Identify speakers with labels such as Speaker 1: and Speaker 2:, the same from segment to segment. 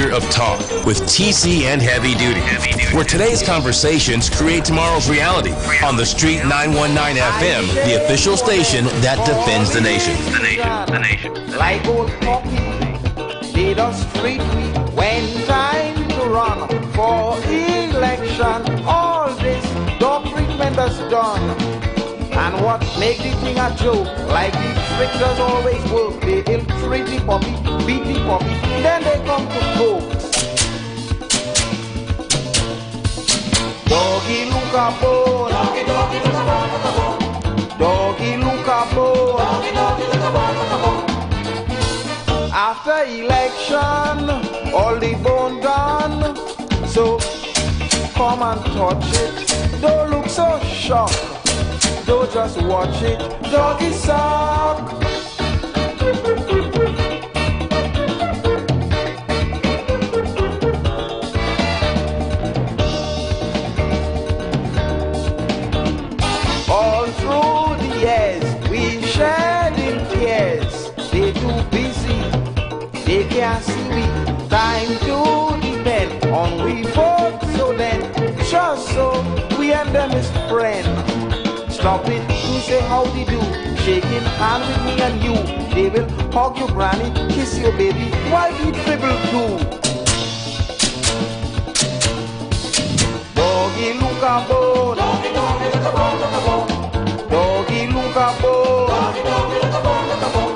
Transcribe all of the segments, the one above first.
Speaker 1: future of talk with TC and Heavy Duty, where today's conversations create tomorrow's reality on The Street 919 FM, the official station that defends the nation.
Speaker 2: The nation. Like old Poppy, they just treat me when time to run for election. All this dog treatment is done. And what make the thing a joke, like the trick does always work. They ill-treat the puppy, beat the puppy, then they come to coke. Doggy look a bone, doggy look a bone, doggy look a bone, doggy look a bone. After election, all the bone gone. So come and touch it, don't look so shocked. Don't just watch it, doggy suck. All through the years, we shared in tears. They too busy, they can't see we. Time to depend on we both. So then, just so we and them is friends. Stop it to say howdy do, shaking hand with me and you. They will hug your granny, kiss your baby, while we dribble too. Doggy look a bone, doggy look a bone, look a bone. Doggy look a bone, doggy look a bone, look a bone.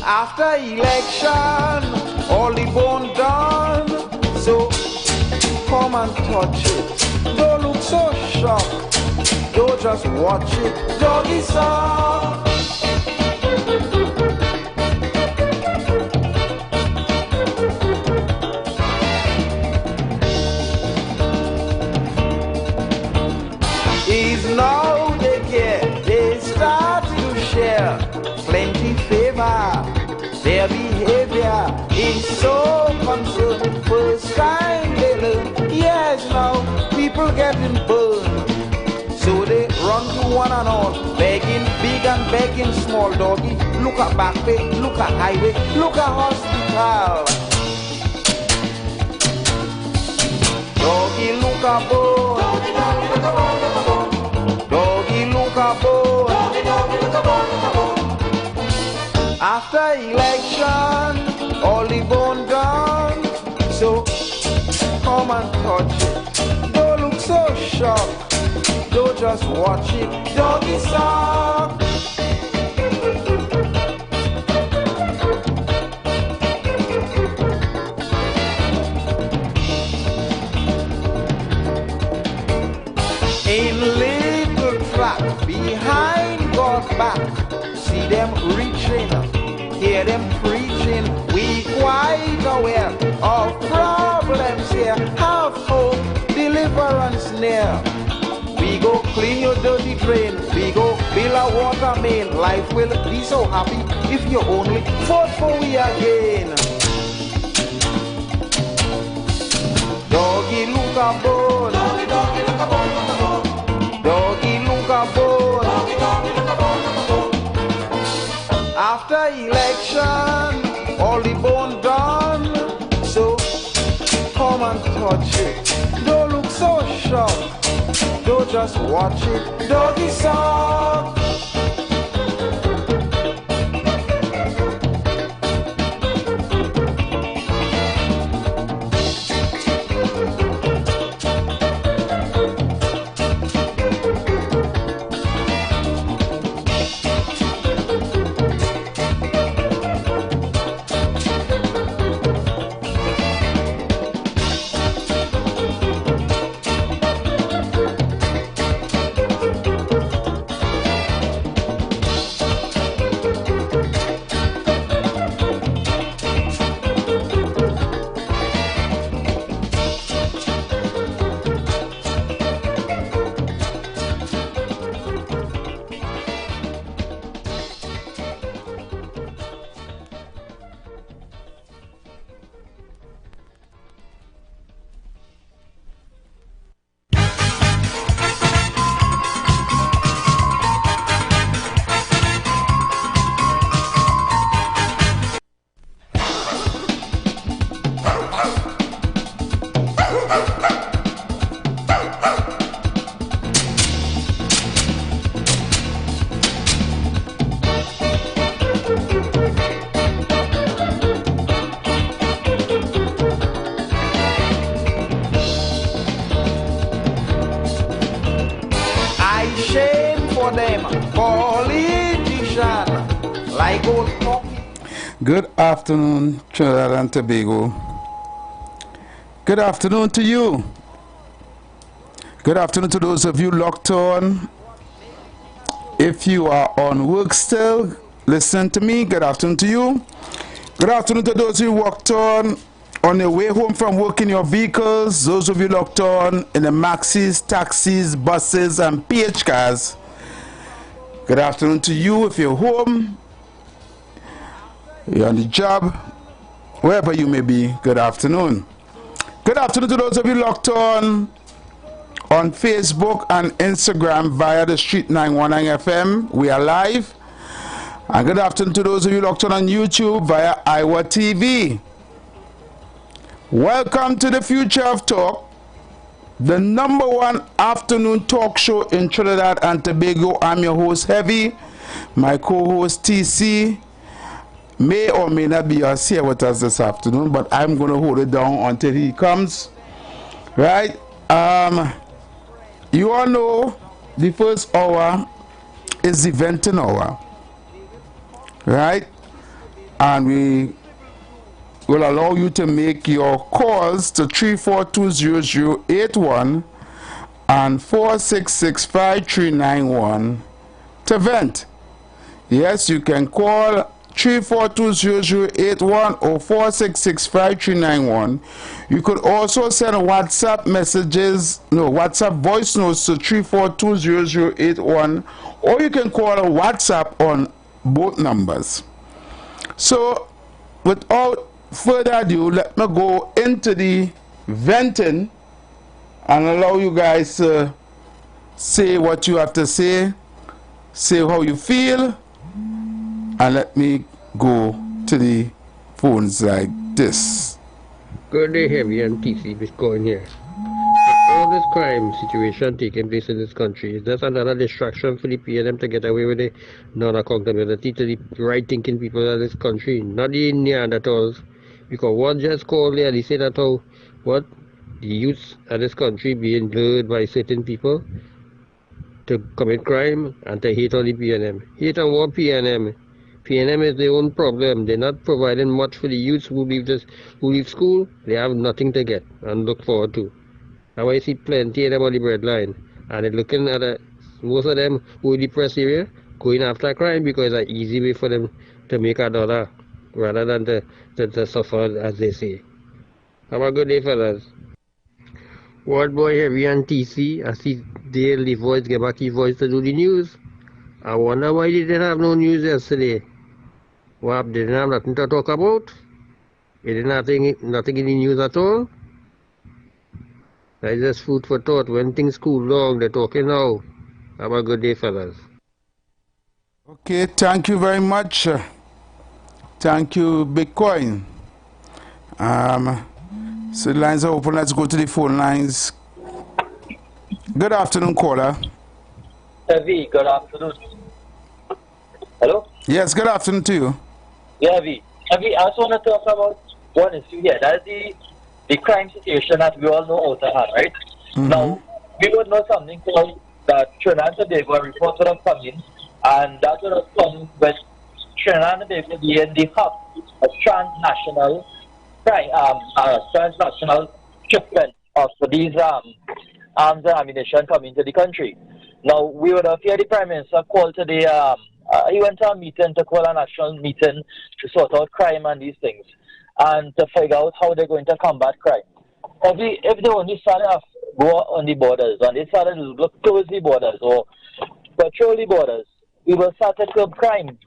Speaker 2: After election, all the bone done. So come and touch it, don't look so shocked. Don't just watch it, doggy song. Is now they care, they start to share plenty favor. Their behavior is so concerned. First time they learn, yes now people getting burned. So they run to one and all, begging big and begging small. Doggy, look at back way, look at highway, look at hospital. Doggy, look at bone, doggy, look at bone, look at bone. Doggy, look at bone, doggy, look at bone, look at bone. After election, all the bone gone. So come and touch it, don't look so shocked. Don't just watch it, doggy suck. In little track, behind God's back, see them reaching, hear them preaching. We quite aware of problems here, have hope, deliverance near. We go clean your dirty drain, we go build a water main. Life will be so happy if you only vote for we again. Doggy look a bone, doggy, doggy look a bone, look a bone. Doggy look a bone, doggy, doggy look a bone, look a bone. After election, all the bone done. So come and touch it, don't look so shocked. Don't just watch it, doggy song. politician like old Cocky.
Speaker 3: Good afternoon, Trinidad and Tobago. Good afternoon to you. Good afternoon to those of you locked on. If you are on work still, listen to me. Good afternoon to you. Good afternoon to those who locked on your way home from work in your vehicles. Those of you locked on in the maxis, taxis, buses, and PH cars. Good afternoon to you if you're home, you're on the job, wherever you may be. Good afternoon. Good afternoon to those of you locked on Facebook and Instagram via the Street 919 FM. We are live. And good afternoon to those of you locked on YouTube via IWER TV. Welcome to the Future of Talk, the #1 afternoon talk show in Trinidad and Tobago. I'm your host, Heavy. My co-host, TC, may or may not be here with us this afternoon, but I'm going to hold it down until he comes. Right? You all know the first hour is the venting hour. Right? And we will allow you to make your calls to 3420081 and 4665391 to vent. Yes, you can call 3420081 or 4665391. You could also send WhatsApp WhatsApp voice notes to 3420081, or you can call a WhatsApp on both numbers. So, without further ado, let me go into the venting and allow you guys to say what you have to say how you feel, and let me go to the phones like this.
Speaker 4: Good day, Heavy and TC, Bitcoin here. All this crime situation taking place in this country is just another distraction for the PNM to get away with the non-accountability to the right-thinking people of this country, not the Neanderthals. Because one just called there, they said that the youths of this country being lured by certain people to commit crime and to hate on the PNM. Hate on what PNM? PNM is their own problem. They're not providing much for the youths who leave school. They have nothing to get and look forward to. Now I see plenty of them on the breadline, and they're looking at most of them who are depressed area going after crime because it's an easy way for them to make a dollar rather than to suffer, as they say. Have a good day, fellas. Word boy Heavy and TC, I see daily voice, get back his voice to do the news. I wonder why they didn't have no news yesterday. Well, they didn't have nothing to talk about. They didn't have nothing in the news at all. That's just food for thought. When things cool down, they're talking now. Have a good day, fellas.
Speaker 3: Okay, thank you very much. Thank you, Bitcoin. So the lines are open. Let's go to the phone lines. Good afternoon, caller.
Speaker 5: Heavy, good afternoon. Hello?
Speaker 3: Yes, good afternoon to you.
Speaker 5: Yeah, Heavy, I just want to talk about one issue here. That's the crime situation that we all know out of hand, right?
Speaker 3: Mm-hmm.
Speaker 5: Now, we would know something called that Trinidad and Tobago report would have come in, and that would have come with Trinidad and Tobago being the hub of transnational shipment of these arms and ammunition coming to the country. Now, we would have heard the Prime Minister call to the, he went to a meeting to call a national meeting to sort out crime and these things, and to figure out how they're going to combat crime. If they only started off go on the borders, and they started to close the borders or patrol the borders, we will start to curb crime.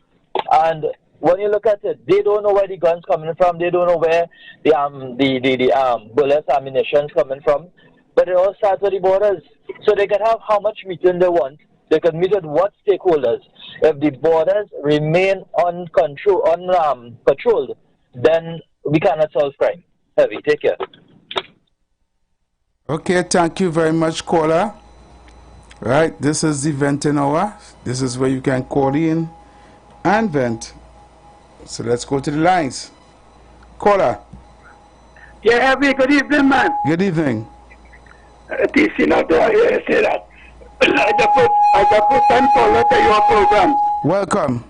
Speaker 5: And when you look at it, they don't know where the guns coming from, they don't know where the bullets, ammunition coming from, but it all starts with the borders. So they can have how much meeting they want, they can meet with what stakeholders. If the borders remain patrolled, then we cannot solve crime. Heavy, take care.
Speaker 3: Okay, thank you very much, caller. Right, this is the venting hour. This is where you can call in and vent. So let's go to the lines. Caller.
Speaker 6: Yeah, Heavy, good evening, man.
Speaker 3: Good evening.
Speaker 6: TC, not to hear you say that. I just put time caller to your program.
Speaker 3: Welcome.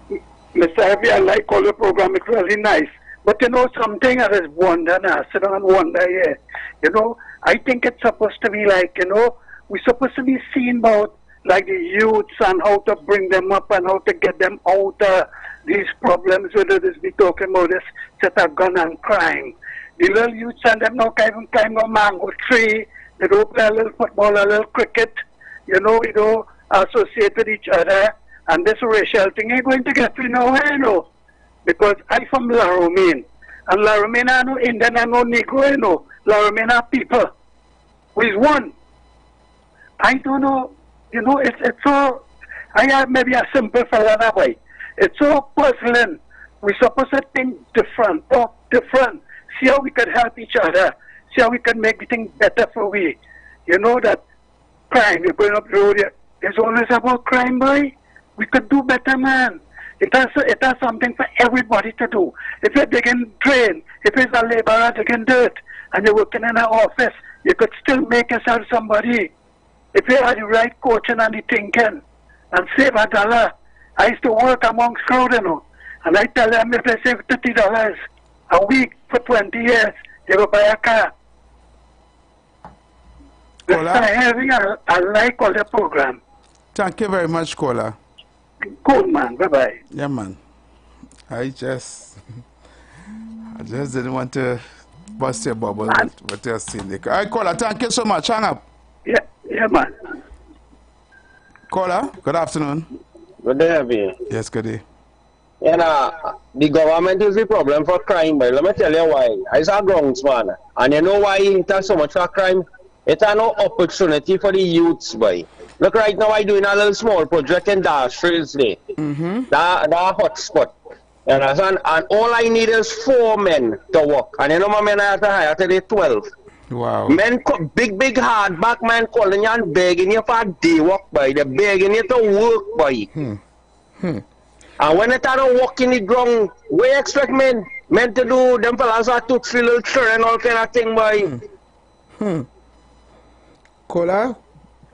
Speaker 6: Mr. Heavy, I like all the program. It's really nice. But you know, something I just wonder now, sit down and wonder here. You know, I think it's supposed to be like, you know, we're supposed to be seeing about like the youths and how to bring them up and how to get them out of these problems, whether this be talking about this set of gun and crime. The little youths and them now can't even climb a mango tree. They don't play a little football, a little cricket. You know, we don't associate with each other. And this racial thing ain't going to get me nowhere, you know. Because I'm from La Romaine. And La Romaine are no Indian and no Negro, you know. La Romaine are people. We's one. I don't know, you know, it's so, I am maybe a simple fella that way. It's so puzzling. We're supposed to think different, talk different, see how we can help each other, see how we can make things better for we. You know that crime, you're going up the road, it's always about crime, boy. We could do better, man. It has something for everybody to do. If you're digging drain, if it's a laborer digging dirt, and you're working in an office, you could still make yourself somebody. If you had the right coaching and the thinking, and save $1. I used to work amongst crowd, you know, and I tell them if they save $30 a week for 20 years, they will buy a car. I like all the program.
Speaker 3: Thank you very much, caller.
Speaker 6: Good, man. Bye-bye.
Speaker 3: Yeah, man. I just didn't want to bust your bubble with what you're saying. All right, caller, thank you so much. Hang up.
Speaker 6: Yeah, man.
Speaker 3: Caller, good afternoon.
Speaker 7: Good day, Abby.
Speaker 3: Yes, good day.
Speaker 7: You know, the government is the problem for crime, but let me tell you why. I saw grounds, man. And you know why it has so much for crime? It has no opportunity for the youths, boy. Look, right now I'm doing a little small project in Darstreets there. That hotspot. You understand? And all I need is 4 men to work. And you know my men I have to hire today 12.
Speaker 3: Wow.
Speaker 7: Men, big hardback man calling you and begging you for a day work, boy. They're begging you to work, boy. And when they start walking the ground, what you expect men to do? Them fellas are to 3 little children and all kind of thing, boy.
Speaker 3: Caller?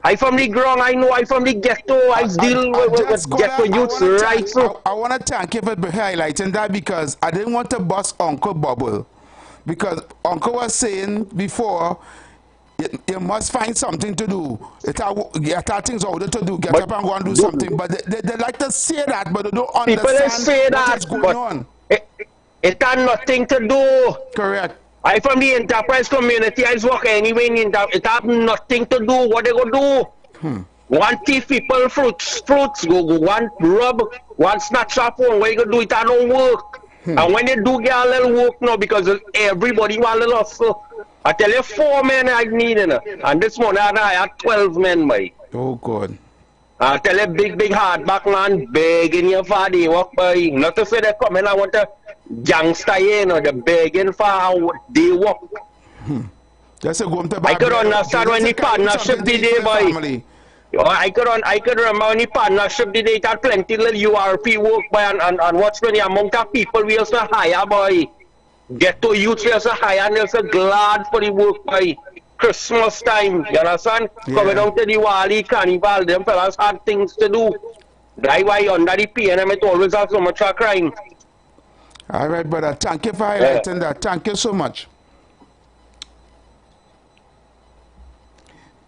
Speaker 7: I from the ground, I know I from the ghetto, I deal with ghetto youths, right? So
Speaker 3: I want to thank you for highlighting that because I didn't want to bust Uncle Bubble. Because Uncle was saying before, you must find something to do. It are things order to do, get up and go and do something. But they like to say that, but they don't understand
Speaker 7: say
Speaker 3: what is going on.
Speaker 7: It has nothing to do.
Speaker 3: Correct.
Speaker 7: I from the enterprise community, I work anyway in it have nothing to do. What they gonna do? One thief people fruits, go one rob, one snatch up phone, what you gonna do? It don't work. And when they do get a little work now, because everybody want a little hustle, I tell you 4 men I need, and this morning I had 12 men, boy.
Speaker 3: Oh God.
Speaker 7: I tell you big hardback man begging you for the work, boy. Not to say they come in, I want to gangster, you know, they're begging for the work. I could understand when the partnership did it, boy. I could remember when the partnership did it, had plenty little URP work, boy, and watch when the amount of people we also hire, boy. Get to youth, we also hire, and they're so glad for the work, boy. Christmas time, you understand? Coming out to the Wali Carnival, them fellas had things to do. That's why under the PNM it always has so much of crime.
Speaker 3: All right, brother. Thank you for highlighting that. Thank you so much.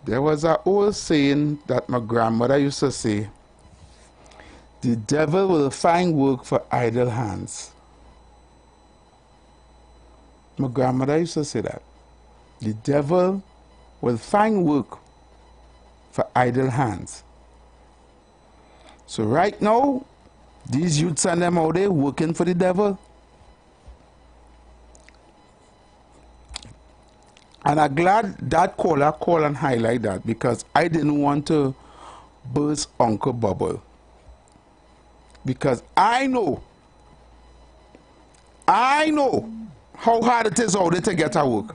Speaker 3: There was an old saying that my grandmother used to say, the devil will find work for idle hands. My grandmother used to say that. The devil will find work for idle hands. So right now, these youths and them out there working for the devil. And I'm glad that caller called and highlight that because I didn't want to burst Uncle Bubble. Because I know how hard it is out there to get a work.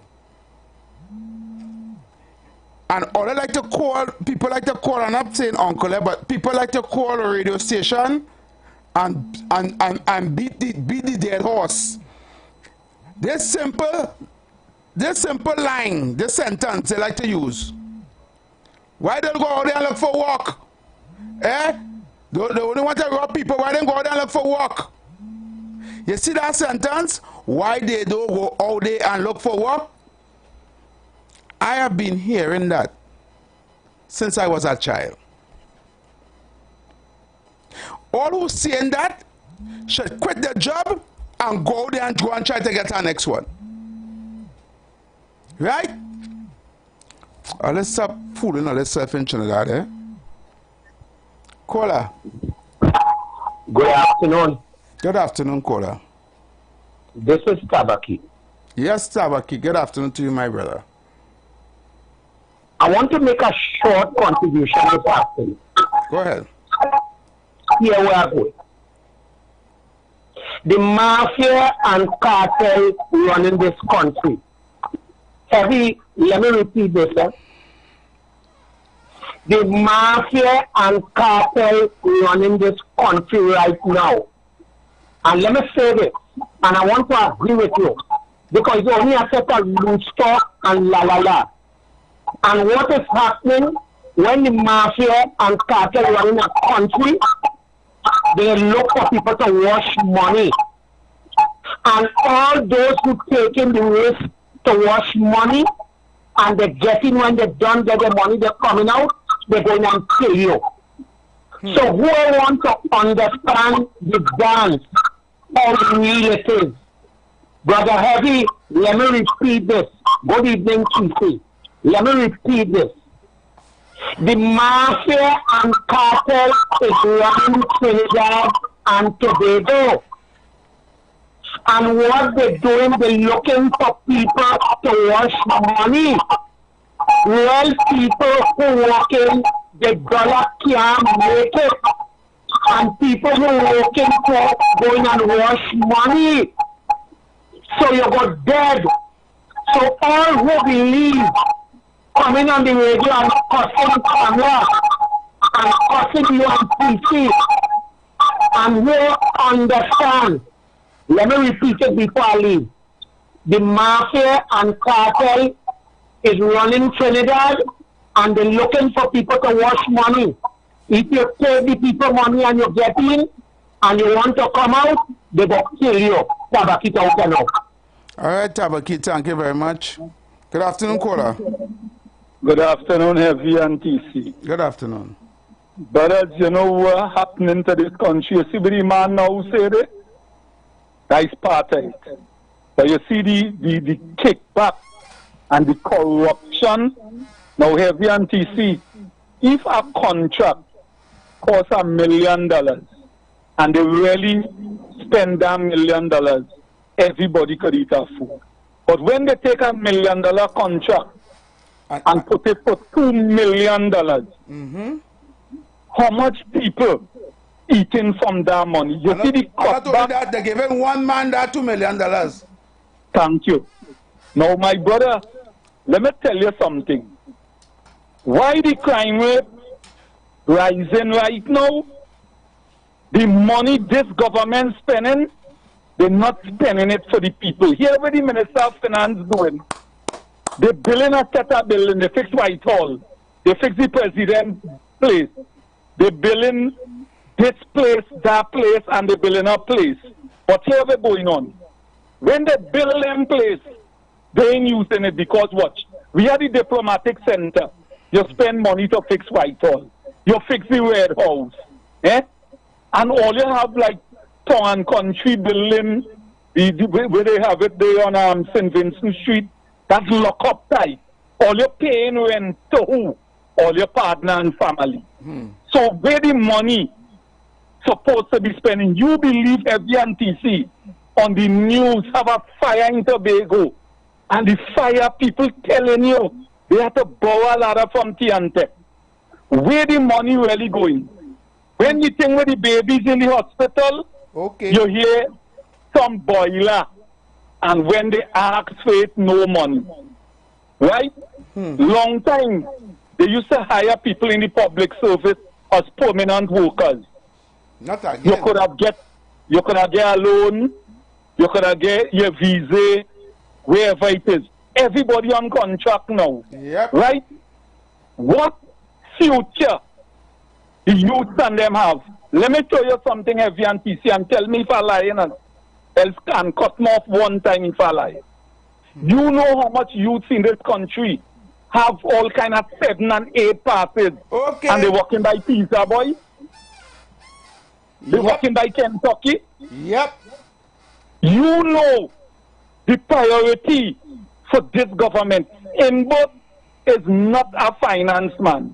Speaker 3: And all I like to call, people like to call, and I'm not saying uncle, but people like to call a radio station and beat the dead horse. This simple line, this sentence they like to use. Why don't go out there and look for work? They only want to rob people. Why go out and look for work. You see that sentence? Why they don't go out there and look for work? I have been hearing that since I was a child. All who saying that should quit their job and go there and go and try to get our next one. Right? Let's stop fooling ourselves in Trinidad, eh? Caller.
Speaker 8: Good afternoon.
Speaker 3: Good afternoon, caller.
Speaker 8: This is Tabaki.
Speaker 3: Yes, Tabaki. Good afternoon to you, my brother.
Speaker 8: I want to make a short contribution this afternoon.
Speaker 3: Go ahead.
Speaker 8: Here we are going. The mafia and cartel running this country. Heavy, let me repeat this. The mafia and cartel running this country right now. And let me say this, and I want to agree with you, because you only have set a loose talk and la la la. And what is happening when the mafia and cartel running a country, they look for people to wash money. And all those who taking the risk to wash money, and they're getting, when they don't get their money, they're coming out, they're going and kill you. So who want to understand the dance, how real it is? Brother Heavy, let me repeat this. Good evening, TC. Let me repeat this. The mafia and cartel is running Trinidad and Tobago. And what they're doing, they're looking for people to wash money. Well, people who walk in, the dollar can't make it. And people who are working for going and wash money. So you got dead. So all who believe coming on the radio and cussing camera and cussing you on PC and who understand, let me repeat it before I leave. The mafia and cartel is running Trinidad and they're looking for people to wash money. If you take the people money and you get in and you want to come out, they will kill you. Tabaki out now.
Speaker 3: All right, Tabaki, thank you very much. Good afternoon, caller.
Speaker 9: Good afternoon, Heavy and TC.
Speaker 3: Good afternoon.
Speaker 9: Brothers, you know what's happening to this country? You see what the man now say there? That's part of it. But you see the kickback and the corruption. Now, Heavy and TC, if a contract costs $1 million and they really spend that $1 million, everybody could eat our food. But when they take $1 million contract and put it for $2 million, how much people eating from that money? You see the cutback?
Speaker 3: They're giving one man that $2 million.
Speaker 9: Thank you. Now, my brother, let me tell you something. Why the crime rate rising right now? The money this government spending, they're not spending it for the people. Here what the Minister of Finance doing. They're building a set of building. They fix Whitehall. They fix the President's place. They're building this place, that place, and they're building a place. But here what's going on? When they build them place, they ain't using it because what? We are the diplomatic center. You spend money to fix Whitehall. You fix the Red House. Eh? And all you have like town and country building, where they have it there on St. Vincent Street, that's lock up tight. All you're paying rent to who? All your partner and family. So where the money supposed to be spending? You believe FDNTC on the news have a fire in Tobago, and the fire people telling you they have to borrow a ladder from Tiantec. Where the money really going? When you think with the babies in the hospital, you hear some boiler, and when they ask for it, no money. Right? Long time, they used to hire people in the public service as permanent workers.
Speaker 3: Not again.
Speaker 9: You could have get a loan, you could have get your visa, wherever it is. Everybody on contract now.
Speaker 3: Yep.
Speaker 9: Right? What future the youth and them have let me tell you something heavy and PC and tell me if I lie, else can cut me off one time if I lie. You know how much youths in this country have all kind of 7 and 8 passes.
Speaker 3: Okay.
Speaker 9: And they're walking by pizza, boy. They're walking by Kentucky.
Speaker 3: Yep.
Speaker 9: You know the priority for this government. Mbot is not a finance man.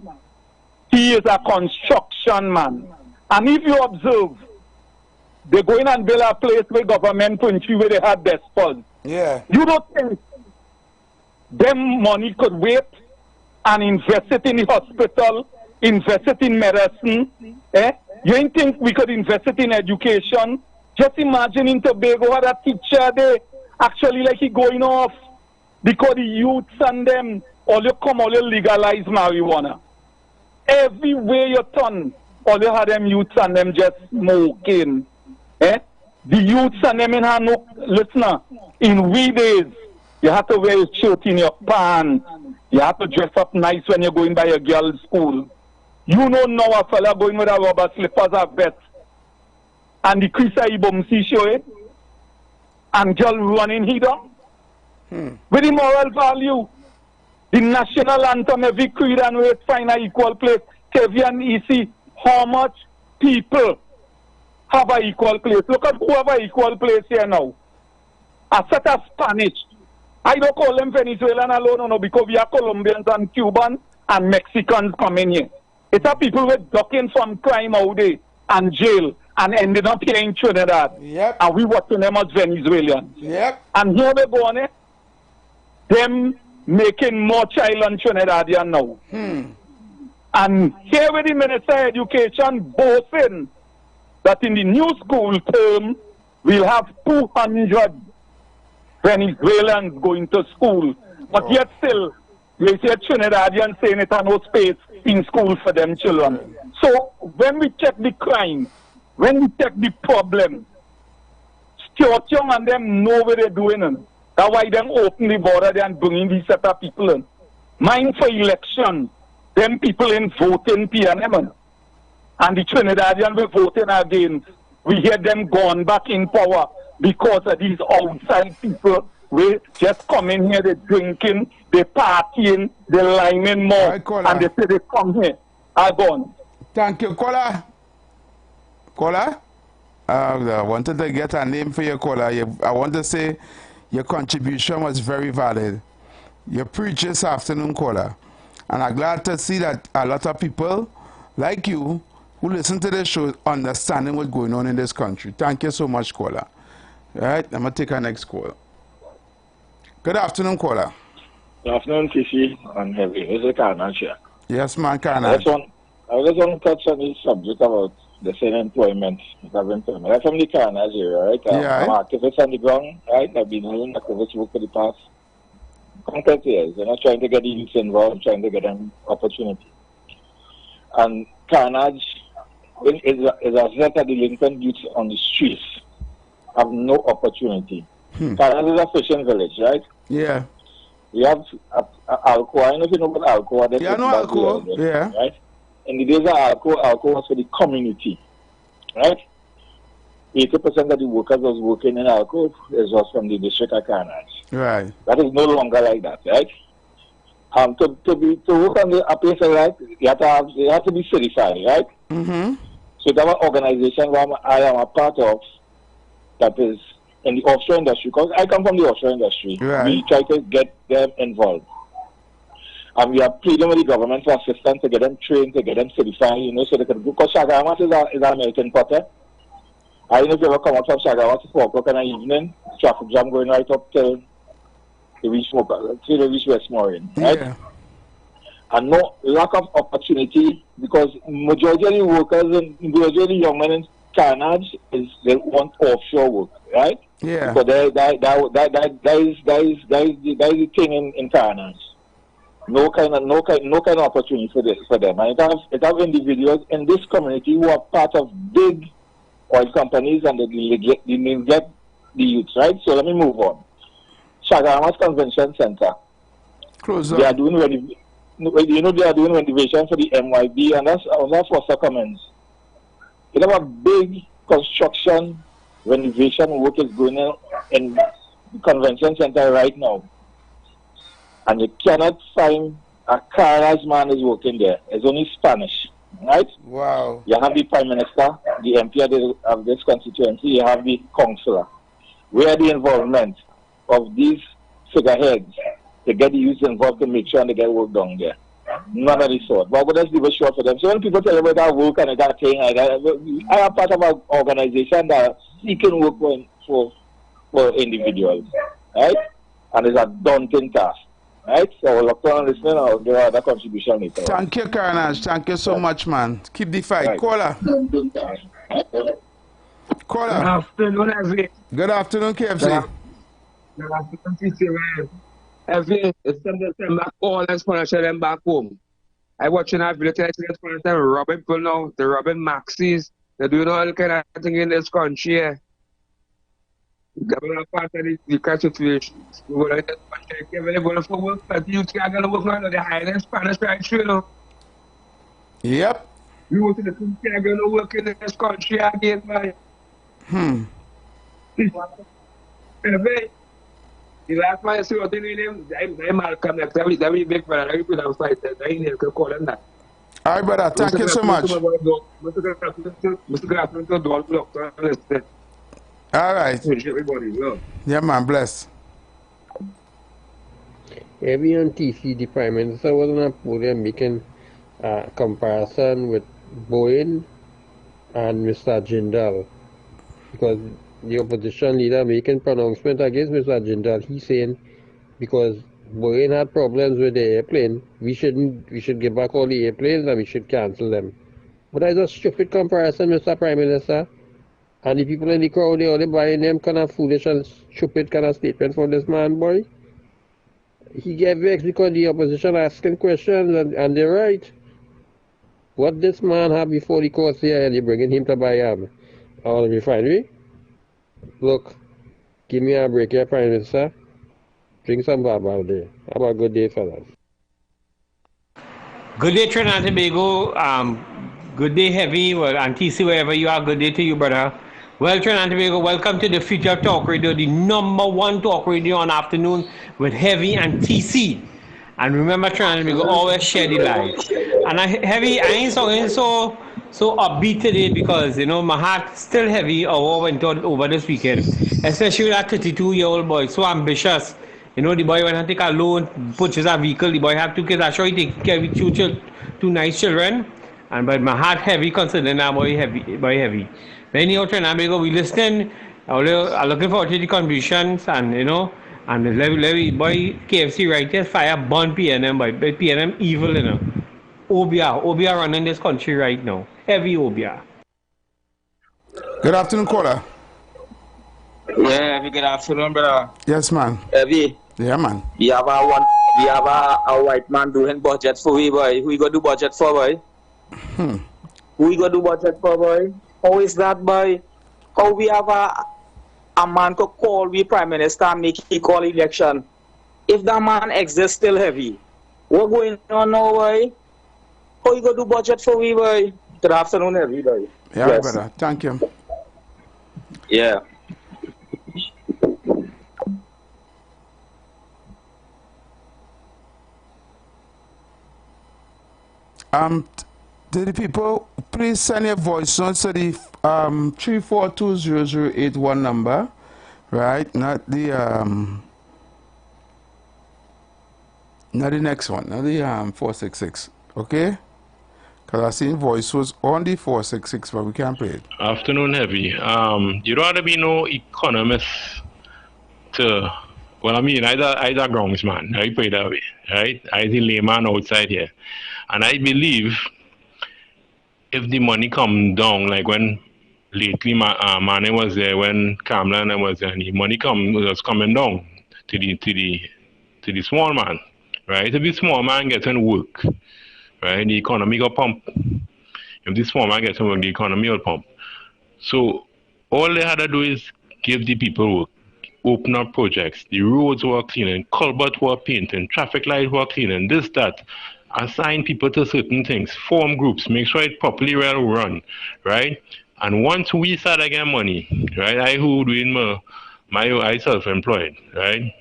Speaker 9: He is a construction man. And if you observe, they go in and build a place where government country where they have despots.
Speaker 3: Yeah.
Speaker 9: You don't think them money could wait and invest it in the hospital, invest it in medicine? You ain't think we could invest it in education? Just imagine in Tobago how that teacher they actually like he going off because the youths and them all you come all you legalize marijuana. Everywhere you turn, all you have them youths and them just smoking. The youths and them in hand, listen, in we days, you have to wear a shirt in your pants. You have to dress up nice when you're going by your girl's school. You know now a fella going with a rubber slippers or vest. And the Krisa Ibomsi show it. And girl running here. With the moral value. The national anthem, every creed and race find an equal place. Kevian EC, how much people have an equal place? Look at who have an equal place here now. A set of Spanish. I don't call them Venezuelan alone, no, because we are Colombians and Cubans and Mexicans coming here. It's a people with ducking from crime out there and jail and ended up here in Trinidad.
Speaker 3: Yep.
Speaker 9: And we watching them as Venezuelans.
Speaker 3: Yep.
Speaker 9: And here they go on it. Them making more child on Trinidadian now. And here with the Minister of Education boasting that in the new school term, we'll have 200 Venezuelans going to school. But yet still, we see Trinidadians saying it has no space in school for them children. So when we check the crime, when we check the problem, Stuart Young and them know what they're doing. That's why them open the border there and bringing these set of people in. Mind for election, them people in voting PNM. And the Trinidadians were voting against. We hear them gone back in power because of these outside people. We just come in here, they're drinking, they're partying, they're liming more. Right, and they say they come here. Are gone.
Speaker 3: Thank you, caller. Caller? I wanted to get a name for your caller. I want to say your contribution was very valid. You preached this afternoon, caller. And I'm glad to see that a lot of people like you who listen to this show understanding what's going on in this country. Thank you so much, caller. All right, I'm going to take our next call. Good afternoon, caller.
Speaker 10: Good afternoon, TC and Heavy. This is Carnage here.
Speaker 3: Yes, man, Carnage.
Speaker 10: I just want to touch on this subject about the same employment. I'm from the Carnage area, right? I'm an activist on the ground, right? I've been doing activist work for the past 20 years. You know, trying to get the youth involved, trying to get them opportunity. And Carnage is a set of delinquent youth on the streets have no opportunity. Carnage is a fishing village, right?
Speaker 3: Yeah.
Speaker 10: We have Alcoa. I don't know if you know about Alcoa.
Speaker 3: Yeah, I know Alcoa. Yeah.
Speaker 10: Right? In the days of Alcoa was for the community, right? 80% of the workers was working in Alcoa was from the district of Carnage.
Speaker 3: Right.
Speaker 10: That is no longer like that, right? To work on a place like that, you have to be certified, right? So there are organization where I am a part of that is in the offshore industry, because I come from the offshore industry.
Speaker 3: Right.
Speaker 10: We try to get them involved. And we are pleading with the government for assistance to get them trained, to get them certified, you know, so they can go. Because Shagamas is an American potter. I don't know if you ever come out from Shagamas at 4 o'clock in the evening, traffic jam going right up till they reach Westmoreland, right? Yeah. And no lack of opportunity, because majority of the workers and majority of the young men in Carnage they want offshore work, right?
Speaker 3: Yeah.
Speaker 10: So that is the thing in Carnage. No kind of opportunity for them. And it have individuals in this community who are part of big oil companies and they neglect the youth, right? So let me move on. Shagamas Convention Center.
Speaker 3: Close up.
Speaker 10: They are doing renovation for the MYB, and that's Foster Commons. You have a big construction renovation work is going on in the convention center right now. And you cannot find a garage man is working there. It's only Spanish. Right?
Speaker 3: Wow.
Speaker 10: You have the Prime Minister, the MP of this constituency, you have the councillor. Where the involvement of these figureheads to get the youth involved to make sure they get work done there. None of the sort. But let's leave it short for them. So when people tell about that work and that thing, I am part of an organization that seeking work for individuals. Right? And it's a daunting task. Right? So I'll look on listening, I'll give other contribution later.
Speaker 3: Thank you, Carnage. Thank you so much, man. Keep the fight.
Speaker 10: Right.
Speaker 3: Caller. Caller.
Speaker 11: Good afternoon, Evie.
Speaker 3: Good afternoon, KFC.
Speaker 11: Good afternoon, TC, man. Evie, it's time to send back all the sponsors them back home. I watching that video today, they're robbing people now, they're robbing maxis, they're doing all kind of thing in this country. Government part of the current situation. We will let everyone for work, but you can't go to work now, they're hiring Spanish right through, you know.
Speaker 3: Yep.
Speaker 11: We want to the people can't go to work in this country again, man. Evie. The last man I see what they name, they Malcolm, that we big brother, every people have fight that, they need to call them that.
Speaker 3: All right, brother, thank you so much. All right. Yeah, man, bless.
Speaker 4: Every on TC, the Prime Minister was on a podium making a comparison with Boeing and Mr. Jindal. Because the opposition leader making pronouncement against Mr. Jindal, he's saying because Boeing had problems with the airplane, we should give back all the airplanes and we should cancel them. But that's a stupid comparison, Mr. Prime Minister. And the people in the crowd, they only buying them kind of foolish and stupid kind of statement from this man, boy. He gave vexed because the opposition asking questions and they're right. What this man have before the court here and they bringing him to buy all the refinery? Look, give me a break here, Prime Minister. Drink some baba there. Have a good day, fellas.
Speaker 12: Good day, Trinidad and Tobago. Good day, Heavy. Well, and TC, wherever you are, good day to you, brother. Well, Trinidad and Tobago, welcome to the Future Talk Radio, the #1 talk radio on afternoon with Heavy and TC. And remember, Trinidad and Tobago, always share the light. And Heavy, I ain't so upbeat today because, you know, my heart's still heavy over what went on over this weekend. Especially that 32-year-old boy, so ambitious. You know, the boy went and take a loan, purchase a vehicle. The boy have 2 kids. I sure he take care of 2 nice children. But my heart heavy considering that boy heavy. But anyhow, Trinidad, we listen. I'm looking forward to the contributions and, you know, and the levy boy KFC right here, fire burn PNM, boy. But PNM evil, you know. Obia running this country right now. Heavy Obia.
Speaker 3: Good afternoon, caller.
Speaker 13: Yeah, good afternoon, brother.
Speaker 3: Yes, man.
Speaker 13: Heavy.
Speaker 3: Yeah, man.
Speaker 13: We have a white man doing budget for we, boy. Who we go do budget for, boy? Who we go do budget for, boy? How is that, boy? How we have a man could call we Prime Minister and make he call election? If that man exists still, Heavy, what going on now, boy? How you go do budget for we, boy? Good afternoon, Heavy, boy.
Speaker 3: Yeah, yes, brother. Thank you.
Speaker 13: Yeah.
Speaker 3: To the people, please send your voice notes to the 3420081 number, right? Not the next one, not the 466, okay? Because I seen voice was on the 466, but we can't play it.
Speaker 14: Afternoon, Heavy. You don't have to be no economist to, well, I mean, I a groundsman, I put it that way, right? I the layman outside here. And I believe if the money come down, like when lately Mane was there, when Kamlan was there, and the money was coming down to the small man, right? If the small man getting work, right, the economy will pump. If the small man gets work, the economy will pump. So all they had to do is give the people work, open up projects, the roads were cleaning, culvert were painting, traffic light were cleaning, this, that. Assign people to certain things, form groups, make sure it's properly well run, right? And once we start to get money, right? I who doing I self-employed, right?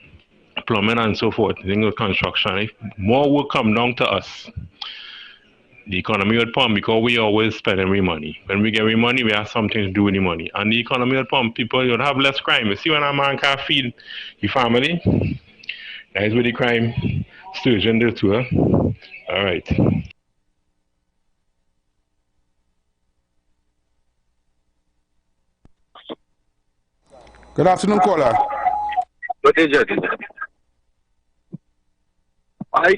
Speaker 14: Plumbing and so forth, construction. If more will come down to us, the economy would pump because we always spend every money. When we get every money, we have something to do with the money. And the economy would pump, people would have less crime. You see when a man can't feed his family, that is where the crime sturgeon do too, huh? All right.
Speaker 3: Good afternoon, caller.
Speaker 10: Good day, gentlemen. Why?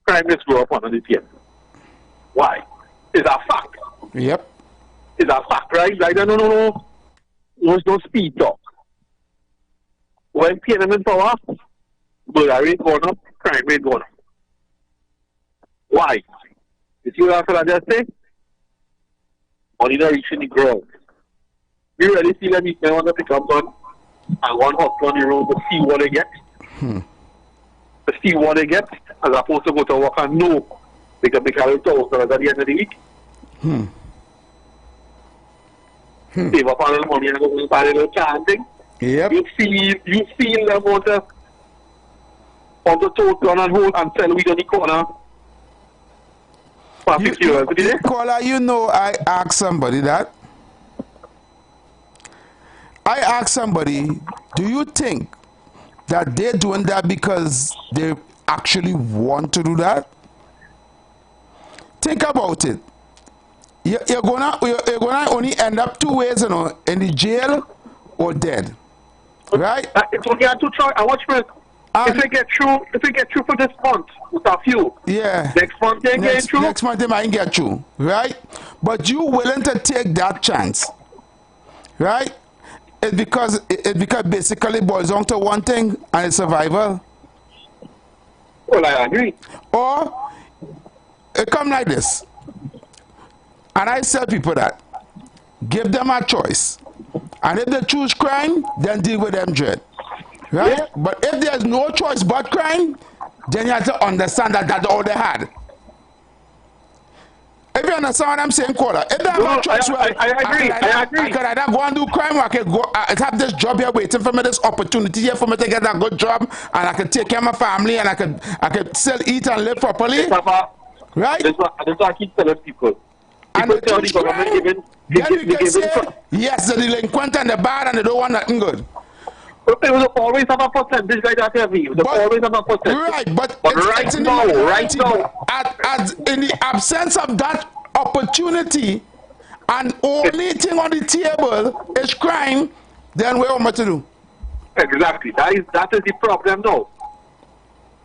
Speaker 10: Crime is grow up under the table. Why? It's a fact.
Speaker 3: Yep.
Speaker 10: It's a fact, right? Like, no. There's no speed talk. When PNM in power, murder rate going up, crime rate going up. Why? You see what I just say? Money not reaching the ground. You really see them if they want to pick up gun and one hot gun the road to see what they get? To see what they get, as opposed to go to work and know they can make a little $1,000 at the end of the week. Save up a little money and go buy a little chanting.
Speaker 3: Yep.
Speaker 10: You feel them want to tote gun and hold and sell weed on the corner.
Speaker 3: Caller, you know I asked somebody that. I asked somebody, do you think that they're doing that because they actually want to do that? Think about it. You're gonna only end up two ways, you know, in the jail or dead, right?
Speaker 10: It's only to try. I watch me. If they get through for this month, with a few.
Speaker 3: Yeah.
Speaker 10: Next month they get through.
Speaker 3: Next month they might get through, right? But you willing to take that chance, right? It because basically boils down to one thing, and it's survival.
Speaker 10: Well, I agree.
Speaker 3: Or it come like this, and I tell people that give them a choice, and if they choose crime, then deal with them dread, right? Yeah. But if there's no choice but crime, then you have to understand that that's all they had. If you understand what I'm saying, caller, if they have no choice, I agree. I could either go and do crime, or I could go have this job here waiting for me, this opportunity here for me to get a good job, and I could take care of my family, and I could still eat and live properly. Right? That's what I keep telling people. People tell the government yes, the delinquent and the bad, and they don't want nothing good.
Speaker 10: But they will always have a percentage like that every year. They always have a percentage.
Speaker 3: Right, but
Speaker 10: right now,
Speaker 3: in the absence of that opportunity, and only thing on the table is crime, then what am I to do?
Speaker 10: Exactly. That is the problem now.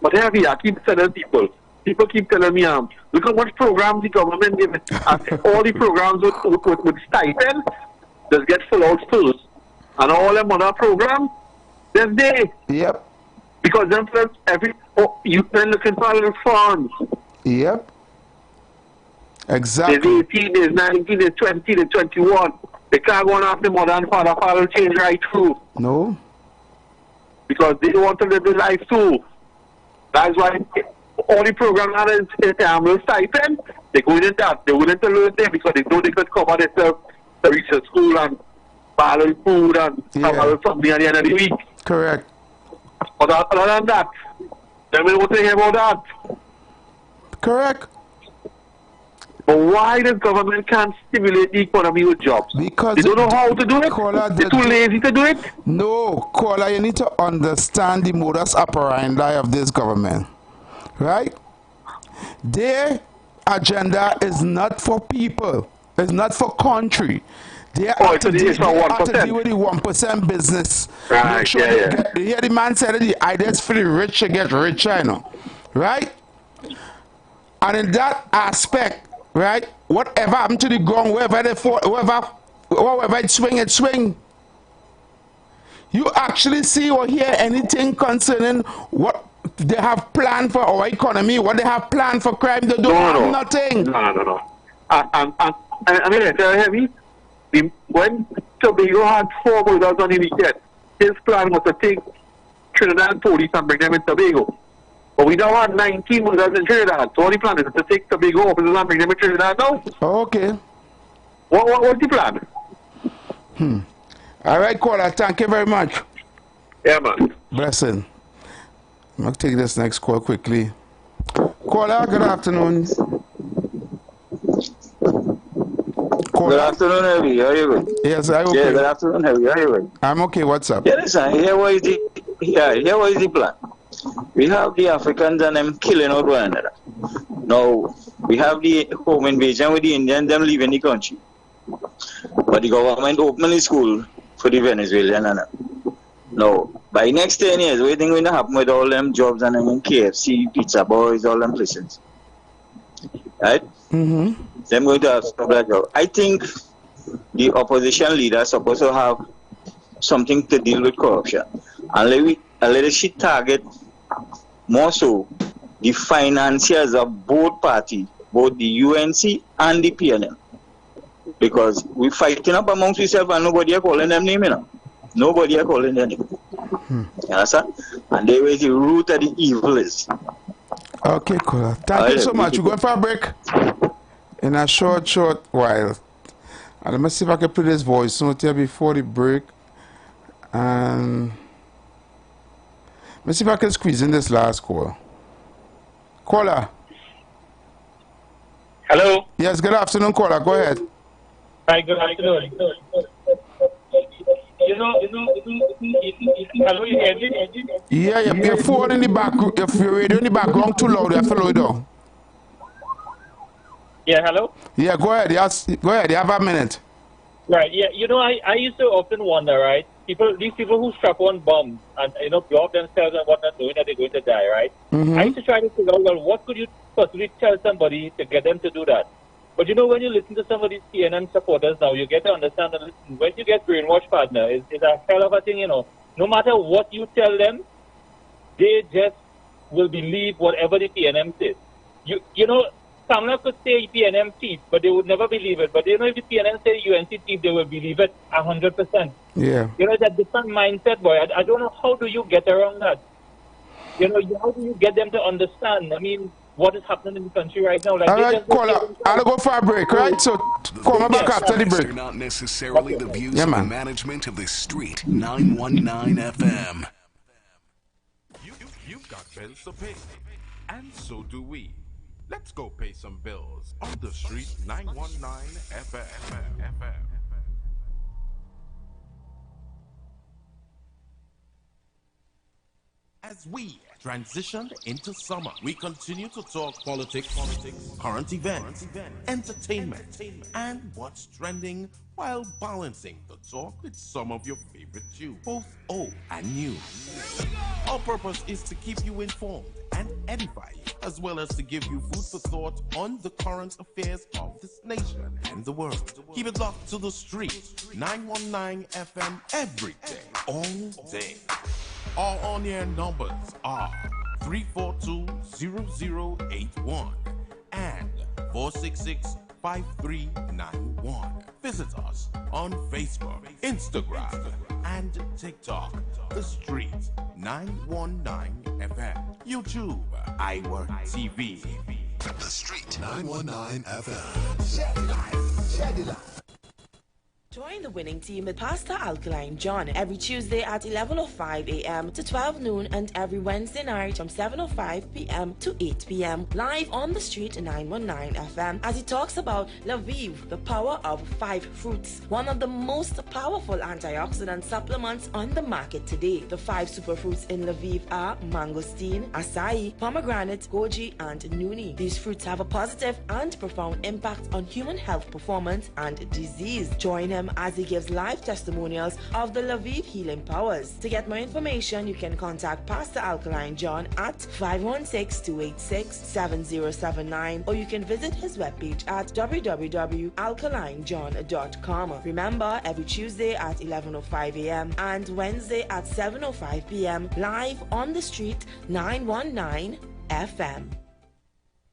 Speaker 10: But heavy, I keep telling people. People keep telling me, look at what programs the government gives. All the programs with stipend, just get full out first. And all them other programs, then they.
Speaker 3: Yep.
Speaker 10: Because them first, you've been looking for little funds.
Speaker 3: Yep. Exactly.
Speaker 10: There's 18, there's 19, there's 20, there's 21. They can't go on after mother and father will change right through.
Speaker 3: No.
Speaker 10: Because they want to live their life too. That's why all the programs are in stipend, they go in that. They wouldn't learn there because they know they could cover themselves to reach the school and buy a little food and have a little something at the end of the week.
Speaker 3: Correct.
Speaker 10: But other than that, they will want to hear about that.
Speaker 3: Correct.
Speaker 10: But why the government can't stimulate the economy with jobs?
Speaker 3: Because
Speaker 10: they don't know how to do it? They're too lazy to do it?
Speaker 3: No, caller, you need to understand the modus operandi of this government. Right? Their agenda is not for people. It's not for country. They are to deal with the 1% business.
Speaker 10: Right,
Speaker 3: make sure you hear the man said the idea is for the rich to get richer, you know. Right? And in that aspect, right, whatever happened to the ground, wherever they fall, wherever it swing. You actually see or hear anything concerning what they have planned for our economy, what they have planned for crime. They don't have nothing.
Speaker 10: No. I mean, it's heavy. When Tobago had 4 bulldogs on the weekend, his plan was to take Trinidad police and bring them in Tobago. But we don't want 19 others in Trinidad. So what the plan is to take Tobago officers and bring them to Trinidad now?
Speaker 3: Okay.
Speaker 10: What's the plan?
Speaker 3: All right, caller. Thank you very much.
Speaker 10: Yeah, man.
Speaker 3: Blessing. I'm going to take this next call quickly. Caller, good afternoon. Caller.
Speaker 15: Good afternoon, Heavy. How are you going?
Speaker 3: Yes, I'm okay.
Speaker 15: Yeah, good afternoon, Heavy. How are you going?
Speaker 3: I'm okay. What's up?
Speaker 15: Yeah, listen, here was the plan. We have the Africans and them killing out one another. Now, we have the home invasion with the Indians, them leaving the country. But the government opened the school for the Venezuelan and them. Now, by next 10 years, what do you think will happen with all them jobs and them in KFC, Pizza Boys, all them places? Right?
Speaker 3: Mm-hmm.
Speaker 15: Them going to have stuff like that. I think the opposition leaders supposed to have something to deal with corruption. And let us target more so the financiers of both parties, both the UNC and the PNM. Because we're fighting up amongst ourselves and nobody are calling them name, you know. Nobody are calling their name. You understand? And there is the root of the evil is.
Speaker 3: Okay, cool. Thank you so much. We're going for a break in a short while. And let me see if I can play this voice note here before the break. And let me see if I can squeeze in this last call. Caller.
Speaker 16: Hello.
Speaker 3: Yes, good afternoon, caller. Go ahead.
Speaker 16: Hi, good afternoon. Hello, you hear me?
Speaker 3: Yeah, your phone in the back, if your radio in the background too loud, you have to lower it down.
Speaker 16: Yeah, hello?
Speaker 3: Yeah, go ahead. Yes, go ahead. You have a minute.
Speaker 16: Right, yeah, I used to often wonder, right? These people who strap on bombs and, blow up themselves and whatnot, knowing that they're going to die, right?
Speaker 3: Mm-hmm.
Speaker 16: I used to try to figure out, well, what could you possibly tell somebody to get them to do that? But when you listen to some of these CNN supporters now, you get to understand that, listen, when you get brainwashed, partner, it's a hell of a thing, No matter what you tell them, they just will believe whatever the PNM says. Samla could say PNM thief, but they would never believe it. But if the PNM say UNC thief, they will believe it 100%.
Speaker 3: Yeah.
Speaker 16: It's a different mindset, boy. I don't know, how do you get around that? How do you get them to understand? I mean, what is happening in the country right now? Like,
Speaker 3: all right, caller, I'll go for a break, right? So call me back after the break.
Speaker 17: Not necessarily the views of the management of the Street 919 FM.
Speaker 18: You've got bills to pay, and so do we. Let's go pay some bills on the Street 919 FM. As we transition into summer, we continue to talk politics, current events, entertainment, and what's trending while balancing the talk with some of your favorite tunes, both old and new. Our purpose is to keep you informed and edify you, as well as to give you food for thought on the current affairs of this nation and the world. Keep it locked to the Street 919 FM every day, all day. Our on-air numbers are 342-0081 and 466-5391. Visit us on Facebook, Instagram, and TikTok. The Street 919 FM. YouTube, IWER TV.
Speaker 17: The Street 919 FM.
Speaker 19: Shed it live. Join the winning team with Pastor Alkaline John every Tuesday at 11:05 a.m. to 12 noon and every Wednesday night from 7:05 p.m. to 8 p.m. live on the Street 919 FM as he talks about Lviv, the power of 5 fruits, one of the most powerful antioxidant supplements on the market today. The 5 superfruits in Lviv are mangosteen, acai, pomegranate, goji, and nuni. These fruits have a positive and profound impact on human health performance and disease. Join him as he gives live testimonials of the Lviv healing powers. To get more information, you can contact Pastor Alkaline John at 516-286-7079 or you can visit his webpage at www.alkalinejohn.com. Remember, every Tuesday at 11:05 a.m. and Wednesday at 7:05 p.m. live on the Street 919 FM.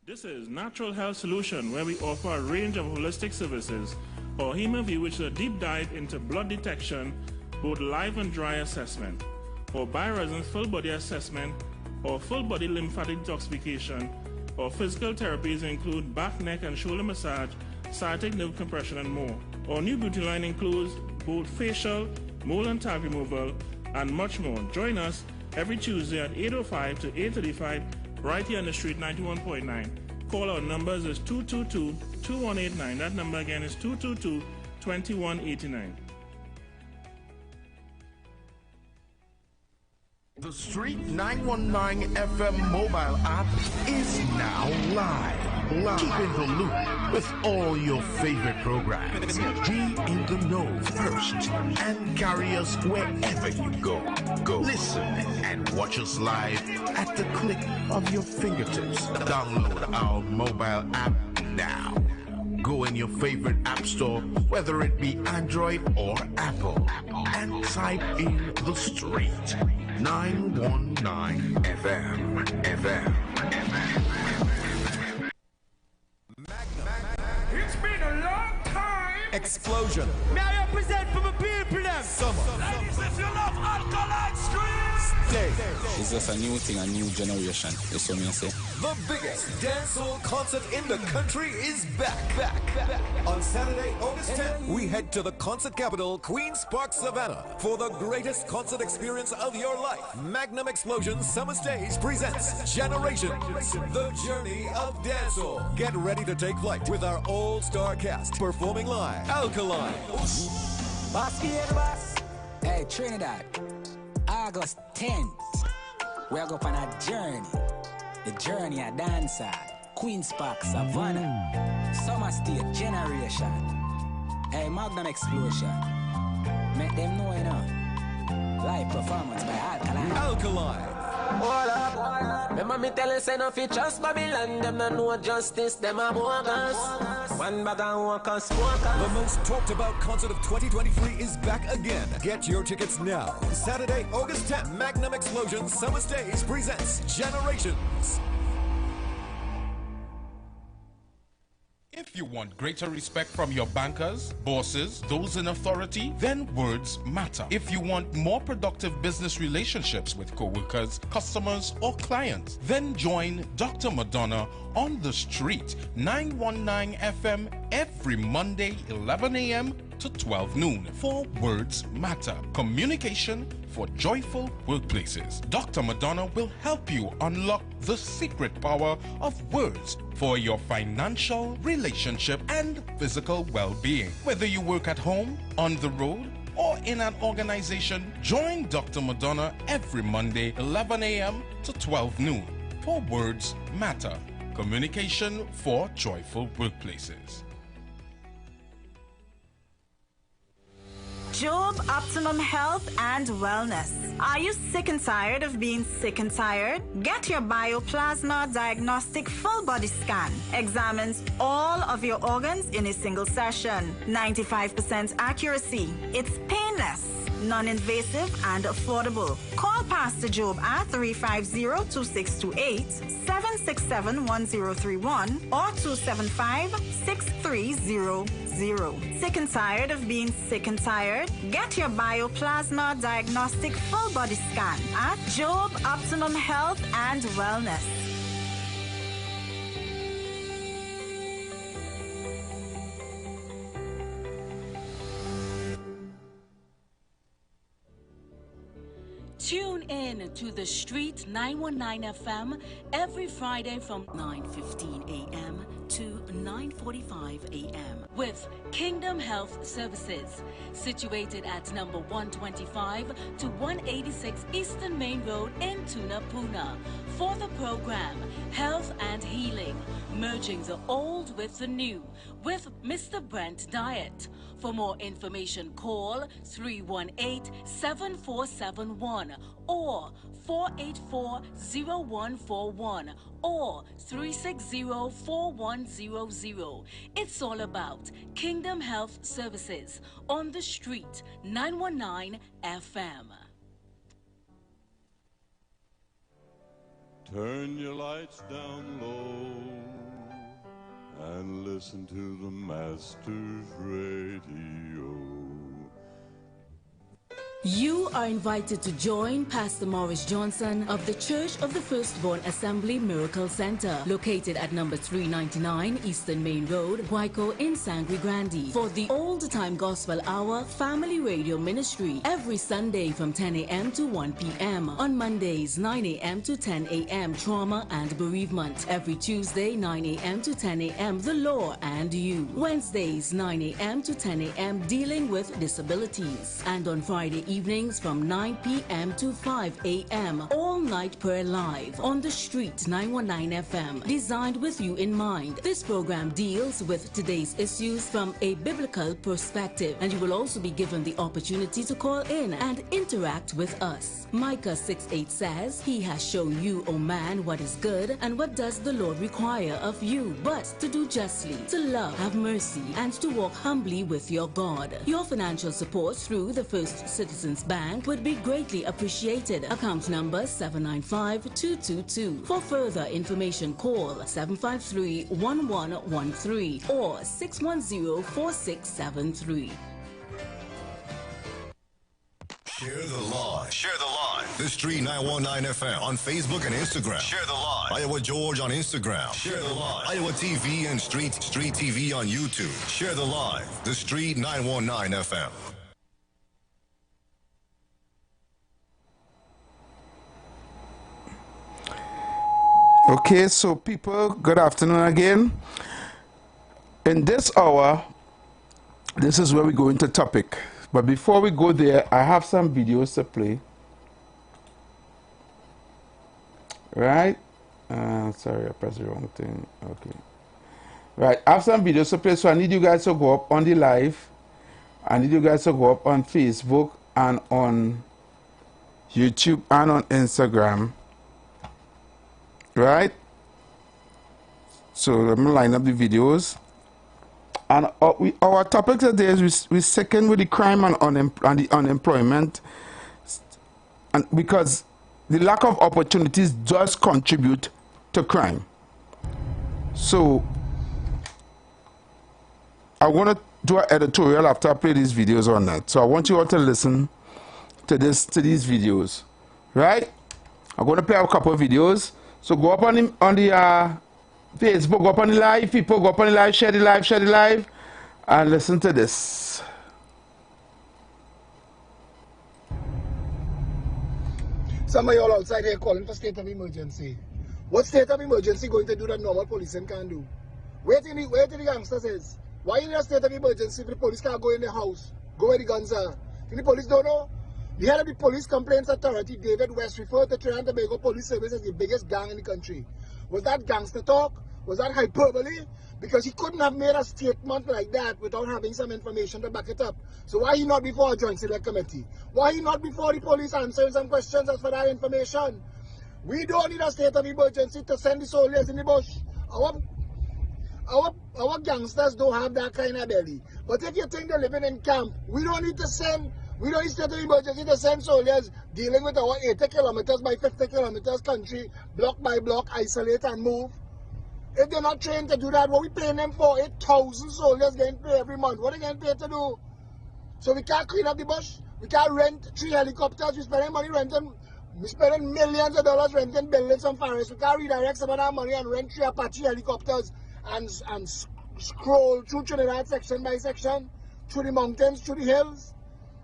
Speaker 20: This is Natural Health Solution, where we offer a range of holistic services. For HemoView, which is a deep dive into blood detection, both live and dry assessment. For BioResonance full body assessment, or full-body lymphatic detoxification, or physical therapies include back, neck, and shoulder massage, sciatic nerve compression, and more. Our new beauty line includes both facial, mole and tag removal, and much more. Join us every Tuesday at 8:05 to 8:35 right here on the street 91.9. Call our numbers is 222-2189. That number again is 222-2189.
Speaker 18: The Street 919 FM mobile app is now live. Keep in the loop with all your favorite programs. Be in the know first and carry us wherever you go. Listen and watch us live at the click of your fingertips. Download our mobile app now. Go in your favorite app store, whether it be Android or Apple, and type in The Street 919 FM.
Speaker 21: It's been a long time.
Speaker 22: Explosion.
Speaker 21: May I represent for the people them?
Speaker 22: Summer.
Speaker 21: Ladies, if you love alkaline streams.
Speaker 22: Stay.
Speaker 23: It's just a new thing, a new generation. That's what I say.
Speaker 22: The biggest dancehall concert in the country is back. On Saturday, August 10th, we head to the concert capital, Queen's Park, Savannah, for the greatest concert experience of your life. Magnum Explosion Summer Stage presents Generations, the journey of dancehall. Get ready to take flight with our all-star cast performing live. Alkaline.
Speaker 23: Hey, Trinidad, August 10th, we're going on a journey. The journey of dancer, Queen's Park, Savannah, Summer State Generation. Hey, Magnum Explosion, make them know, you know. Live performance by Alkaline.
Speaker 22: Alkaline.
Speaker 24: Hold up. Remember me tell you, say no fi trust Babylon. Them no know justice, them a bogus. One bag of workers,
Speaker 22: The most talked about concert of 2023 is back again. Get your tickets now. Saturday, August 10th, Magnum Explosion Summer Stage presents Generations.
Speaker 25: If you want greater respect from your bankers, bosses, those in authority, then words matter. If you want more productive business relationships with co-workers, customers, or clients, then join Dr. Madonna on the Street 919 FM every Monday 11 a.m. to 12 noon for Words Matter. Communication for joyful workplaces. Dr. Madonna will help you unlock the secret power of words for your financial, relationship, and physical well-being. Whether you work at home, on the road, or in an organization, join Dr. Madonna every Monday 11 a.m. to 12 noon for Words Matter. Communication for joyful workplaces.
Speaker 26: Job Optimum Health and Wellness. Are you sick and tired of being sick and tired? Get your Bioplasma Diagnostic Full Body Scan. Examines all of your organs in a single session. 95% accuracy. It's painless, non-invasive, and affordable. Call Pastor Job at 350-2628, 767-1031, or 275-6300. Sick and tired of being sick and tired? Get your Bioplasma Diagnostic Full Body Scan at Job Optimum Health and Wellness.
Speaker 27: Tune in to The Street 919 FM every Friday from 9:15 a.m. to 9:45 a.m. with Kingdom Health Services, situated at number 125 to 186 Eastern Main Road in Tunapuna. For the program, Health and Healing, merging the old with the new, with Mr. Brent Diet. For more information, call 318-7471 or 484-0141 or 360-4100. It's all about Kingdom Health Services on the Street 919 FM.
Speaker 28: Turn your lights down low and listen to the Master's Radio.
Speaker 1: You are invited to join Pastor Morris Johnson of the Church of the Firstborn Assembly Miracle Center, located at number 399 Eastern Main Road, Guayco in Sangre Grande, for the All-the-Time Gospel Hour Family Radio Ministry, every Sunday from 10 a.m. to 1 p.m. On Mondays, 9 a.m. to 10 a.m. Trauma and Bereavement. Every Tuesday, 9 a.m. to 10 a.m. The Law and You. Wednesdays, 9 a.m. to 10 a.m. Dealing with Disabilities. And on Friday evenings from 9 p.m. to 5 a.m. All Night Prayer Live on The Street 919 FM. Designed with you in mind. This program deals with today's issues from a biblical perspective, and you will also be given the opportunity to call in and interact with us. Micah 6:8 says, He has shown you, O man, what is good, and what does the Lord require of you, but to do justly, to love, have mercy, and to walk humbly with your God. Your financial support through the First Citizens Bank would be greatly appreciated. Account number 795-222. For further information, call 753-1113 or 610-4673.
Speaker 2: Share the live. Share the live. The Street 919 FM on Facebook and Instagram. Share the live. Iowa George on Instagram. Share the live. Iowa TV and Street TV on YouTube. Share the live. The Street 919 FM.
Speaker 3: Okay, so people, good afternoon again. In this hour, this is where we go into topic. But before we go there, I have some videos to play. Right? Sorry, I pressed the wrong thing. Okay. Right, I have some videos to play, so I need you guys to go up on the live. I need you guys to go up on Facebook and on YouTube and on Instagram. Right? So let me line up the videos. And our topic today is we second with the crime and the unemployment, and because the lack of opportunities does contribute to crime. So I want to do an editorial after I play these videos on that. So I want you all to listen to these videos. Right? I'm going to play a couple of videos. So go up on the Facebook, go up on the live, people, go up on the live, share the live, and listen to this.
Speaker 5: Some of y'all outside here calling for state of emergency. What state of emergency going to do that normal policing can't do? Where till the gangsters is? Why in a state of emergency if the police can't go in the house, go where the guns are? If the police don't know? The head of the Police Complaints Authority, David West, referred to Trinidad and Tobago Police Service as the biggest gang in the country. Was that gangster talk? Was that hyperbole? Because he couldn't have made a statement like that without having some information to back it up. So why he not before a joint select committee? Why he not before the police answering some questions as for that information? We don't need a state of emergency to send the soldiers in the bush. Our gangsters don't have that kind of belly. But if you think they're living in camp, we don't need state of emergency to send soldiers dealing with our 80 kilometers by 50 kilometers country, block by block, isolate and move. If they're not trained to do that, what we paying them for? 8,000 soldiers getting paid every month. What are they getting paid to do? So we can't clean up the bush. We can't rent 3 helicopters. We're spending money renting. We're spending millions of dollars renting buildings from forests. We can't redirect some of that money and rent 3 Apache helicopters and scroll through Trinidad section by section, through the mountains, through the hills.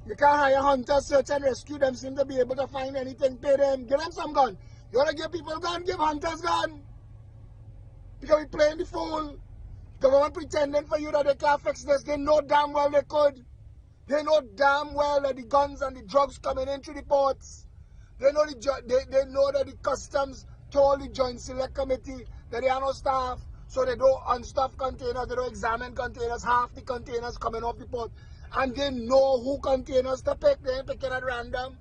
Speaker 5: You can't hire hunters, search and rescue them, seem to be able to find anything, pay them, give them some gun. You want to give people gun, give hunters gun. Because we playing the fool. Government pretending for you that they can't fix this. They know damn well they could. They know damn well that the guns and the drugs coming in through the ports. They know they know that the customs told the Joint Select Committee that they are no staff. So they don't unstuff containers, they don't examine containers, half the containers coming off the port. And they know who containers to pick, they ain't picking at random.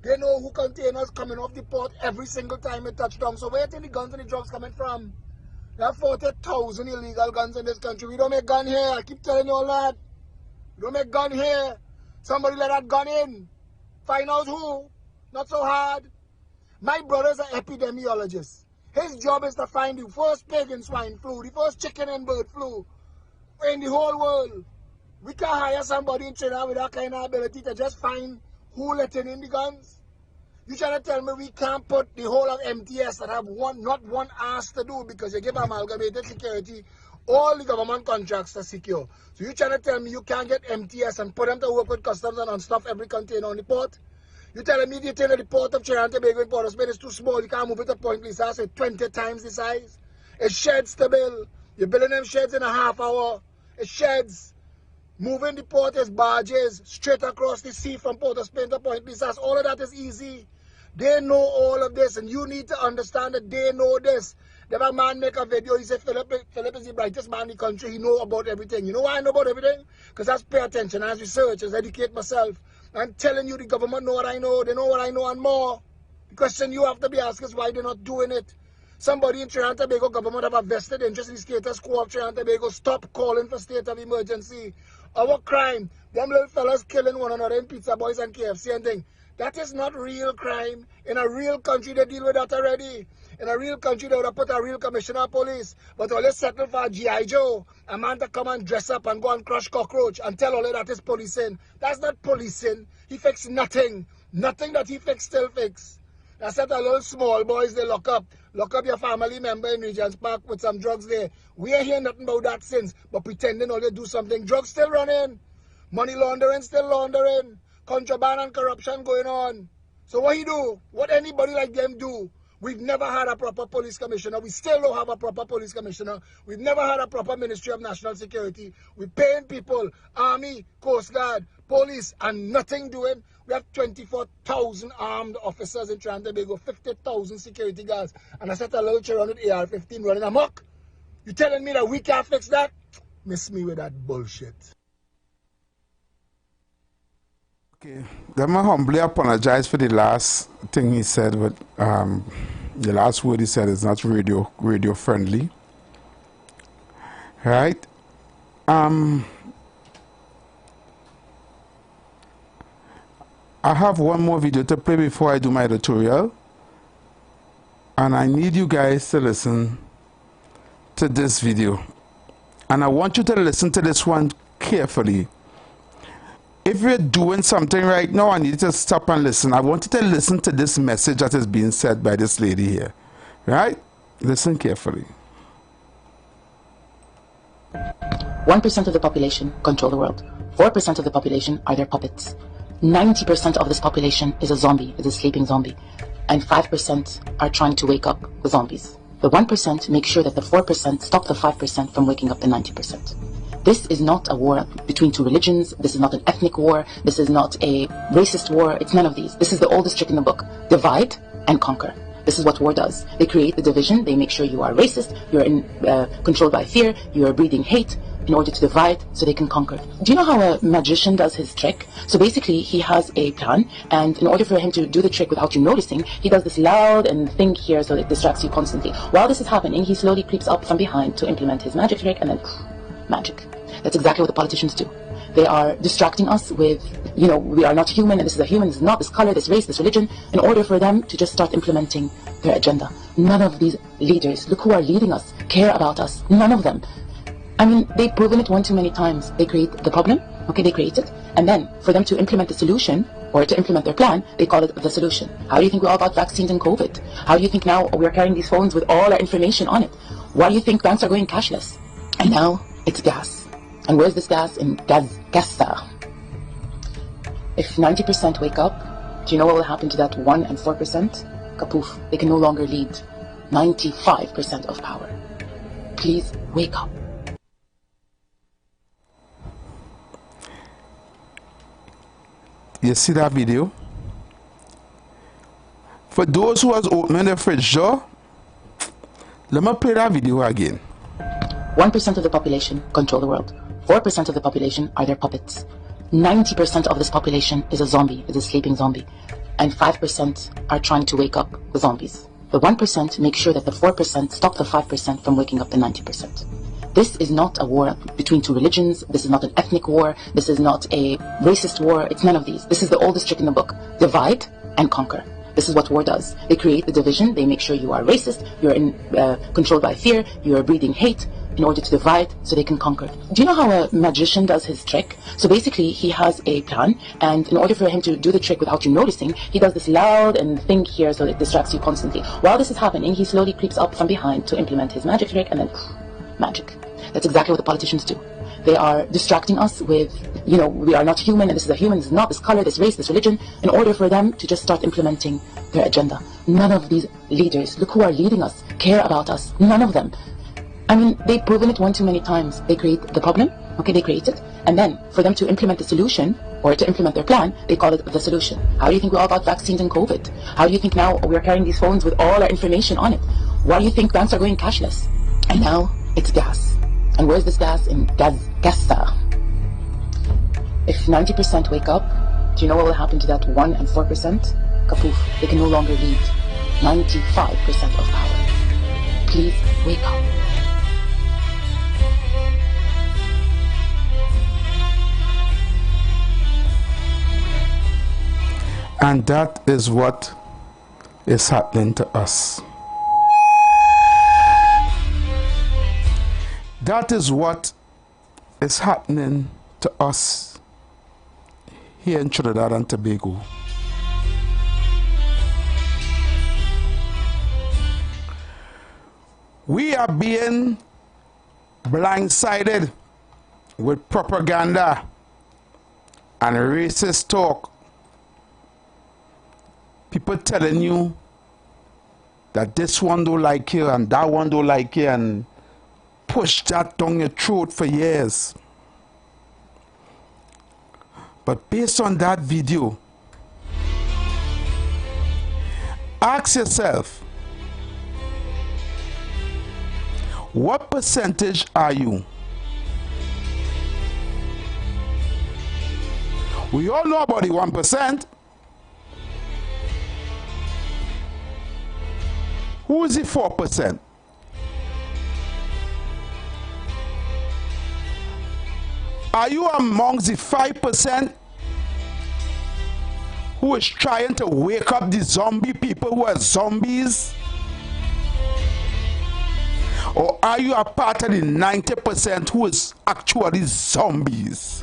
Speaker 5: They know who containers coming off the port every single time it touch down. So where do the guns and the drugs coming from? There are 40,000 illegal guns in this country. We don't make gun here, I keep telling you all that. We don't make gun here. Somebody let that gun in. Find out who. Not so hard. My brother's an epidemiologist. His job is to find the first pig in swine flu, the first chicken and bird flu in the whole world. We can't hire somebody in Trinidad with that kind of ability to just find Who letting in the guns? You trying to tell me we can't put the whole of MTS that have not one ass to do because you give amalgamated security all the government contracts to secure. So you trying to tell me you can't get MTS and put them to work with customs and unstuff every container on the port? You telling me the thing at the port of Trinidad and Tobago in Port of Spain is too small, you can't move it to Point Lisa, so 20 times the size? It's sheds to build. You're building them sheds in a half hour. It's sheds. Moving the port is barges straight across the sea from Port of Spain to Point Lisa. All of that is easy. They know all of this, and you need to understand that they know this. There was a man make a video, he said, Philip is the brightest man in the country, he know about everything. You know why I know about everything? Because I pay attention, I research, I educate myself. I'm telling you, the government know what I know, they know what I know and more. The question you have to be asking is why they're not doing it. Somebody in Trinidad and Tobago government have a vested interest in the status quo of Trinidad and Tobago. Stop calling for state of emergency. Our crime, them little fellas killing one another in Pizza Boys and KFC and thing. That is not real crime. In a real country, they deal with that already. In a real country, they would have put a real commissioner of police. But all they settle for a G.I. Joe, a man to come and dress up and go and crush cockroach and tell all that is policing. That's not policing. He fixed nothing. Nothing that he fixed still fix. That's that a little small boys they lock up. Lock up your family member in Regent's Park with some drugs there. We ain't hearing nothing about that since. But pretending all they do something. Drugs still running. Money laundering still laundering. Contraband and corruption going on. So what he do? What anybody like them do? We've never had a proper police commissioner. We still don't have a proper police commissioner. We've never had a proper Ministry of National Security. We're paying people, Army, Coast Guard, police, and nothing doing. We have 24,000 armed officers in Trinidad and Tobago, 50,000 security guards, and I set a little children with AR-15 running amok. You telling me that we can't fix that? Miss me with that bullshit.
Speaker 3: Okay, let me humbly apologize for the last thing he said, but the last word he said is not radio friendly. Right? I have one more video to play before I do my editorial, and I need you guys to listen to this video, and I want you to listen to this one carefully. If you're doing something right now, I need you to stop and listen. I want you to listen to this message that is being said by this lady here. Right? Listen carefully.
Speaker 4: 1% of the population control the world. 4% of the population are their puppets. 90% of this population is a zombie, is a sleeping zombie. And 5% are trying to wake up the zombies. The 1% make sure that the 4% stop the 5% from waking up the 90%. This is not a war between two religions. This is not an ethnic war. This is not a racist war. It's none of these. This is the oldest trick in the book. Divide and conquer. This is what war does. They create the division. They make sure you are racist. You're controlled by fear. You are breeding hate in order to divide so they can conquer. Do you know how a magician does his trick? So basically, he has a plan, and in order for him to do the trick without you noticing, he does this loud and thing here so it distracts you constantly. While this is happening, he slowly creeps up from behind to implement his magic trick, and then magic. That's exactly what the politicians do. They are distracting us with, you know, we are not human, and this is a human, this is not, this color, this race, this religion, in order for them to just start implementing their agenda. None of these leaders, look who are leading us, care about us. None of them. I mean, they've proven it one too many times. They create the problem, okay, they create it, and then for them to implement the solution, or to implement their plan, they call it the solution. How do you think we all got vaccines and COVID? How do you think now we're carrying these phones with all our information on it? Why do you think banks are going cashless? And now it's gas. And where's this gas? In Gaza. If 90% wake up, do you know what will happen to that 1 and 4%? Kapoof. They can no longer lead 95% of power. Please wake up.
Speaker 3: You see that video? For those who has opened the fridge door, let me play that video again.
Speaker 4: 1% of the population control the world. 4% of the population are their puppets. 90% of this population is a zombie, is a sleeping zombie. And 5% are trying to wake up the zombies. The 1% make sure that the 4% stop the 5% from waking up the 90%. This is not a war between two religions. This is not an ethnic war. This is not a racist war. It's none of these. This is the oldest trick in the book. Divide and conquer. This is what war does. They create the division. They make sure you are racist. You're controlled by fear. You are breeding hate in order to divide so they can conquer. Do you know how a magician does his trick? So basically, he has a plan, and in order for him to do the trick without you noticing, he does this loud and thing here so it distracts you constantly. While this is happening, he slowly creeps up from behind to implement his magic trick, and then magic. That's exactly what the politicians do. They are distracting us with, you know, we are not human, and this is a human, this is not, this color, this race, this religion, in order for them to just start implementing their agenda. None of these leaders, look who are leading us, care about us. None of them. I mean, they've proven it one too many times. They create the problem, okay, they create it, and then for them to implement the solution, or to implement their plan, they call it the solution. How do you think we all got vaccines and COVID? How do you think now we're carrying these phones with all our information on it? Why do you think banks are going cashless? And now it's gas. And where's this gas? In Gaza. If 90% wake up, do you know what will happen to that 1 and 4%? Kapoof, they can no longer lead 95% of power. Please wake up.
Speaker 3: And that is what is happening to us. That is what is happening to us here in Trinidad and Tobago. We are being blindsided with propaganda and racist talk. People telling you that this one don't like you and that one don't like you, and push that down your throat for years. But based on that video, ask yourself, what percentage are you? We all know about the 1%. Who is the 4%? Are you amongst the 5% who is trying to wake up the zombie people who are zombies? Or are you a part of the 90% who is actually zombies?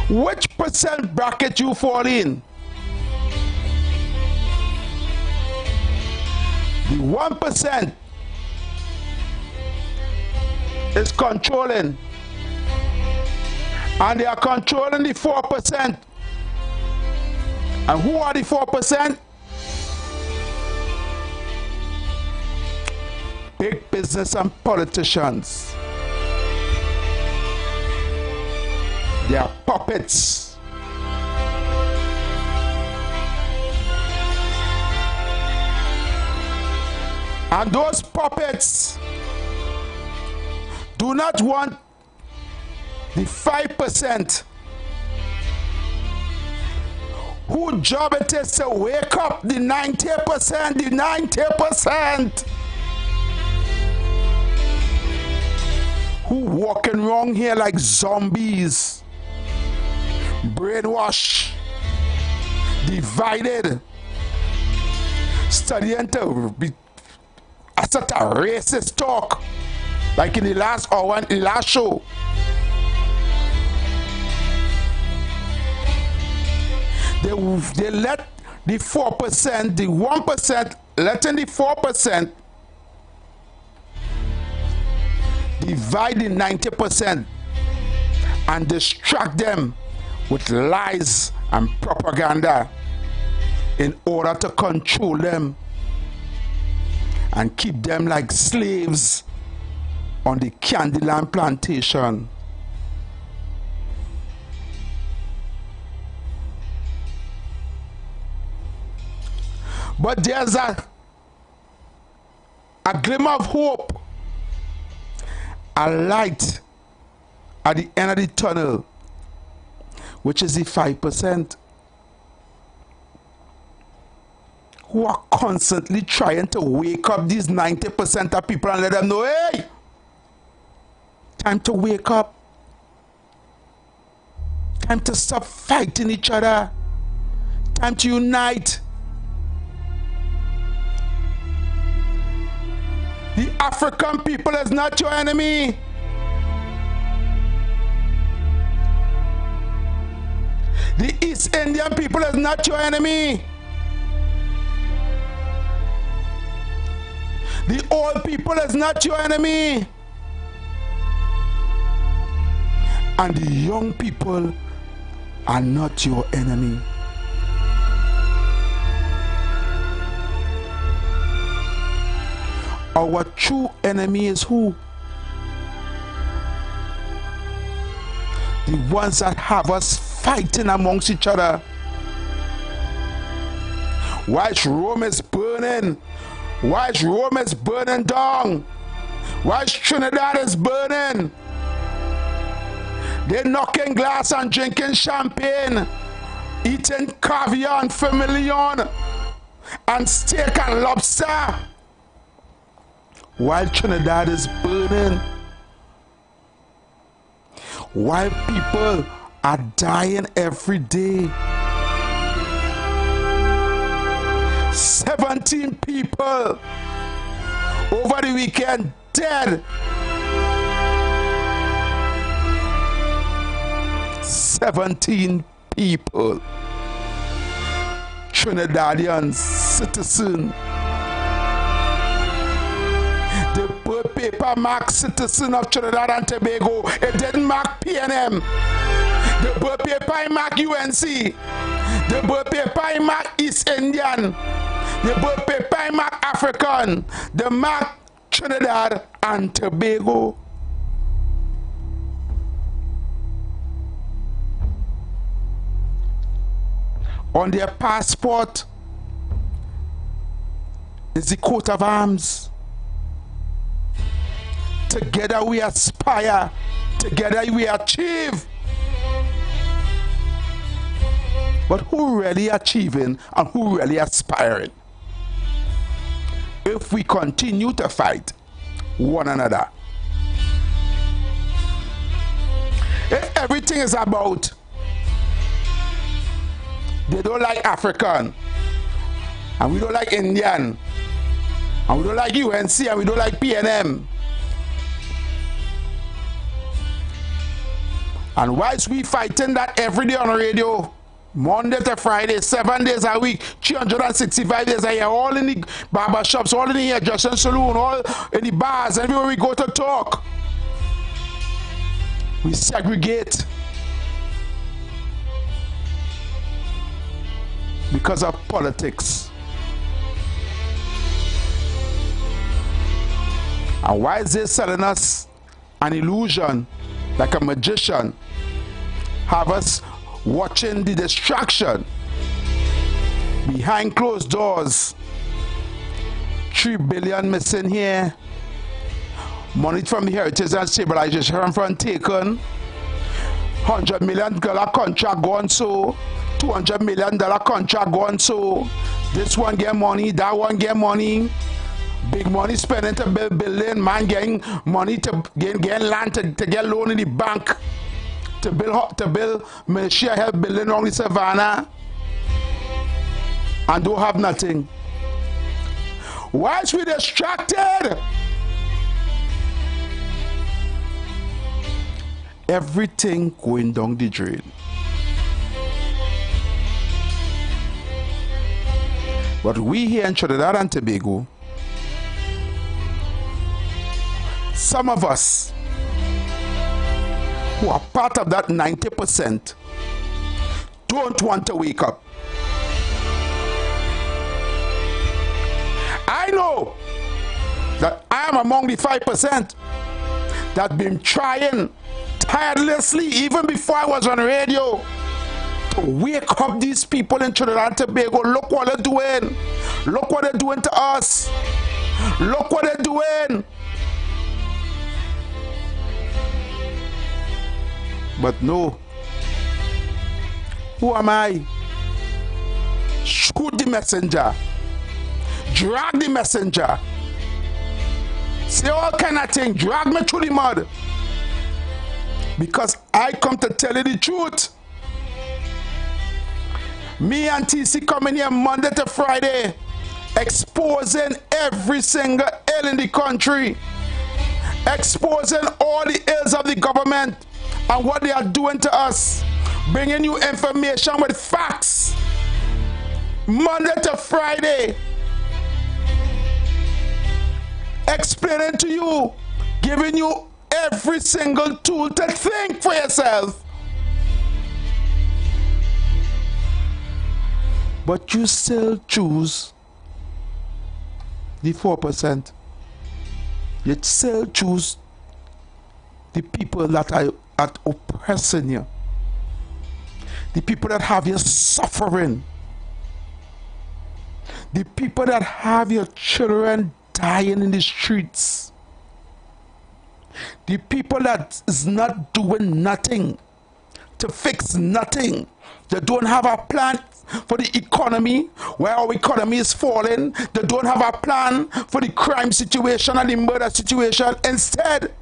Speaker 3: Which percent bracket you fall in? The 1% is controlling, and they are controlling the 4%. And who are the 4%? Big business and politicians. They are puppets. And those puppets do not want the 5% whose job it is to wake up the 90%, the 90% who walking around here like zombies, brainwashed, divided, studying to be such a racist talk, like in the last hour, in the last show. They let the 4%, the 1%, letting the 4% divide the 90% and distract them with lies and propaganda in order to control them and keep them like slaves on the Candyland plantation. But there's a glimmer of hope, a light at the end of the tunnel, which is the 5% who are constantly trying to wake up these 90% of people and let them know, hey, time to wake up, time to stop fighting each other, time to unite. African people is not your enemy. The East Indian people is not your enemy. The old people is not your enemy. And the young people are not your enemy. Our true enemy is who? The ones that have us fighting amongst each other. Whilst Rome is burning, whilst Rome is burning down, whilst Trinidad is burning, they're knocking glass and drinking champagne, eating caviar and familion and steak and lobster, while Trinidad is burning, while people are dying every day. 17 people over the weekend dead. 17 people, Trinidadian citizen. The birth paper marked citizen of Trinidad and Tobago. It didn't mark PNM. The birth paper marked UNC. The birth paper marked East Indian. The birth paper marked African. The mark Trinidad and Tobago. On their passport is the coat of arms. Together we aspire. Together we achieve. But who really achieving and who really aspiring? If we continue to fight one another. If everything is about they don't like African, and we don't like Indian, and we don't like UNC, and we don't like PNM. And whilst we fighting that every day on the radio, Monday to Friday, 7 days a week, 365 days a year, all in the barber shops, all in the hairdressing saloon, all in the bars, everywhere we go to talk, we segregate. Because of politics. And why is they selling us an illusion like a magician? Have us watching the distraction behind closed doors. 3 billion missing here. Money from the Heritage and Stabilization Fund taken. $100 million contract gone so. $200 million contract gone so. This one get money, that one get money. Big money spending to build building, man getting money to get land to get loan in the bank to build militia help building on the savannah and don't have nothing. Whilst we distracted, everything going down the drain. But we here in Trinidad and Tobago, some of us who are part of that 90% don't want to wake up. I know that I am among the 5% that been trying tirelessly even before I was on radio to wake up these people in Trinidad and Tobago. Look what they're doing. Look what they're doing to us. Look what they're doing. But no. Who am I? Shoot the messenger. Drag the messenger. Say all kind of things. Drag me through the mud. Because I come to tell you the truth. Me and TC coming here Monday to Friday, exposing every single ill in the country, exposing all the ills of the government and what they are doing to us, bringing you information with facts, Monday to Friday, explaining to you, giving you every single tool to think for yourself. But you still choose the 4%. You still choose the people that are oppressing you, the people that have you suffering, the people that have your children dying in the streets, the people that is not doing nothing to fix nothing. They don't have a plan for the economy, where our economy is falling. They don't have a plan for the crime situation and the murder situation. Instead,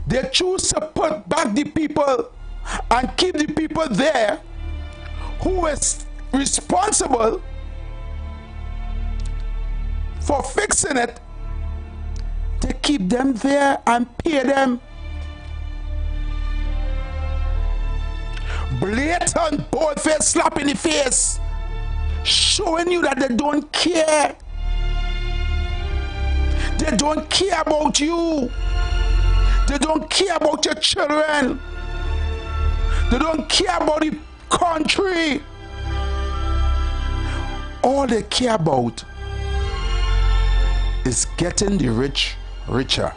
Speaker 3: they choose to put back the people and keep the people there who is responsible for fixing it. They keep them there and pay them. Blatant bold-faced slap in the face, showing you that they don't care. They don't care about you. They don't care about your children. They don't care about the country. All they care about is getting the rich richer.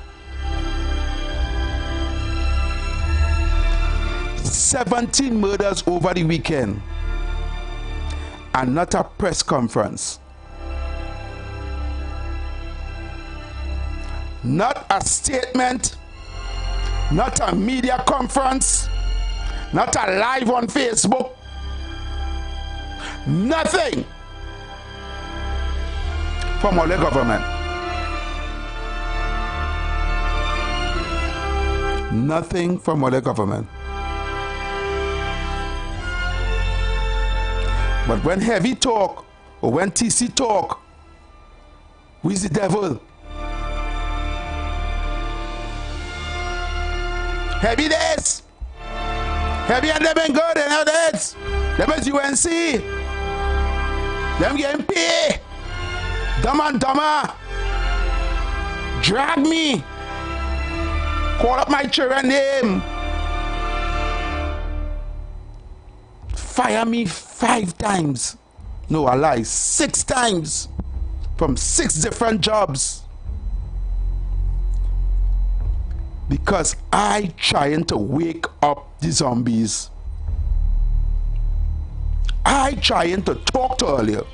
Speaker 3: 17 murders over the weekend and not a press conference, not a statement, not a media conference, not a live on Facebook, nothing from our government. Nothing from our government. But when Heavy talk, or when TC talk, who is the devil? Heavy this! Heavy and them been good and how that? Them is UNC. Them getting paid. Dumb and dumber. Drag me. Call up my children name. Fire me 5 times. No, I lie. 6 times. From 6 different jobs. Because I trying to wake up the zombies. I trying to talk to earlier.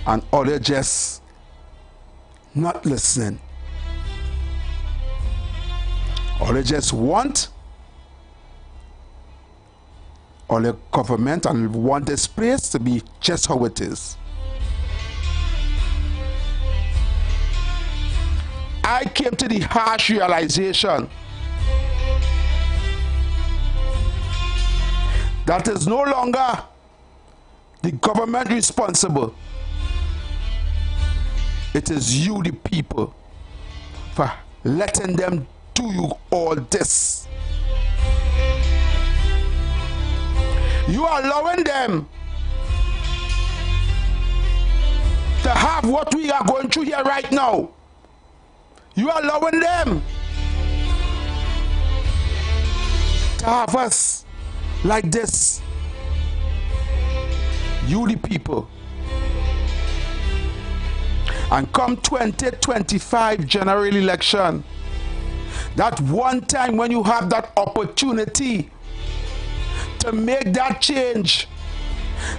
Speaker 3: And others just not listening. Or they just want, or the government and want this place to be just how it is. I came to the harsh realization that is no longer the government responsible. It is you, the people, for letting them do you all this. You are allowing them to have what we are going through here right now. You are allowing them to have us like this. You the people. And come 2025 general election, that one time when you have that opportunity to make that change,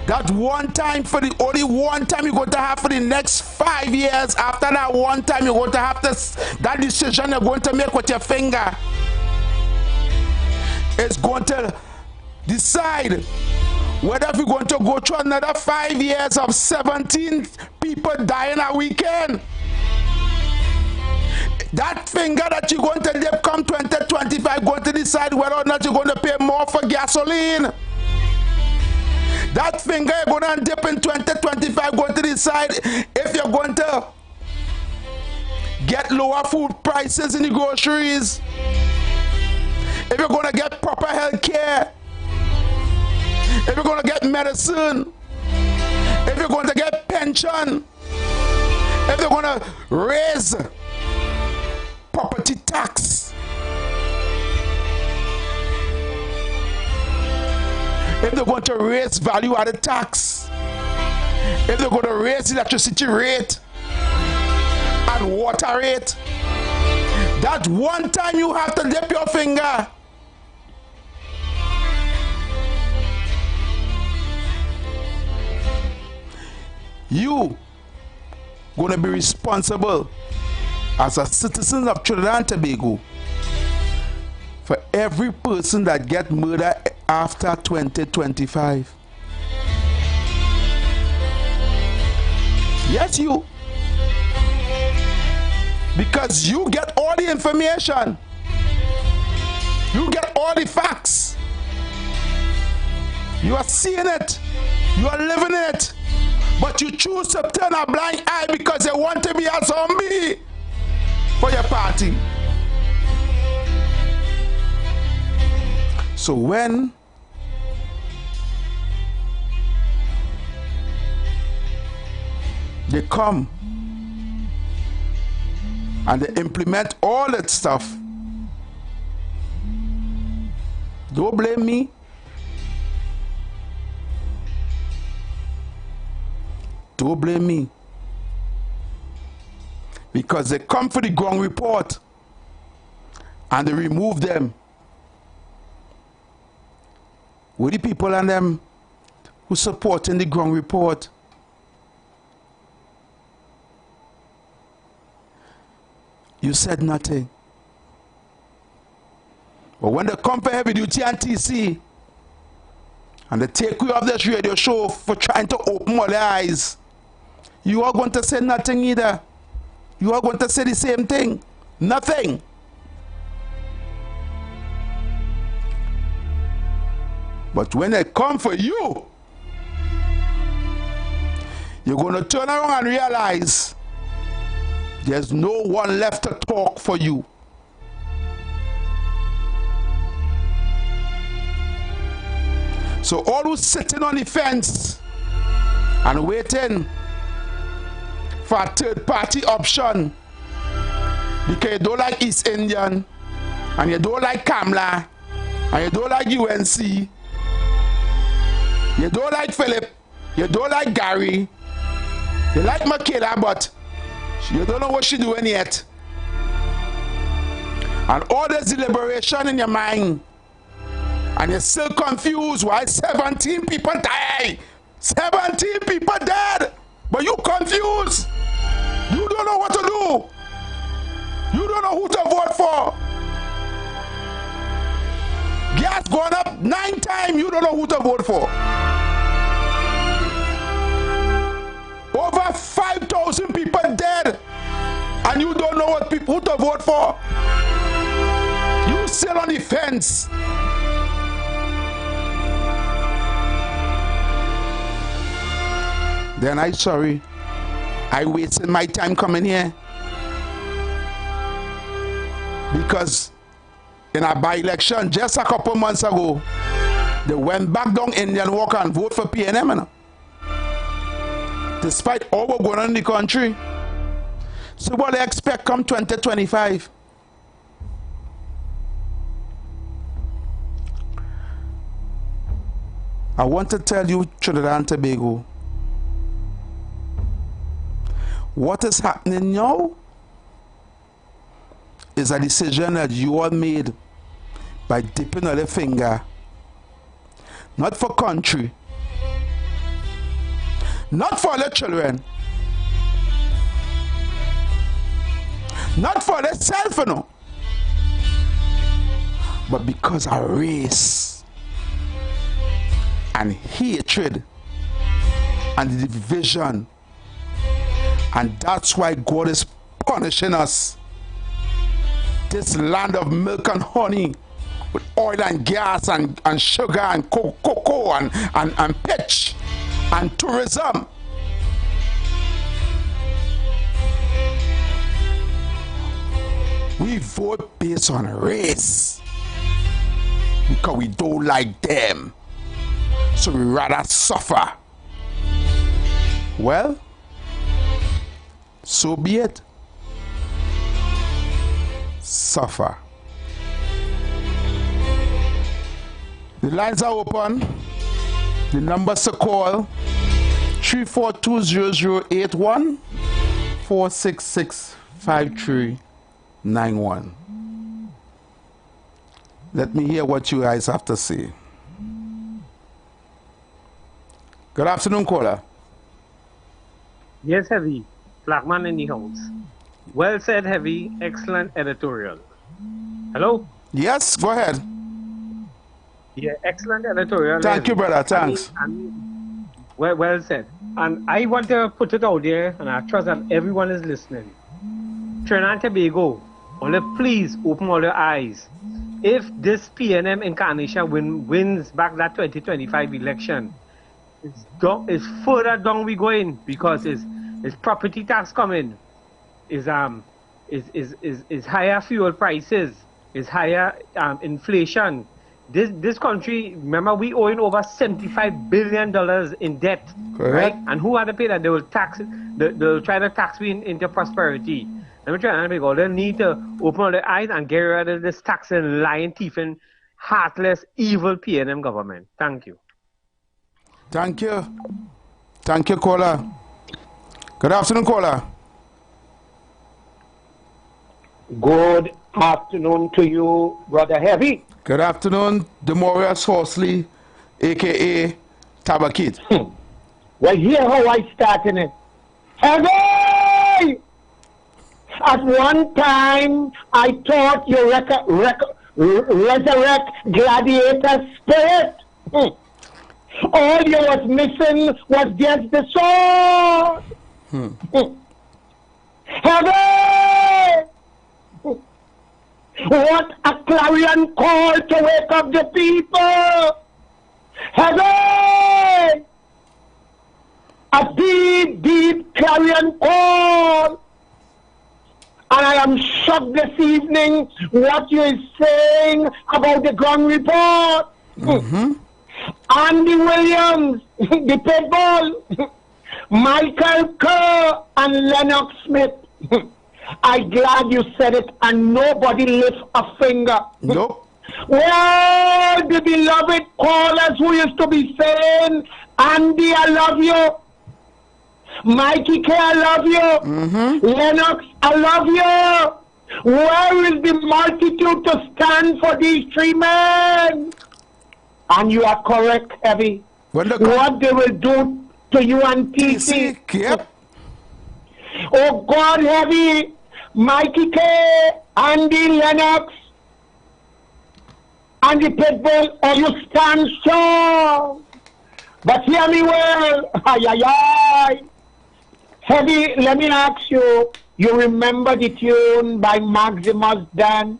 Speaker 3: that one time, for the only one time you're going to have for the next 5 years, after that one time you're going to have that decision you're going to make with your finger, it's going to decide whether we're going to go through another 5 years of 17 people dying a weekend. That finger that you're going to live come 2025 going to decide whether or not you're going to pay more for gasoline. That finger you're going to dip in 2025, going to decide if you're going to get lower food prices in the groceries, if you're going to get proper health care, if you're going to get medicine, if you're going to get pension, if they're going to raise property tax, if they're going to raise value-added tax, if they're going to raise electricity rate and water rate, that one time you have to dip your finger. You going to be responsible as a citizen of Trinidad and Tobago for every person that get murdered after 2025. Yes, you. Because you get all the information. You get all the facts. You are seeing it. You are living it. But you choose to turn a blind eye because you want to be a zombie for your party. So when they come and they implement all that stuff, don't blame me. Don't blame me. Because they come for the ground report and they remove them. With the people and them who supporting the ground report. You said nothing. But when they come for heavy duty and TC and they take you off this radio show for trying to open all their eyes, you are going to say nothing either. You are going to say the same thing. Nothing. But when they come for you, you're going to turn around and realize there's no one left to talk for you. So all who's sitting on the fence and waiting for a third-party option because you don't like East Indian and you don't like Kamla and you don't like UNC, you don't like Philip, you don't like Gary, you like Makeda, but you don't know what she's doing yet. And all this deliberation in your mind, and you're still confused why 17 people die. 17 people dead, but you confused. You don't know what to do. You don't know who to vote for. Gas gone up 9 times, you don't know who to vote for. Over 5,000 people dead, and you don't know who to vote for. You still on the fence. Then I'm sorry. I wasted my time coming here. Because in a by-election just a couple months ago, they went back down Indian Walk and vote for PNM. Despite all what's going on in the country. So what they expect come 2025? I want to tell you, Trinidad and Tobago, what is happening now is a decision that you all made by dipping of the finger, not for country, not for the children, not for the self, no, but because of race and hatred and the division. And that's why God is punishing us. This land of milk and honey with oil and gas and sugar and cocoa and pitch and tourism. We vote based on race because we don't like them, so we rather suffer. Well, so be it. Suffer. The lines are open. The numbers to call 3420081 4665391. Let me hear what you guys have to say. Good afternoon, caller.
Speaker 6: Yes, Heavy. Blackman in the house. Well said, Heavy. Excellent editorial. Hello?
Speaker 3: Yes, go ahead.
Speaker 6: Yeah, excellent editorial.
Speaker 3: Thank you, brother. Thanks.
Speaker 6: Well said. And I want to put it out there, and I trust that everyone is listening. Trinidad and Tobago, please open all your eyes. If this PNM incarnation wins back that 2025 election, it's further down we going because it's property tax coming, is higher fuel prices, is higher inflation. This country, remember, we owing over $75 billion in debt.
Speaker 3: Correct.
Speaker 6: Right? And who are the pay that they will tax? They'll try to tax me into prosperity. Let me try and they need to open all their eyes and get rid of this taxing, lying, thieving, heartless, evil PNM government. Thank you.
Speaker 3: Thank you. Thank you, caller. Good afternoon, caller.
Speaker 7: Good afternoon to you, Brother Heavy.
Speaker 3: Good afternoon, Demorius Horsley, a.k.a. Tabakit.
Speaker 7: Well, here how I started it. Heavy! At one time, I thought you resurrect gladiator spirit. All you was missing was just the sword. Heavy! What a clarion call to wake up the people! Heavy! A deep, deep clarion call! And I am shocked this evening what you is saying about the ground report. Andy Williams, the Pitbull, Michael Kerr, and Lennox Smith. I'm glad you said it and nobody lift a finger.
Speaker 3: Nope.
Speaker 7: Well, the beloved callers who used to be saying, Andy, I love you. Mikey K, I love you. Lennox, I love you. Where is the multitude to stand for these three men? And you are correct, Heavy. What they will do to you and TC.
Speaker 3: Yep.
Speaker 7: Oh God, Heavy, Mikey K, Andy, Lennox, and the Pitbull, or you stand strong. But hear me well, Heavy, let me ask you, you remember the tune by Maximus Dan?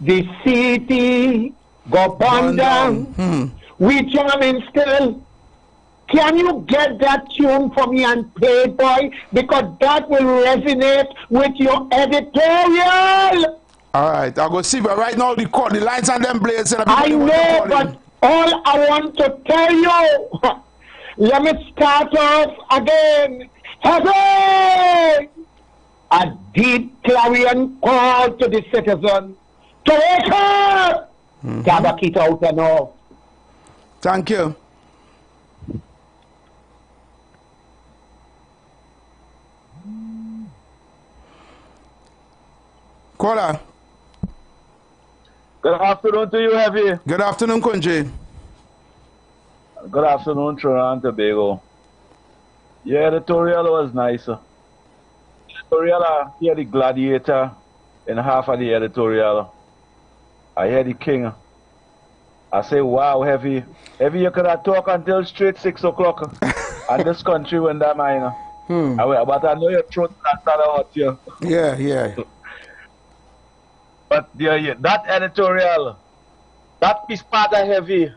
Speaker 7: The city go burn down. We jamming still. Can you get that tune for me and play, boy? Because that will resonate with your editorial.
Speaker 3: All right, I'll go see. But right now, the lines and them blazing.
Speaker 7: I know, but all I want to tell you, let me start off again. Heavy! A deep clarion call to the citizen. To wake up! Tabakit out and off.
Speaker 3: Thank you. Caller.
Speaker 10: Good afternoon to you, Heavy.
Speaker 3: Good afternoon, Kunji.
Speaker 10: Good afternoon, Trinidad and Tobago. Your editorial was nice. Editorial, I hear the gladiator in half of the editorial. I hear the king. I say, wow, Heavy. Heavy, you could have talked until straight 6 o'clock. And this country went that mine. But I know your throat started hot here.
Speaker 3: Yeah.
Speaker 10: But that editorial
Speaker 7: That is part of heavy.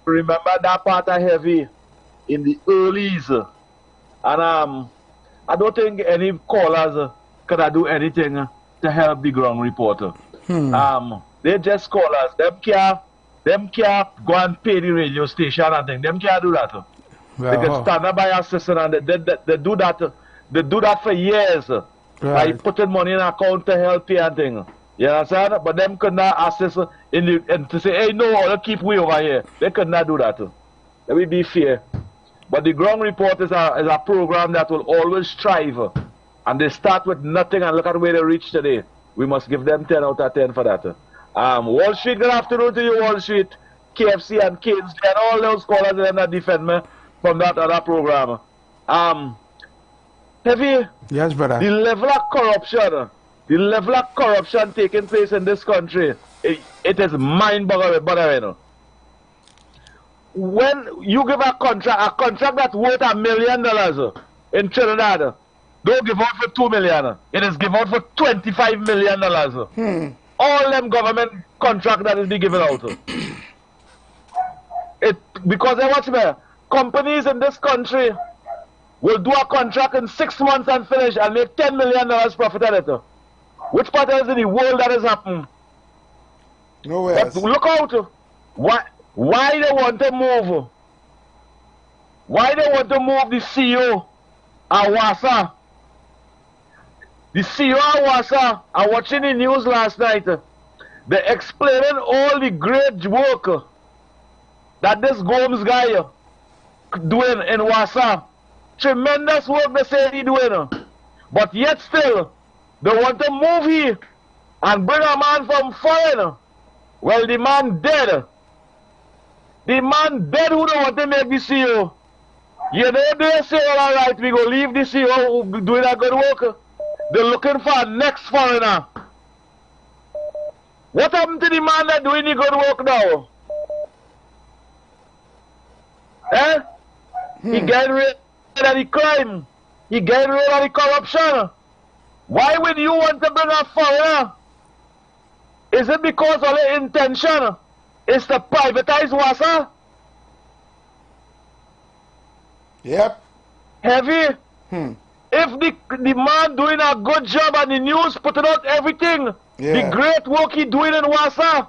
Speaker 7: Remember that part of heavy in the earlys. And I don't think any callers could do anything to help the ground reporter. They just call us. Them can't go and pay the radio station and thing. Them can't do that. They can stand up by a system and they do that. They do that for years. By putting money in account to help you and thing. You understand? But them could not assist and to say, hey, no, I'll keep we over here. They could not do that. Let me be fair. But the ground report is a program that will always strive. And they start with nothing and look at where they reach today. We must give them 10 out of 10 for that. Wall Street, good afternoon to you, Wall Street. KFC and Kings and all those callers that defend me from that other program. Heavy.
Speaker 3: Yes, brother.
Speaker 7: The level of corruption taking place in this country, it is mind-boggling. When you give a contract that's worth $1 million in Trinidad, don't give out for $2 million. It is given out for $25 million. All them government contract that is be given out. Because they watch me. Companies in this country will do a contract in 6 months and finish and make $10 million profit on it. Which part is in the world that is happening?
Speaker 3: Nowhere.
Speaker 7: But look out. Why they want to move? Why they want to move the CEO of WASA? The CEO of WASA, I watching the news last night. They explaining all the great work that this Gomes guy doing in WASA. Tremendous work they say he doing. But yet still, they want to move here and bring a man from foreign. Well, the man dead. The man dead who don't want to make the CEO. You know they say, all right, we go leave the CEO who doing a good work. They're looking for a next foreigner. What happened to the man that doing the good work now? Eh? He getting rid of the crime. He getting rid of the corruption. Why would you want to bring a foreigner? Is it because of the intention is to privatize WASA?
Speaker 3: Yep.
Speaker 7: Heavy. If the man doing a good job on the news, putting out everything, the great work he doing in WASA,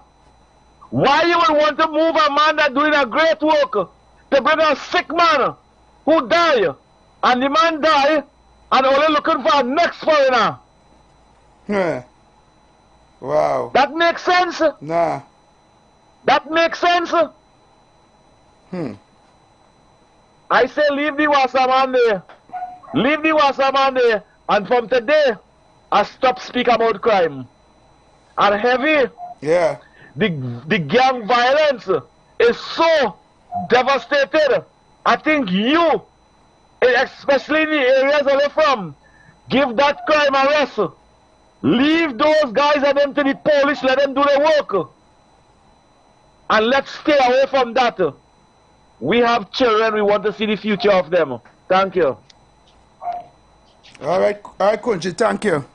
Speaker 7: why you would want to move a man that doing a great work to bring a sick man who die, and the man die, and only looking for a next foreigner?
Speaker 3: Wow.
Speaker 7: That makes sense?
Speaker 3: Nah.
Speaker 7: That makes sense? I say leave the WASA man there. Leave the WASA man there. And from today, I stop speaking about crime. And heavy.
Speaker 3: Yeah.
Speaker 7: The gang violence is so devastated. I think you, especially in the areas where you're from, give that crime a rest. Leave those guys and them to the police, let them do their work. And let's stay away from that. We have children, we want to see the future of them. Thank you.
Speaker 3: All right, Kunji, thank you.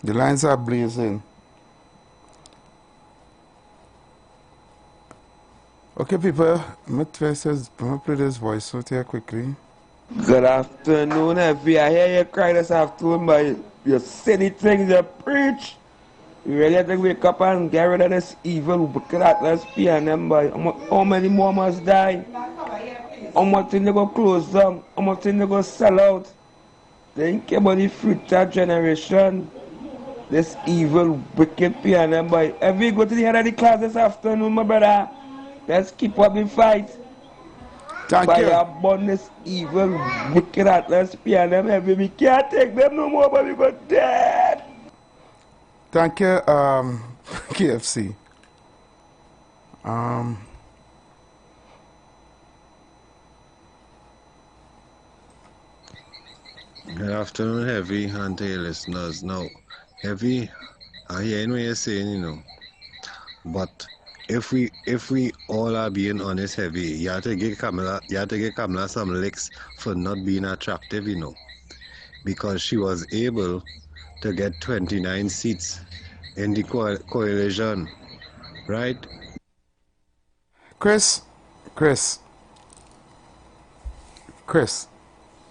Speaker 3: The lines are blazing. Okay, people, I'm going to play this voice note here quickly.
Speaker 8: Good afternoon, Effie. I hear you cry this afternoon, but you silly things you preach. You really have to wake up and get rid of this evil, wicked atmosphere and them, boy. How many more must die? How much things they go close down? How much things they go sell out? They ain't care about the future generation. This evil, wicked piano, boy. If we go to the head of the class this afternoon, my brother, let's keep up the fight.
Speaker 3: Thank you.
Speaker 8: Upon this evil, wicked atmosphere and them, heavy. We can't take them no more, but we go dead.
Speaker 3: Thank you, KFC.
Speaker 9: Good afternoon, Heavy, and to your listeners. Now, Heavy, I hear what you're saying, you know. But if we all are being honest, Heavy, you have to give Kamala some licks for not being attractive, you know. Because she was able to get 29 seats in the coalition, right?
Speaker 3: Chris,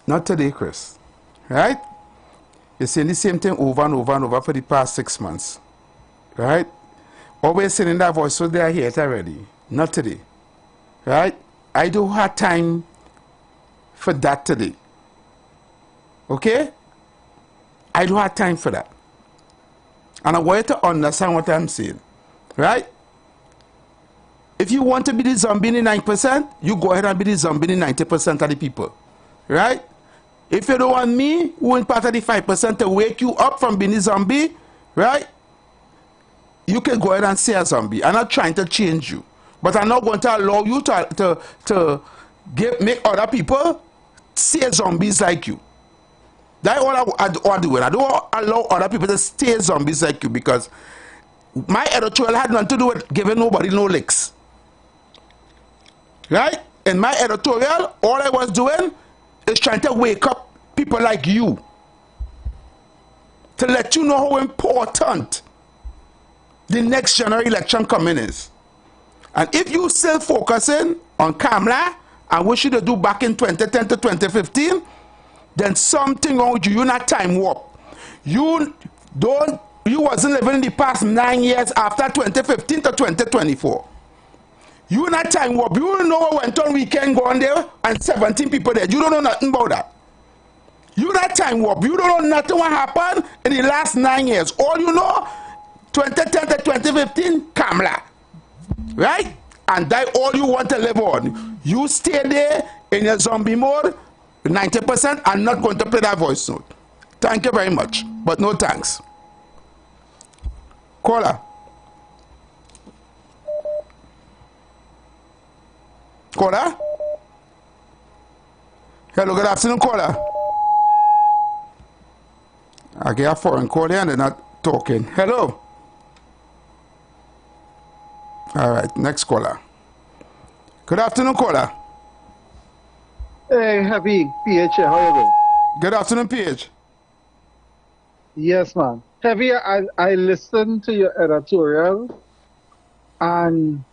Speaker 3: not today, Chris, right? You're saying the same thing over and over and over for the past 6 months, right? Always saying that voice, so they are here already. Not today, right? I don't have time for that today, okay? I don't have time for that. And I want you to understand what I'm saying, right? If you want to be the zombie in the 9%, you go ahead and be the zombie in 90% of the people, right? If you don't want me, who in part of the 5% to wake you up from being a zombie, right? You can go ahead and say a zombie. I'm not trying to change you, but I'm not going to allow you to make other people say zombies like you. That's all I do. I don't allow other people to stay zombies like you, because my editorial had nothing to do with giving nobody no licks. Right? In my editorial, all I was doing is trying to wake up people like you, to let you know how important the next general election coming is. And if you still focusing on Kamala and what you to do back in 2010 to 2015, then something wrong with you. You're not time warp. You wasn't living in the past 9 years after 2015 to 2024. You not time warp. You don't know what went on weekend going there and 17 people there. You don't know nothing about that. You not time warp. You don't know nothing what happened in the last 9 years. All you know, 2010 to 2015, Kamala. Right? And that all you want to live on. You stay there in your zombie mode, 90%. I'm not going to play that voice note. Thank you very much, but no thanks. Caller. Caller? Hello, good afternoon, caller. I get a foreign call here and they're not talking. Hello. All right, next caller. Good afternoon, caller.
Speaker 11: Hey, happy PH, how you doing?
Speaker 3: Good afternoon, PH.
Speaker 11: Yes, man. Heavy, I listened to your editorial, and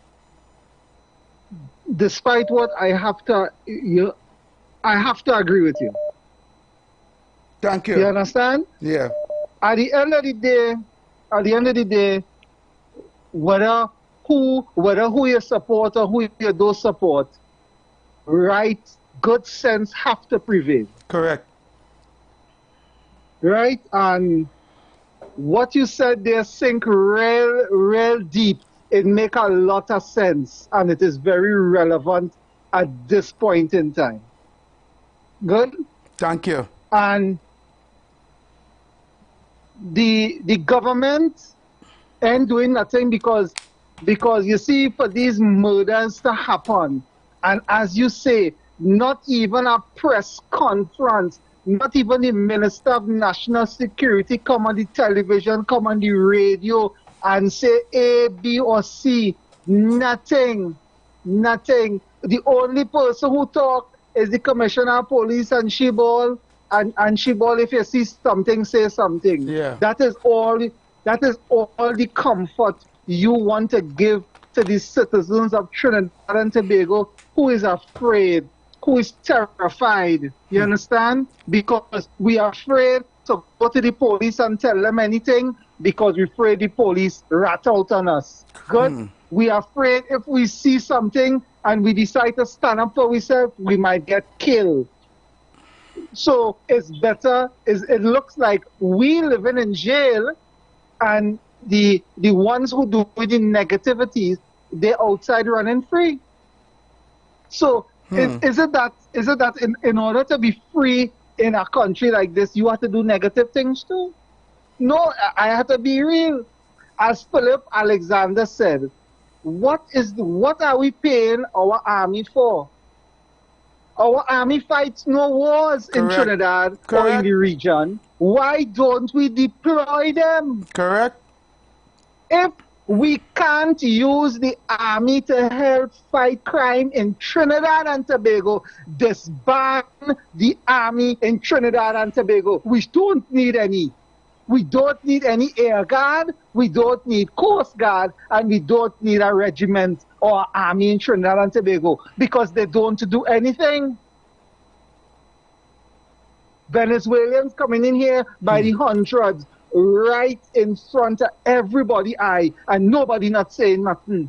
Speaker 11: despite what I have to agree with you.
Speaker 3: Thank you.
Speaker 11: You understand?
Speaker 3: Yeah.
Speaker 11: At the end of the day, whether who you support or who you don't support, right, good sense have to prevail.
Speaker 3: Correct.
Speaker 11: Right? And what you said there sink real deep. It make a lot of sense, and it is very relevant at this point in time. Good?
Speaker 3: Thank you.
Speaker 11: And the government ain't doing nothing because you see, for these murders to happen, and as you say, not even a press conference, not even the Minister of National Security come on the television, come on the radio and say A, B, or C. Nothing. The only person who talk is the Commissioner of Police and Shibol. And Shibol, if you see something, say something.
Speaker 3: Yeah.
Speaker 11: That is all the comfort you want to give to the citizens of Trinidad and Tobago who is afraid, who is terrified. You understand? Because we are afraid to go to the police and tell them anything because we're afraid the police rat out on us. Good? We are afraid if we see something and we decide to stand up for ourselves, we might get killed. So it's better, it looks like we living in jail, and the ones who do the negativities, they're outside running free. So is it that in order to be free in a country like this, you have to do negative things too? No, I have to be real. As Philip Alexander said, what are we paying our army for? Our army fights no wars in Trinidad or in the region. Why don't we deploy them?
Speaker 3: Correct.
Speaker 11: If we can't use the army to help fight crime in Trinidad and Tobago, disband the army in Trinidad and Tobago. We don't need any. We don't need any air guard, we don't need coast guard, and we don't need a regiment or army in Trinidad and Tobago because they don't do anything. Venezuelans coming in here by the hundreds, right in front of everybody's eye, and nobody not saying nothing.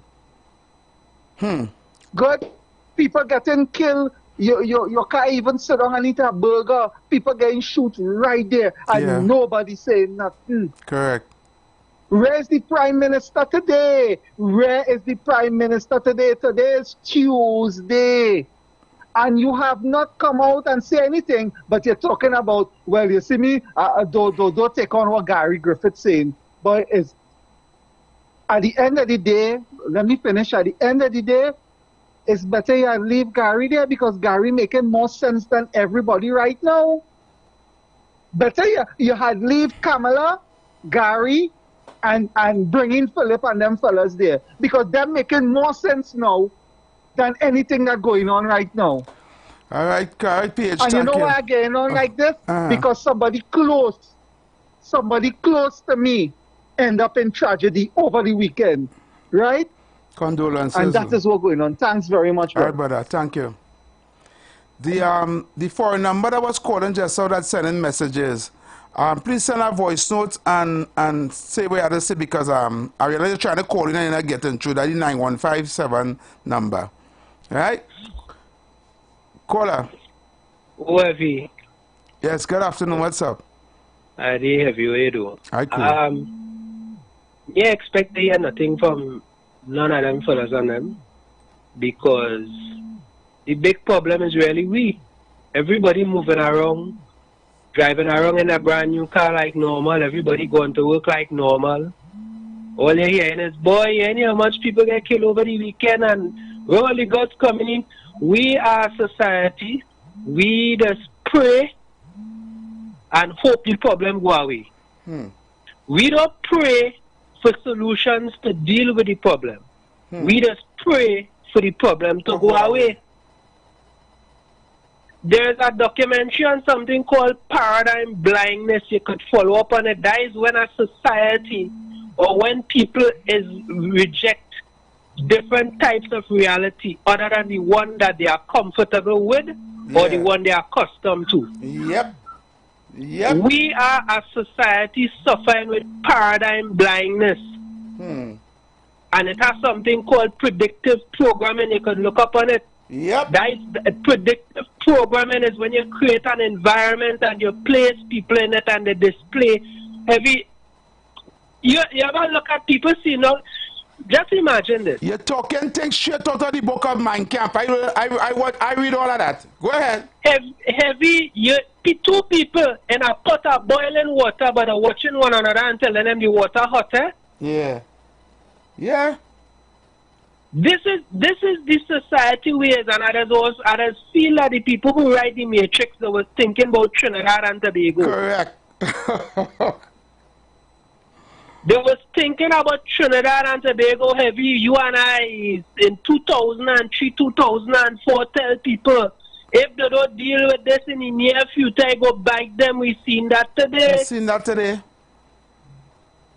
Speaker 11: Good. People getting killed. You can't even sit down and eat a burger. People getting shot right there, and nobody saying nothing.
Speaker 3: Correct.
Speaker 11: Where is the Prime Minister today? Where is the Prime Minister today? Today is Tuesday. And you have not come out and say anything, but you're talking about, well, you see me, don't take on what Gary Griffith's saying. But it's, at the end of the day, let me finish, at the end of the day, it's better you leave Gary there because Gary making more sense than everybody right now. Better you had leave Kamala, Gary, and bring in Philip and them fellas there because they're making more sense now than anything that's going on right now.
Speaker 3: All right, PH,
Speaker 11: and you know why I'm getting on like this? Because somebody close to me end up in tragedy over the weekend, right?
Speaker 3: Condolences.
Speaker 11: And that is what's going on. Thanks very much,
Speaker 3: brother. All right, brother. Thank you. The foreign number that was calling just so that sending messages. Please send a voice note and say where you say because I realize you're trying to call in and you're not getting through. That's the 9157 number. Right? Caller.
Speaker 12: Heavy.
Speaker 3: Yes, good afternoon. What's up?
Speaker 12: Heavy, how you doing?
Speaker 3: Hi, cool.
Speaker 12: Yeah, expect to hear nothing from none of them fellas on them because the big problem is really we. Everybody moving around, driving around in a brand new car like normal, everybody going to work like normal. All you're hearing is, boy, you know how much people get killed over the weekend and where all the gods coming in. We are society. We just pray and hope the problem go away. We don't pray for solutions to deal with the problem. We just pray for the problem to go away. There's a documentary on something called paradigm blindness. You could follow up on it. That is when a society or when people reject different types of reality other than the one that they are comfortable with or the one they are accustomed to.
Speaker 3: Yep.
Speaker 12: We are a society suffering with paradigm blindness. And it has something called predictive programming. You can look up on it. That is predictive programming is when you create an environment and you place people in it and they display heavy. You ever look at people see now? Just imagine this.
Speaker 3: You're talking things straight out of the book of Mein Kampf. I read all of that. Go ahead.
Speaker 12: Heavy, two people in a pot of boiling water, but are watching one another and telling them the water hotter.
Speaker 3: Yeah.
Speaker 12: This is the society we is, and others feel that the people who write the Matrix they were thinking about Trinidad and Tobago.
Speaker 3: Correct.
Speaker 12: They was thinking about Trinidad and Tobago heavy. You and I in 2003, 2004 tell people if they don't deal with this in the near future, I go bite them. We've seen that today.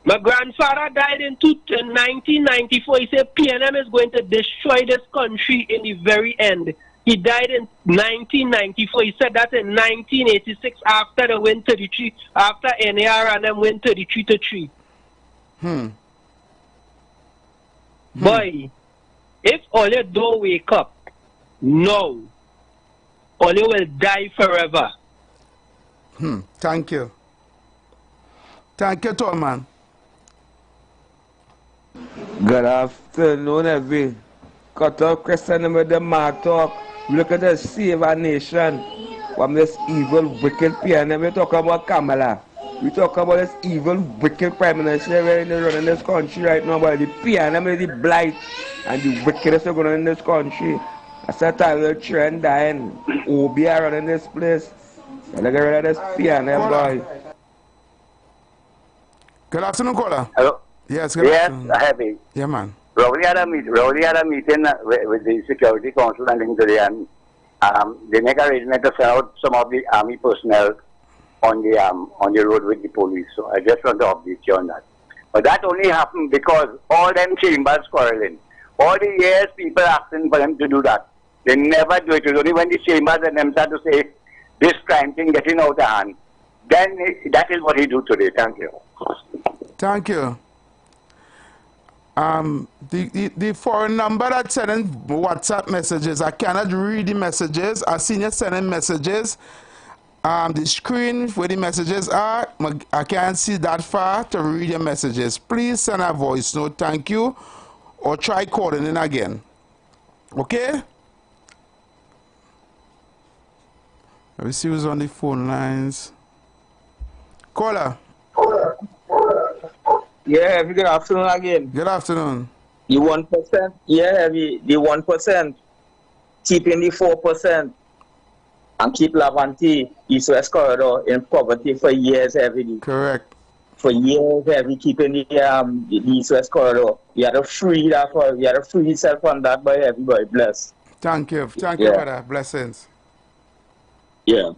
Speaker 12: My grandfather died in 1994. He said PNM is going to destroy this country in the very end. He died in 1994. He said that in 1986 after the win 33, after NAR and them win 33-3. Boy, if all you don't wake up, no, all you will die forever.
Speaker 3: Thank you. Thank you, Tolman.
Speaker 8: Good afternoon, every. Cut off question with the mark talk. Look at the save our nation from this evil, wicked PNM. We talk about Kamala. We talk about this evil, wicked Prime Minister running this country right now. But the PNM is the blight and the wickedest going on in this country. I said Tyler Trent dying. Obi are running this place. I get rid of this PNM boy.
Speaker 3: Good afternoon, caller.
Speaker 13: Hello.
Speaker 3: Yes, good afternoon.
Speaker 13: Yes, Happy.
Speaker 3: Yeah, man.
Speaker 13: Rowley had a meeting with the Security Council and things today, and they make arrangement to send out some of the army personnel on the road with the police. So I just want to update you on that. But that only happened because all them chambers quarreling. All the years people asking for them to do that. They never do it. It was only when the chambers and them start to say this crime thing getting out of hand. Then that is what he do today. Thank you.
Speaker 3: Thank you. The foreign number that sending WhatsApp messages, I cannot read the messages. I seen you sending messages. The screen where the messages are, I can't see that far to read your messages. Please send a voice note, thank you, or try calling in again. Okay? Let me see who's on the phone lines. Caller.
Speaker 8: Yeah, good afternoon again.
Speaker 3: Good afternoon.
Speaker 8: The 1%, yeah, the 1%, keeping the 4%, and keep Lavante, East-West Corridor in poverty for years every day.
Speaker 3: Correct.
Speaker 8: For years every keeping the East-West Corridor. You had to free that you had to free yourself on that by everybody. Bless.
Speaker 3: Thank you. Thank you for that. Blessings.
Speaker 8: Yeah.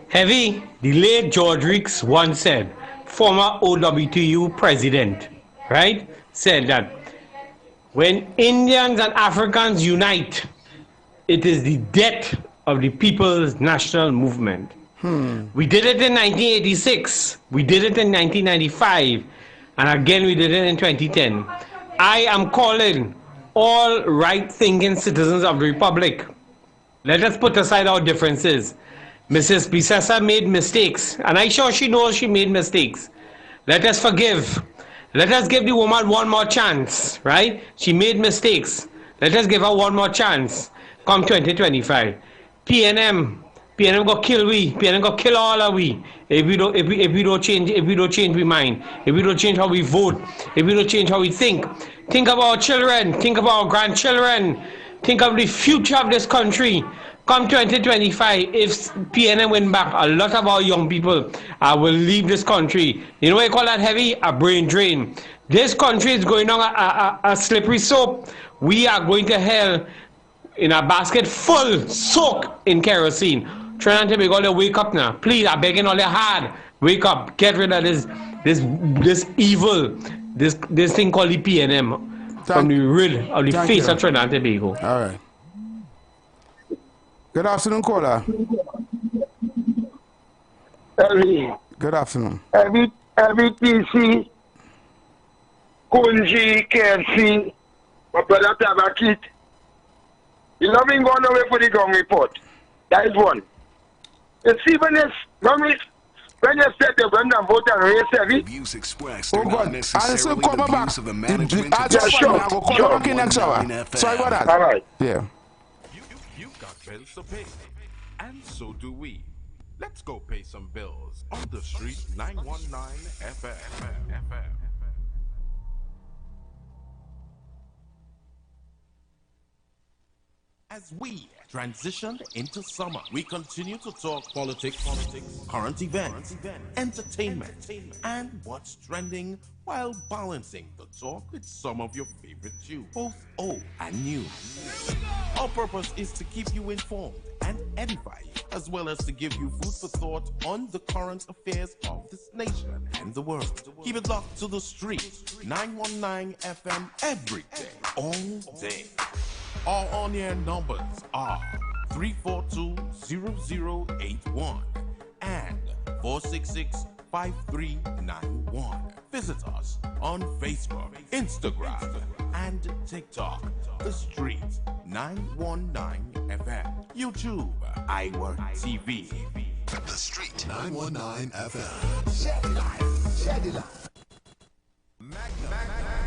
Speaker 14: Heavy, the late George Reeks once said, former OWTU president, right, said that when Indians and Africans unite, it is the death of the People's National Movement. We did it in 1986, we did it in 1995, and again we did it in 2010. I am calling all right-thinking citizens of the Republic, let us put aside our differences. Mrs. Bisesa made mistakes, and I'm sure she knows she made mistakes. Let us forgive. Let us give the woman one more chance, right? She made mistakes. Let us give her one more chance. Come 2025. PNM go kill we. PNM go kill all of we. If we don't change we mind. If we don't change how we vote. If we don't change how we think. Think of our children. Think of our grandchildren. Think of the future of this country. Come 2025, if PNM win back, a lot of our young people will leave this country. You know what you call that, Heavy? A brain drain. This country is going on a slippery slope. We are going to hell in a basket full, soaked in kerosene. Trinidad and Tobago, wake up now. Please, I'm begging all you hard. Wake up. Get rid of this evil, this thing called the PNM from the rid of the face of Trinidad and Tobago.
Speaker 3: All right. Good afternoon, caller. Good afternoon.
Speaker 7: Every PC, Kunji, KFC, my brother Tabakit. You know been going away for the ground report. That is one. You see when you set the when the vote and race heavy.
Speaker 22: Views expressed are not necessarily the views of the management.
Speaker 3: Sorry about that.
Speaker 7: All right.
Speaker 3: Yeah.
Speaker 25: You got bills to pay, and so do we. Let's go pay some bills on the street 919 FM. As we transition into summer, we continue to talk politics, current events, entertainment, and what's trending while balancing the talk with some of your favorite tunes, both old and new. Our purpose is to keep you informed and edify you, as well as to give you food for thought on the current affairs of this nation and the world. Keep it locked to the street, 919 FM every day, all day. Our on-air numbers are 342-0081 and 466-5391. Visit us on Facebook, Instagram, and TikTok. The Street 919 FM. YouTube, IWER TV.
Speaker 22: The Street 919 FM. Shed it live.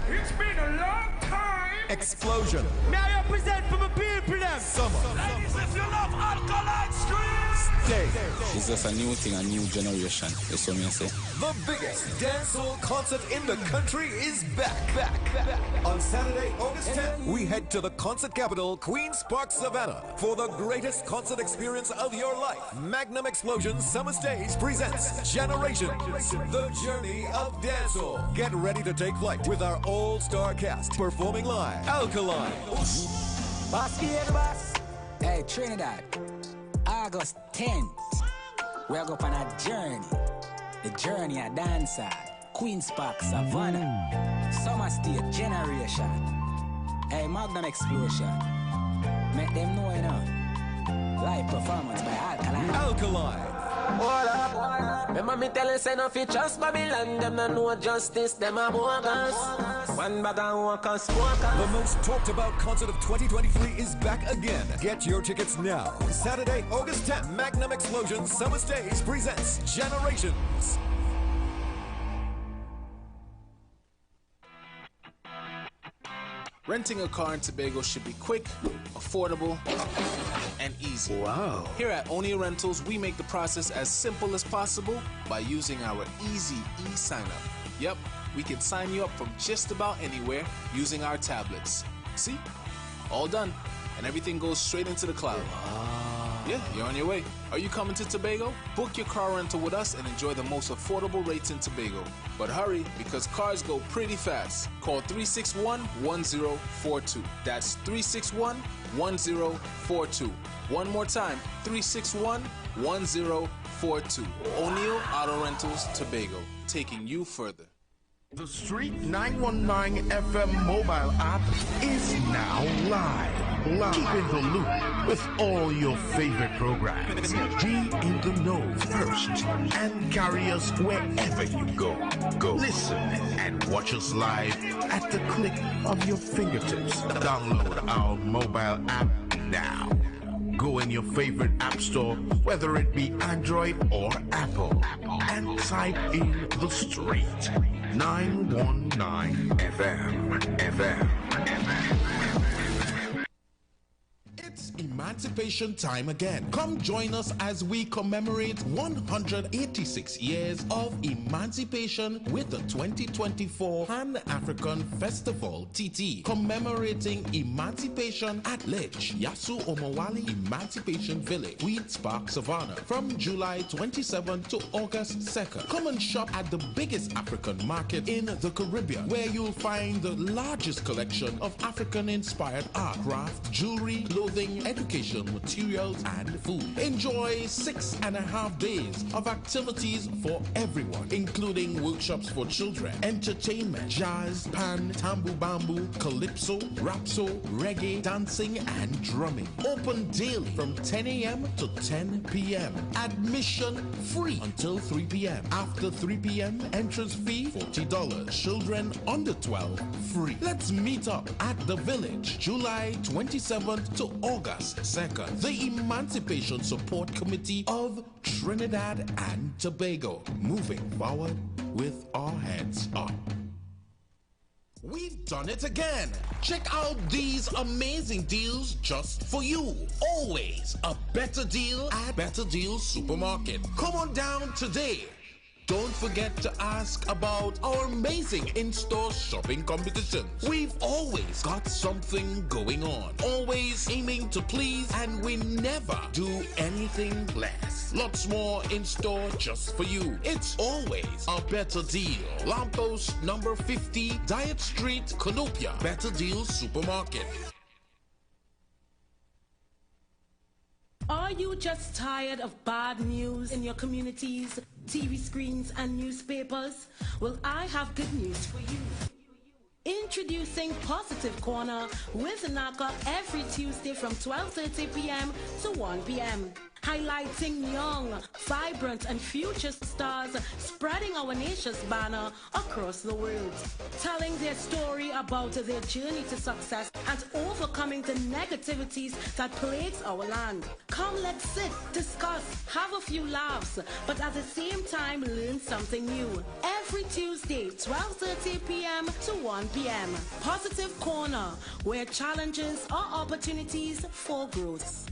Speaker 15: It's been a long time.
Speaker 22: Explosion.
Speaker 15: May I present for the people them?
Speaker 22: Summer.
Speaker 15: Ladies, if you love alkaline streets,
Speaker 22: Day.
Speaker 16: It's just a new thing, a new generation. That's what I say.
Speaker 22: The biggest dancehall concert in the country is back. On Saturday, August 10th, we head to the concert capital, Queen's Park, Savannah, for the greatest concert experience of your life. Magnum Explosion Summer Stage presents Generations, the journey of dancehall. Get ready to take flight with our all-star cast performing live. Alkaline.
Speaker 23: Hey, Trinidad, August 10th. We are going on a journey. The journey a dancer. Queen's Park, Savannah. Summer State Generation. Hey, Magnum Explosion. Make them know, you know. Live performance by Alkaline.
Speaker 17: Alkaline. Hold up. Remember me telling say no fit trust Babylon. Them no know justice, them a bogus. One bag of walkers, smokers.
Speaker 22: The most talked about concert of 2023 is back again. Get your tickets now. Saturday, August 10th, Magnum Explosion Summer Stage presents Generations.
Speaker 18: Renting a car in Tobago should be quick, affordable, and easy.
Speaker 17: Wow.
Speaker 18: Here at Onia Rentals, we make the process as simple as possible by using our easy e-sign up. Yep, we can sign you up from just about anywhere using our tablets. See? All done. And everything goes straight into the cloud.
Speaker 17: Wow.
Speaker 18: Yeah, you're on your way. Are you coming to Tobago? Book your car rental with us and enjoy the most affordable rates in Tobago. But hurry, because cars go pretty fast. Call 361-1042. That's 361-1042. One more time, 361-1042. O'Neill Auto Rentals, Tobago, taking you further.
Speaker 19: The Street 919 FM mobile app is now live. Keep in the loop with all your favorite programs. Be in the know first and carry us wherever you go. Listen and watch us live at the click of your fingertips. Download our mobile app now. Go in your favorite app store, whether it be Android or Apple, and type in The Street 919 FM.
Speaker 25: It's emancipation time again. Come join us as we commemorate 186 years of emancipation with the 2024 Pan-African Festival TT, commemorating emancipation at Ledge, Yasu Omowali Emancipation Village, Queen's Park, Savannah, from July 27th to August 2nd. Come and shop at the biggest African market in the Caribbean, where you'll find the largest collection of African-inspired art, craft, jewelry, clothing, education, materials, and food. Enjoy 6.5 days of activities for everyone, including workshops for children, entertainment, jazz, pan, tambu bambu, calypso, rapso, reggae, dancing, and drumming. Open daily from 10 a.m. to 10 p.m. Admission free until 3 p.m. After 3 p.m., entrance fee $40. Children under 12 free. Let's meet up at the village, July 27th to August 2nd. The Emancipation Support Committee of Trinidad and Tobago, moving forward with our heads up. We've done it again. Check out these amazing deals just for you. Always a better deal at Better Deal Supermarket. Come on down today. Don't forget to ask about our amazing in-store shopping competitions. We've always got something going on. Always aiming to please, and we never do anything less. Lots more in-store just for you. It's always a better deal. Lamppost number 50, Diet Street, Canopia. Better Deal Supermarket.
Speaker 1: Are you just tired of bad news in your communities, TV screens, and newspapers? Well, I have good news for you. Introducing Positive Corner with Naka every Tuesday from 12:30 p.m. to 1 p.m. Highlighting young, vibrant, and future stars spreading our nation's banner across the world. Telling their story about their journey to success and overcoming the negativities that plagues our land. Come, let's sit, discuss, have a few laughs, but at the same time learn something new. Every Tuesday, 12:30 p.m. to 1 p.m. Positive Corner, where challenges are opportunities for growth.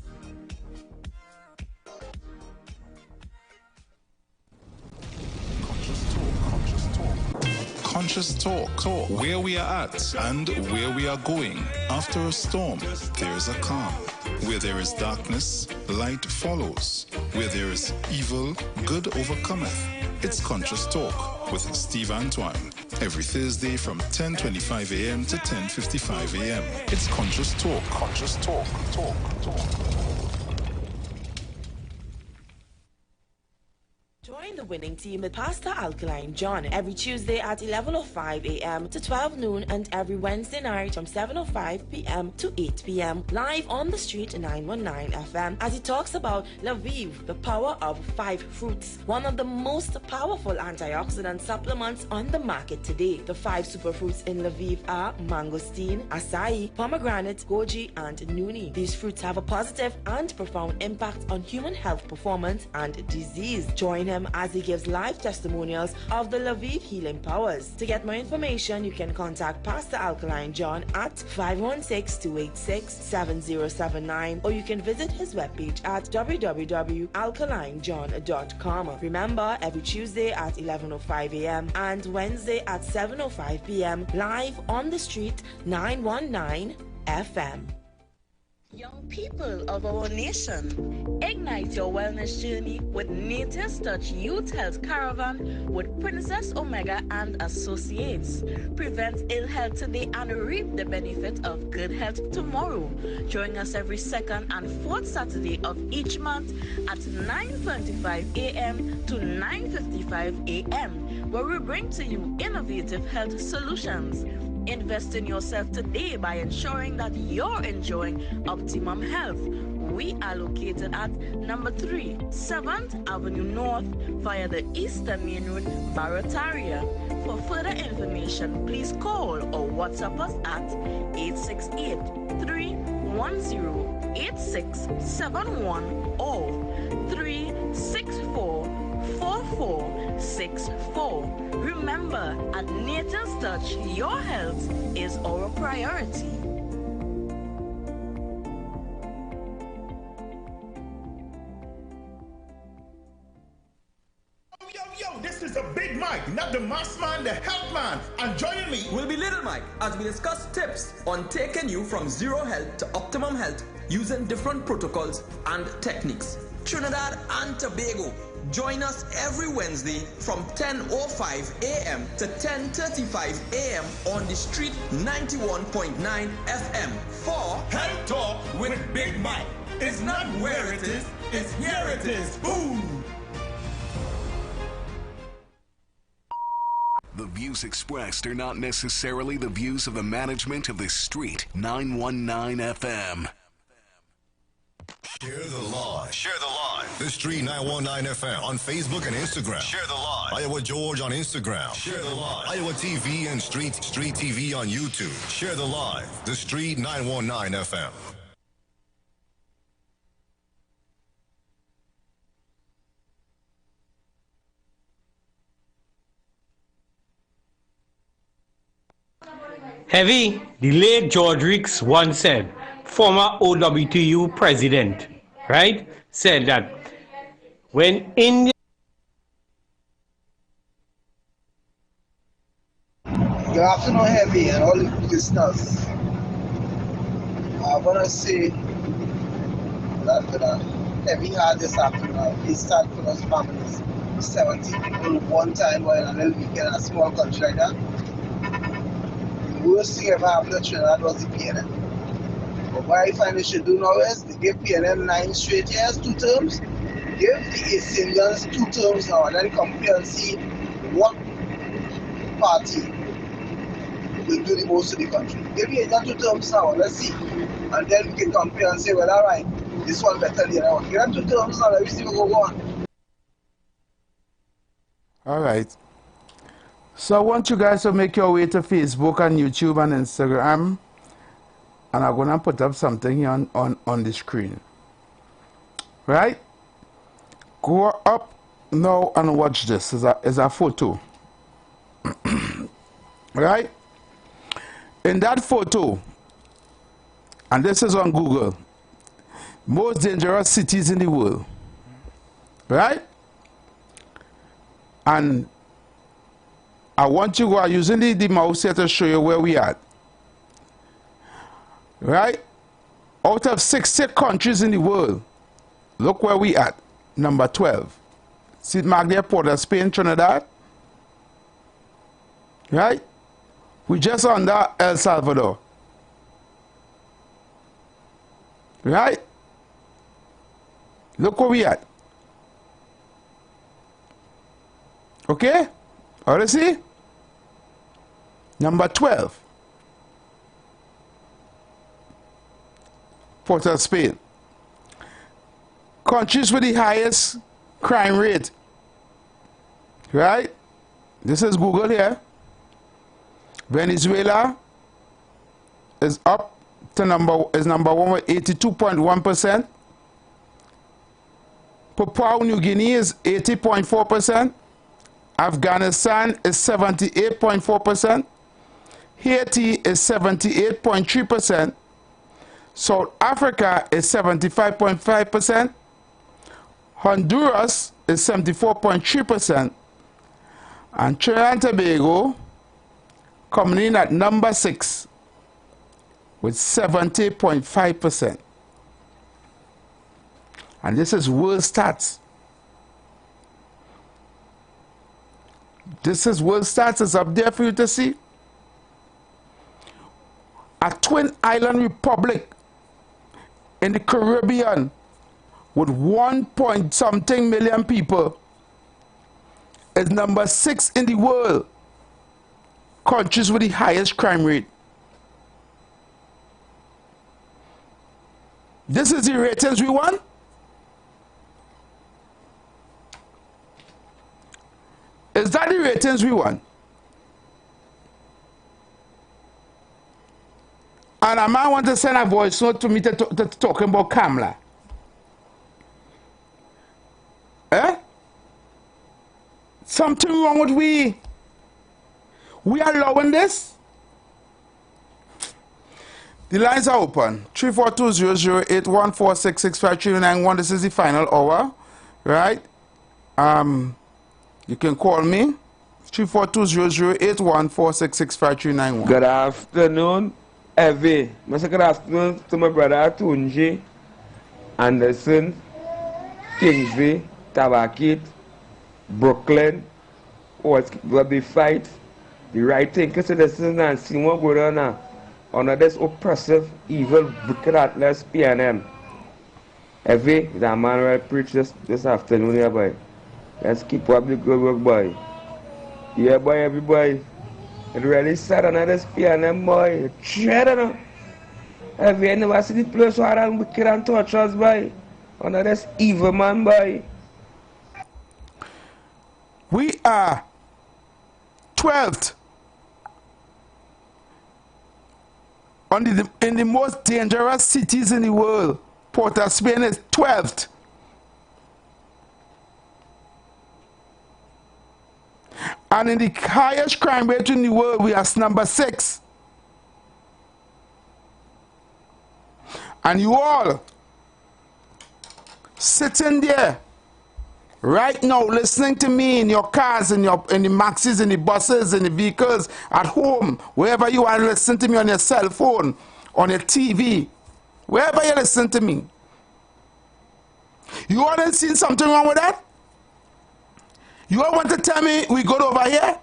Speaker 20: Conscious Talk, where we are at and where we are going. After a storm, there is a calm. Where there is darkness, light follows. Where there is evil, good overcometh. It's Conscious Talk with Steve Antoine. Every Thursday from 10:25 a.m. to 10:55 a.m. It's Conscious Talk. Conscious Talk. Talk.
Speaker 2: winning team with Pastor Alkaline John every Tuesday at 11:05 a.m. to 12 noon and every Wednesday night from 7:05 p.m. to 8 p.m. live on the street 919 FM as he talks about Lviv, the power of 5 fruits, one of the most powerful antioxidant supplements on the market today. The 5 superfruits in Lviv are mangosteen, acai, pomegranate, goji, and nuni. These fruits have a positive and profound impact on human health, performance, and disease. Join him as he gives live testimonials of the Lviv healing powers. To get more information, you can contact Pastor Alkaline John at 516-286-7079 or you can visit his webpage at www.alkalinejohn.com. Remember, every Tuesday at 11:05 a.m. and Wednesday at 7:05 p.m. live on the street 919 FM. Young people of our nation, ignite your wellness journey with Nature's Touch Youth Health Caravan with Princess Omega and Associates. Prevent ill health today and reap the benefit of good health tomorrow. Join us every second and fourth Saturday of each month at 9:25 a.m. to 9:55 a.m. where we bring to you innovative health solutions. Invest in yourself today by ensuring that you're enjoying optimum health. We are located at number 3, 7th Avenue North via the Eastern Main Road, Barataria. For further information, please call or WhatsApp us at 868-310-8671 or 364-4464. Remember, at Nature's Touch, your health is our priority.
Speaker 19: Yo, this is a Big Mike, not the mass man, the health man. And joining me
Speaker 4: will be Little Mike as we discuss tips on taking you from zero health to optimum health using different protocols and techniques. Trinidad and Tobago. Join us every Wednesday from 10:05 a.m. to 10:35 a.m. on the street 91.9 FM for
Speaker 19: Health Talk with Big Mike. It's not where it is, it's here it is. Boom!
Speaker 5: The views expressed are not necessarily the views of the management of the street 919 FM.
Speaker 21: Share the live. Share the live. The Street 919 FM on Facebook and Instagram. Share the live. Iowa George on Instagram. Share the live. Iowa TV and Street TV on YouTube. Share the live. The Street 919 FM.
Speaker 14: Heavy, the late George Ricks once said, former OWTU president, right, said that when India...
Speaker 24: Good afternoon, Heavy, and all the listeners. I want to say that Heavy had this afternoon. He started for us families, 70 people one time or in a little weekend in a small country like that. The worst thing ever happened to Trinidad was the PNM. But what I find they should do now is they give PNM 9 straight years, 2 terms. Give the East Indians 2 terms now and then compare and see what party will do the most to the country. Give the Indian 2 terms now, let's see. And then we can compare and say, well, all right, this one better than the other one. Give them 2 terms now, let me see what go on.
Speaker 3: All right. So I want you guys to make your way to Facebook and YouTube and Instagram. And I'm going to put up something here on the screen. Right? Go up now and watch this. It's a photo. Right? In that photo, and this is on Google, most dangerous cities in the world. Right? And I want you to go using the mouse here to show you where we are. Right? Out of 60 countries in the world, look where we at. Number 12. See mark there, Port of Spain, Trinidad. Right? We just under El Salvador. Right? Look where we at. Okay? All right, see? Number 12. Port of Spain. Countries with the highest crime rate. Right? This is Google here. Venezuela is up to number one with 82.1%. Papua New Guinea is 80.4%. Afghanistan is 78.4%. Haiti is 78.3%. South Africa is 75.5%. Honduras is 74.3%. And Trinidad and Tobago coming in at number 6 with 70.5%. And this is world stats. This is world stats. It's up there for you to see. A twin island republic in the Caribbean with 1 point something million people is number 6 in the world. Countries with the highest crime rate. This is the ratings we want. Is that the ratings we want? And a man want to send a voice note to me to talking about Kamala. Eh? Something wrong with we? We are allowing this? The lines are open. 342-008146653991. This is the final hour. Right? You can call me. 342-008146653991.
Speaker 8: Good afternoon, Evie. Good afternoon to my brother Tunji, Anderson, Kingsley, Tabakit, Brooklyn. Will be fight the right thing to citizens and see what goes on now under this oppressive, evil, wicked, atlas PNM. Evie, the man will preach this afternoon here, boy. Let's keep up the good work, boy. Yeah, boy, everybody. It really sad on this PNM, boy. Dread, have you never seen the place where I'm wicked and touch us, boy? Under this evil man, boy.
Speaker 3: We are 12th in the most dangerous cities in the world. Port of Spain is 12th. And in the highest crime rate in the world, we are number 6. And you all sitting there right now listening to me in your cars, in the maxis, in the buses, in the vehicles, at home, wherever you are listening to me on your cell phone, on your TV, wherever you listen to me. You all ain't seen something wrong with that? You all want to tell me we go over here?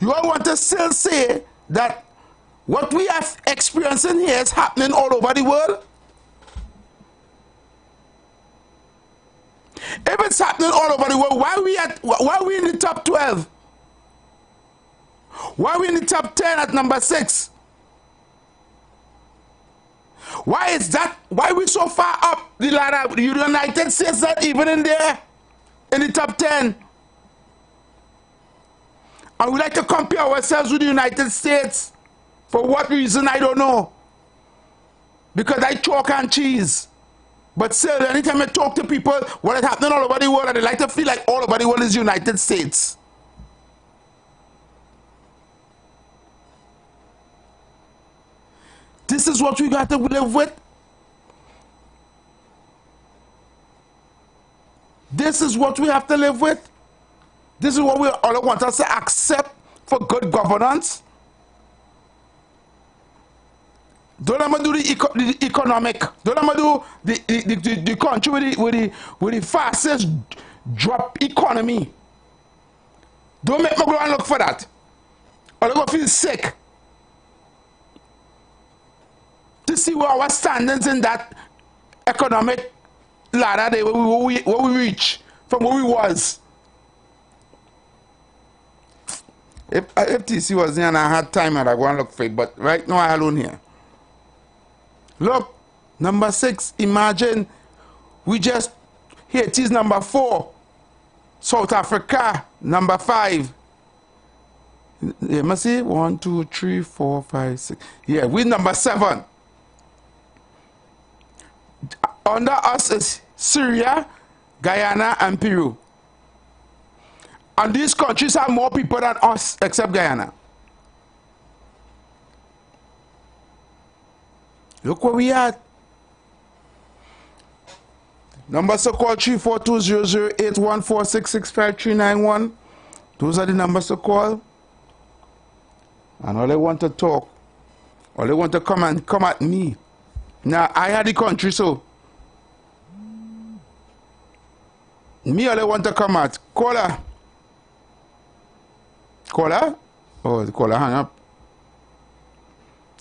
Speaker 3: You all want to still say that what we are experiencing here is happening all over the world? If it's happening all over the world, why are we in the top 12? Why are we in the top 10 at number 6? Why is that? Why are we so far up the ladder? The United States not even in there, in the top 10. And we like to compare ourselves with the United States. For what reason, I don't know. Because I chalk and cheese. But still, anytime I talk to people, what is happening all over the world, and they like to feel like all over the world is the United States. This is what we got to live with. This is what we have to live with. This is what we all want us to accept for good governance. Don't let me do the economic. Don't let me do the country with the fastest drop economy. Don't make me go and look for that. Or I go feel sick to see where our standings in that economic ladder there, where we reach from where we was. If TC was here and I had time, I'd go and look for it. But right now, I alone here. Look, number 6. Imagine we just Haiti's number 4. South Africa number 5. You must see 1, 2, 3, 4, 5, 6. Yeah, we number 7. Under us is Syria, Guyana, and Peru. And these countries have more people than us, except Guyana. Look where we at. Number so call 3420081466539. Those are the numbers to call. And all they want to talk, all they want to come at me. Now I had the country, so me all they want to come at. Caller. Caller? Oh, the caller hang up.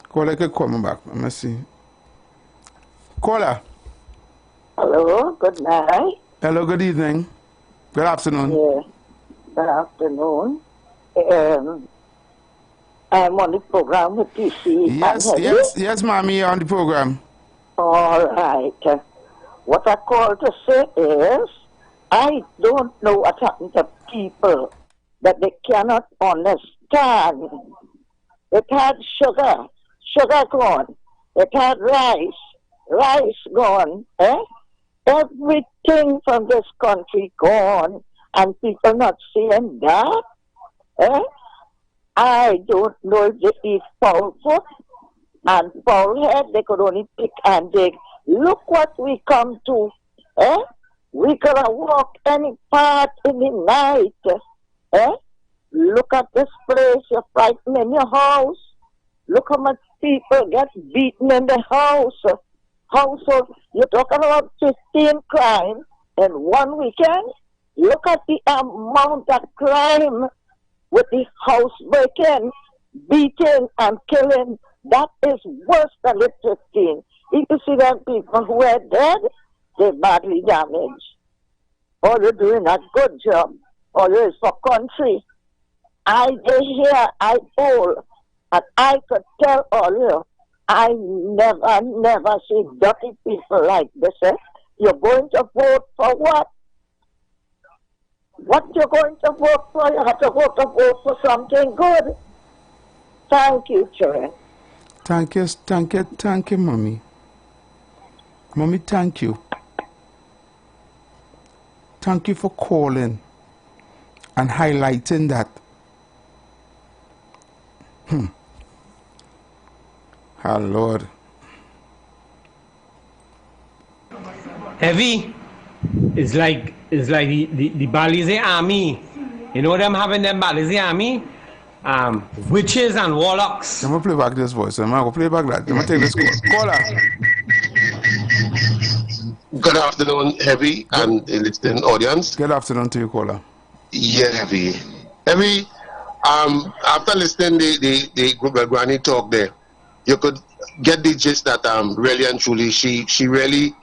Speaker 3: Caller can call me back. Let me see. Caller.
Speaker 6: Hello, good night.
Speaker 3: Hello, good evening. Good afternoon.
Speaker 6: Yeah, good afternoon. I'm on the program with TC.
Speaker 3: Yes, mommy, you're on the program.
Speaker 6: All right. What I call to say is, I don't know what happened to people that they cannot understand. It had sugar gone. It had rice gone. Everything from this country gone, and people not seeing that. I don't know if they eat foul foot and foul head. They could only pick and dig. Look what we come to. We could walk any part in the night. Look at this place. You're frightened in your house. Look how much people get beaten in the house. Household. You're talking about 15 crimes in one weekend. Look at the amount of crime with the house breaking, beating, and killing. That is worse than the 15. If you see them people who are dead, they're badly damaged. Or you're doing a good job. Or you're for country. I poll, and I could tell all you, I never see dirty people like this. You're going to vote for what? What you're going to vote for? You have to vote for something good. Thank you, children.
Speaker 3: Thank you, mommy. Mommy, thank you. Thank you for calling and highlighting that. Oh, Lord.
Speaker 14: Heavy. It's like the Balize army. You know them having them Balize army? Witches and warlocks.
Speaker 3: I'm going to play back this voice. I'm going to play back that. I'm going to take this call. Caller.
Speaker 9: Good afternoon, Heavy, and the listening audience.
Speaker 3: Good afternoon to you, caller.
Speaker 9: Yeah, Heavy. Heavy, after listening the Granny talk there, you could get the gist that really and truly she really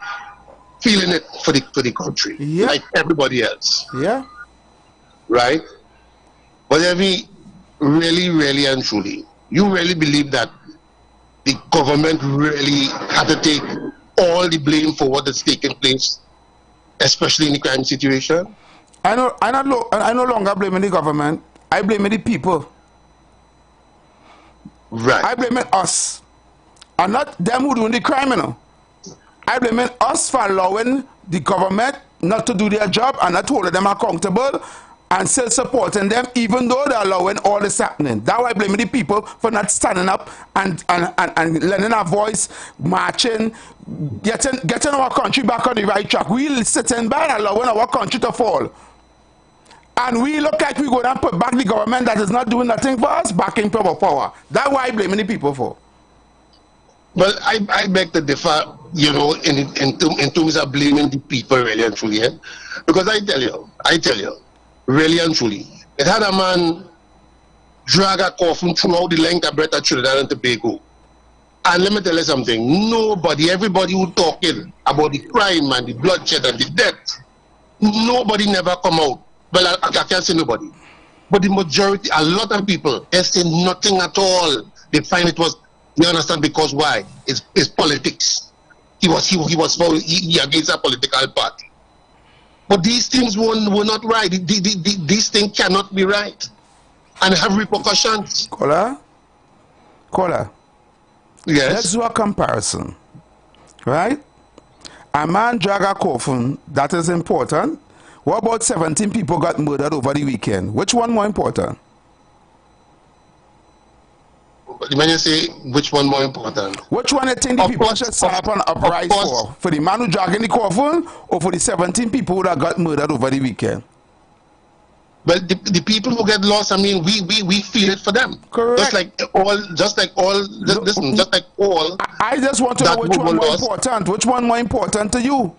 Speaker 9: feeling it for the country, like everybody else.
Speaker 3: Yeah.
Speaker 9: Right? But Heavy, really and truly, you really believe that the government really had to take all the blame for what is taking place, especially in the crime situation?
Speaker 3: I no longer blame the government. I blame the people.
Speaker 9: Right.
Speaker 3: I blame us. And not them who doing the crime, you know. I blame us for allowing the government not to do their job and not holding them accountable and still supporting them even though they're allowing all this happening. That's why I blame the people for not standing up and lending our voice, marching, getting our country back on the right track. We sitting by and allowing our country to fall. And we look like we go and put back the government that is not doing nothing for us, back in power. That's why I blame the people for.
Speaker 9: Well, I beg to differ, you know, in terms of blaming the people really and truly. Because I tell you, really and truly, it had a man drag a coffin throughout the length of breadth of Trinidad and Tobago. And let me tell you something, everybody who talking about the crime and the bloodshed and the death, nobody never come out. Well, I can't say nobody. But the majority, a lot of people, they say nothing at all. They find it was, you understand, because why? It's politics. He was against a political party. But these things were not right. These things cannot be right. And have repercussions.
Speaker 3: Caller?
Speaker 9: Yes.
Speaker 3: Let's do a comparison. Right? A man drag a coffin, that is important. What about 17 people got murdered over the weekend? Which one more important?
Speaker 9: When you say which one more important?
Speaker 3: Which one you think the people should stand up and uprise for? For the man who dragging the coffin or for the 17 people that got murdered over the weekend?
Speaker 9: Well, the people who get lost, I mean, we feel it for them.
Speaker 3: Correct.
Speaker 9: Just like all.
Speaker 3: I just want to know which one more important. Which one more important to you?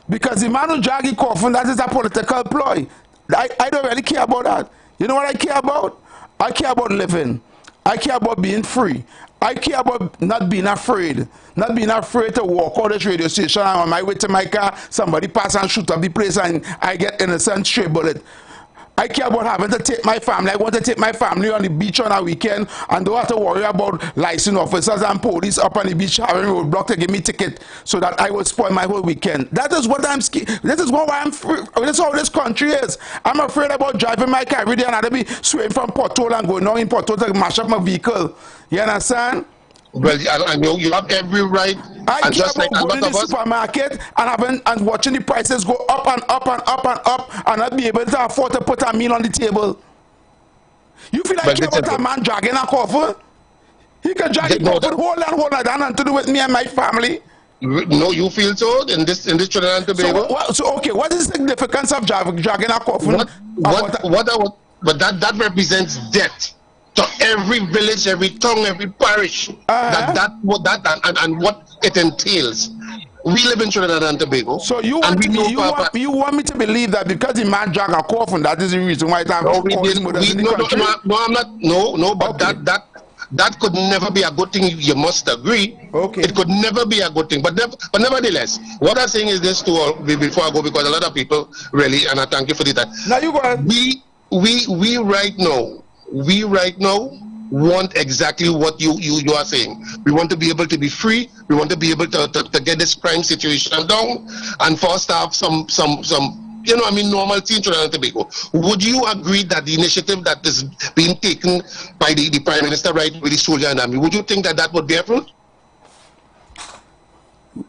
Speaker 3: Because the man who drag the coffin, that is a political ploy. I don't really care about that. You know what I care about? I care about living. I care about being free. I care about not being afraid. Not being afraid to walk out this radio station and on my way to my car, somebody pass and shoot up the place and I get innocent stray bullet. I care about having to take my family. I want to take my family on the beach on a weekend and don't have to worry about licensed officers and police up on the beach having roadblock to give me ticket so that I will spoil my whole weekend. That is what I'm scared. This is why I'm free. This is how this country is. I'm afraid about driving my car every day and I'll be swaying from Porto and going down in Porto to mash up my vehicle. You understand?
Speaker 9: Well, I know you have every right.
Speaker 3: I care about going to the supermarket and watching the prices go up and up and up and up and not be able to afford to put a meal on the table. You feel like care about a man dragging a coffin? He can drag a coffin hold on and to do with me and my family.
Speaker 9: No, you feel so in this Trinidad and Tobago?
Speaker 3: So okay, what is the significance of dragging a coffin?
Speaker 9: But that represents death to every village, every town, every parish. And what it entails. We live in Trinidad and Tobago.
Speaker 3: So you want me to believe that because the man drag a coffin, that is the reason why it has all these murders in the country?
Speaker 9: No, I'm not. No, but okay. That could never be a good thing. You must agree.
Speaker 3: Okay.
Speaker 9: It could never be a good thing. But nevertheless, what I'm saying is this to all before I go, because a lot of people really, and I thank you for that.
Speaker 3: Now you go ahead.
Speaker 9: We right now want exactly what you are saying. We want to be able to be free. We want to be able to get this crime situation down and first have some normalcy in Trinidad and Tobago. Would you agree that the initiative that is being taken by the Prime Minister right with the soldier and army, would you think that would be effort?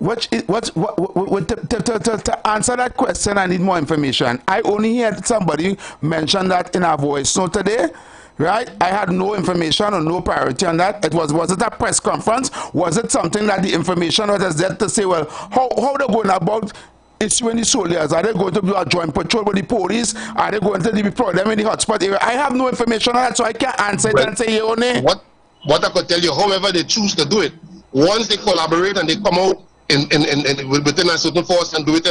Speaker 3: To answer that question, I need more information. I only heard somebody mention that in our voice note today. Right? I had no information or no priority on that. Was it a press conference? Was it something that the information was there to say, well, how they're going about issuing the soldiers? Are they going to do a joint patrol with the police? Are they going to deploy them in the hotspot area? I have no information on that, so I can't answer it and say,
Speaker 9: What I could tell you, however they choose to do it, once they collaborate and they come out within a certain force and do it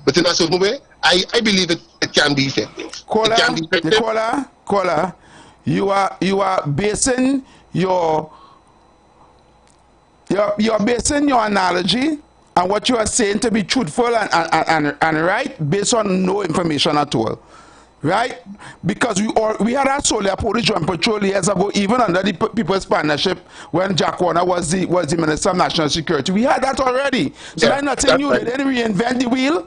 Speaker 9: within a certain way, I believe it can be effective.
Speaker 3: Caller, you are basing your analogy and what you are saying to be truthful and right based on no information at all, right? Because we had a Solar Police Joint Patrol years ago, even under the People's Partnership when Jack Warner was the Minister of National Security. We had that already. So that's nothing new. They didn't reinvent the wheel.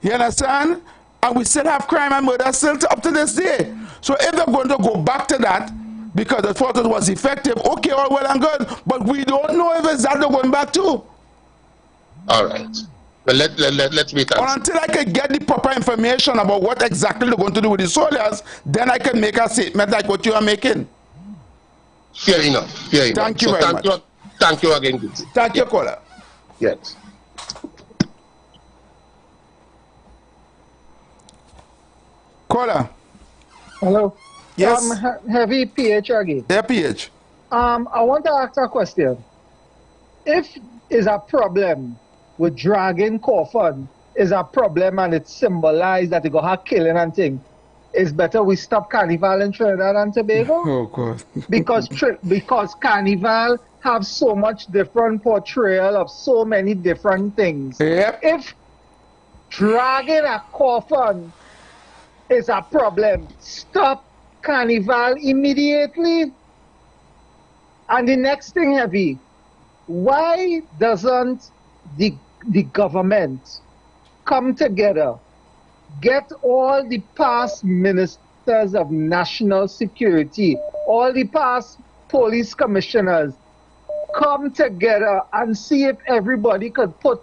Speaker 3: You understand? And we still have crime and murder still up to this day. So if they're going to go back to that because they thought it was effective, okay, all well and good. But we don't know if it's that they're going back to.
Speaker 9: All right. But let's be
Speaker 3: honest. Until I can get the proper information about what exactly they're going to do with the soldiers, then I can make a statement like what you are making.
Speaker 9: Fair enough.
Speaker 3: Thank you very much.
Speaker 9: Thank you again.
Speaker 3: Thank you, caller.
Speaker 9: Yes.
Speaker 3: Caller.
Speaker 7: Hello.
Speaker 3: Yes.
Speaker 7: Heavy PH again.
Speaker 3: Yeah, PH.
Speaker 7: I want to ask a question. If is a problem with dragging coffin is a problem and it symbolizes that you go have killing and thing, it's better we stop carnival in Trinidad and Tobago.
Speaker 3: Oh God.
Speaker 7: because carnival have so much different portrayal of so many different things.
Speaker 3: Yep.
Speaker 7: If dragging a coffin is a problem, stop carnival immediately. And the next thing, Heavy, why doesn't the government come together, get all the past ministers of national security, all the past police commissioners, come together and see if everybody could put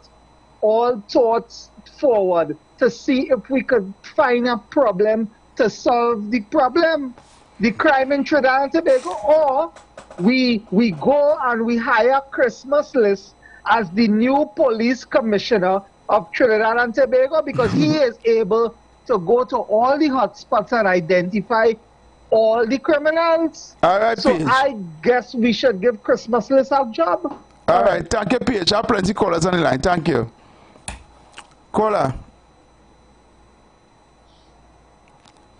Speaker 7: all thoughts forward to see if we could find a problem to solve the problem, the crime in Trinidad and Tobago, or we go and we hire Christmas List as the new police commissioner of Trinidad and Tobago, because he is able to go to all the hotspots and identify all the criminals.
Speaker 3: All right,
Speaker 7: so
Speaker 3: Paige.
Speaker 7: I guess we should give Christmas List a job.
Speaker 3: All right, thank you, Paige. I have plenty of callers on the line. Thank you. Caller.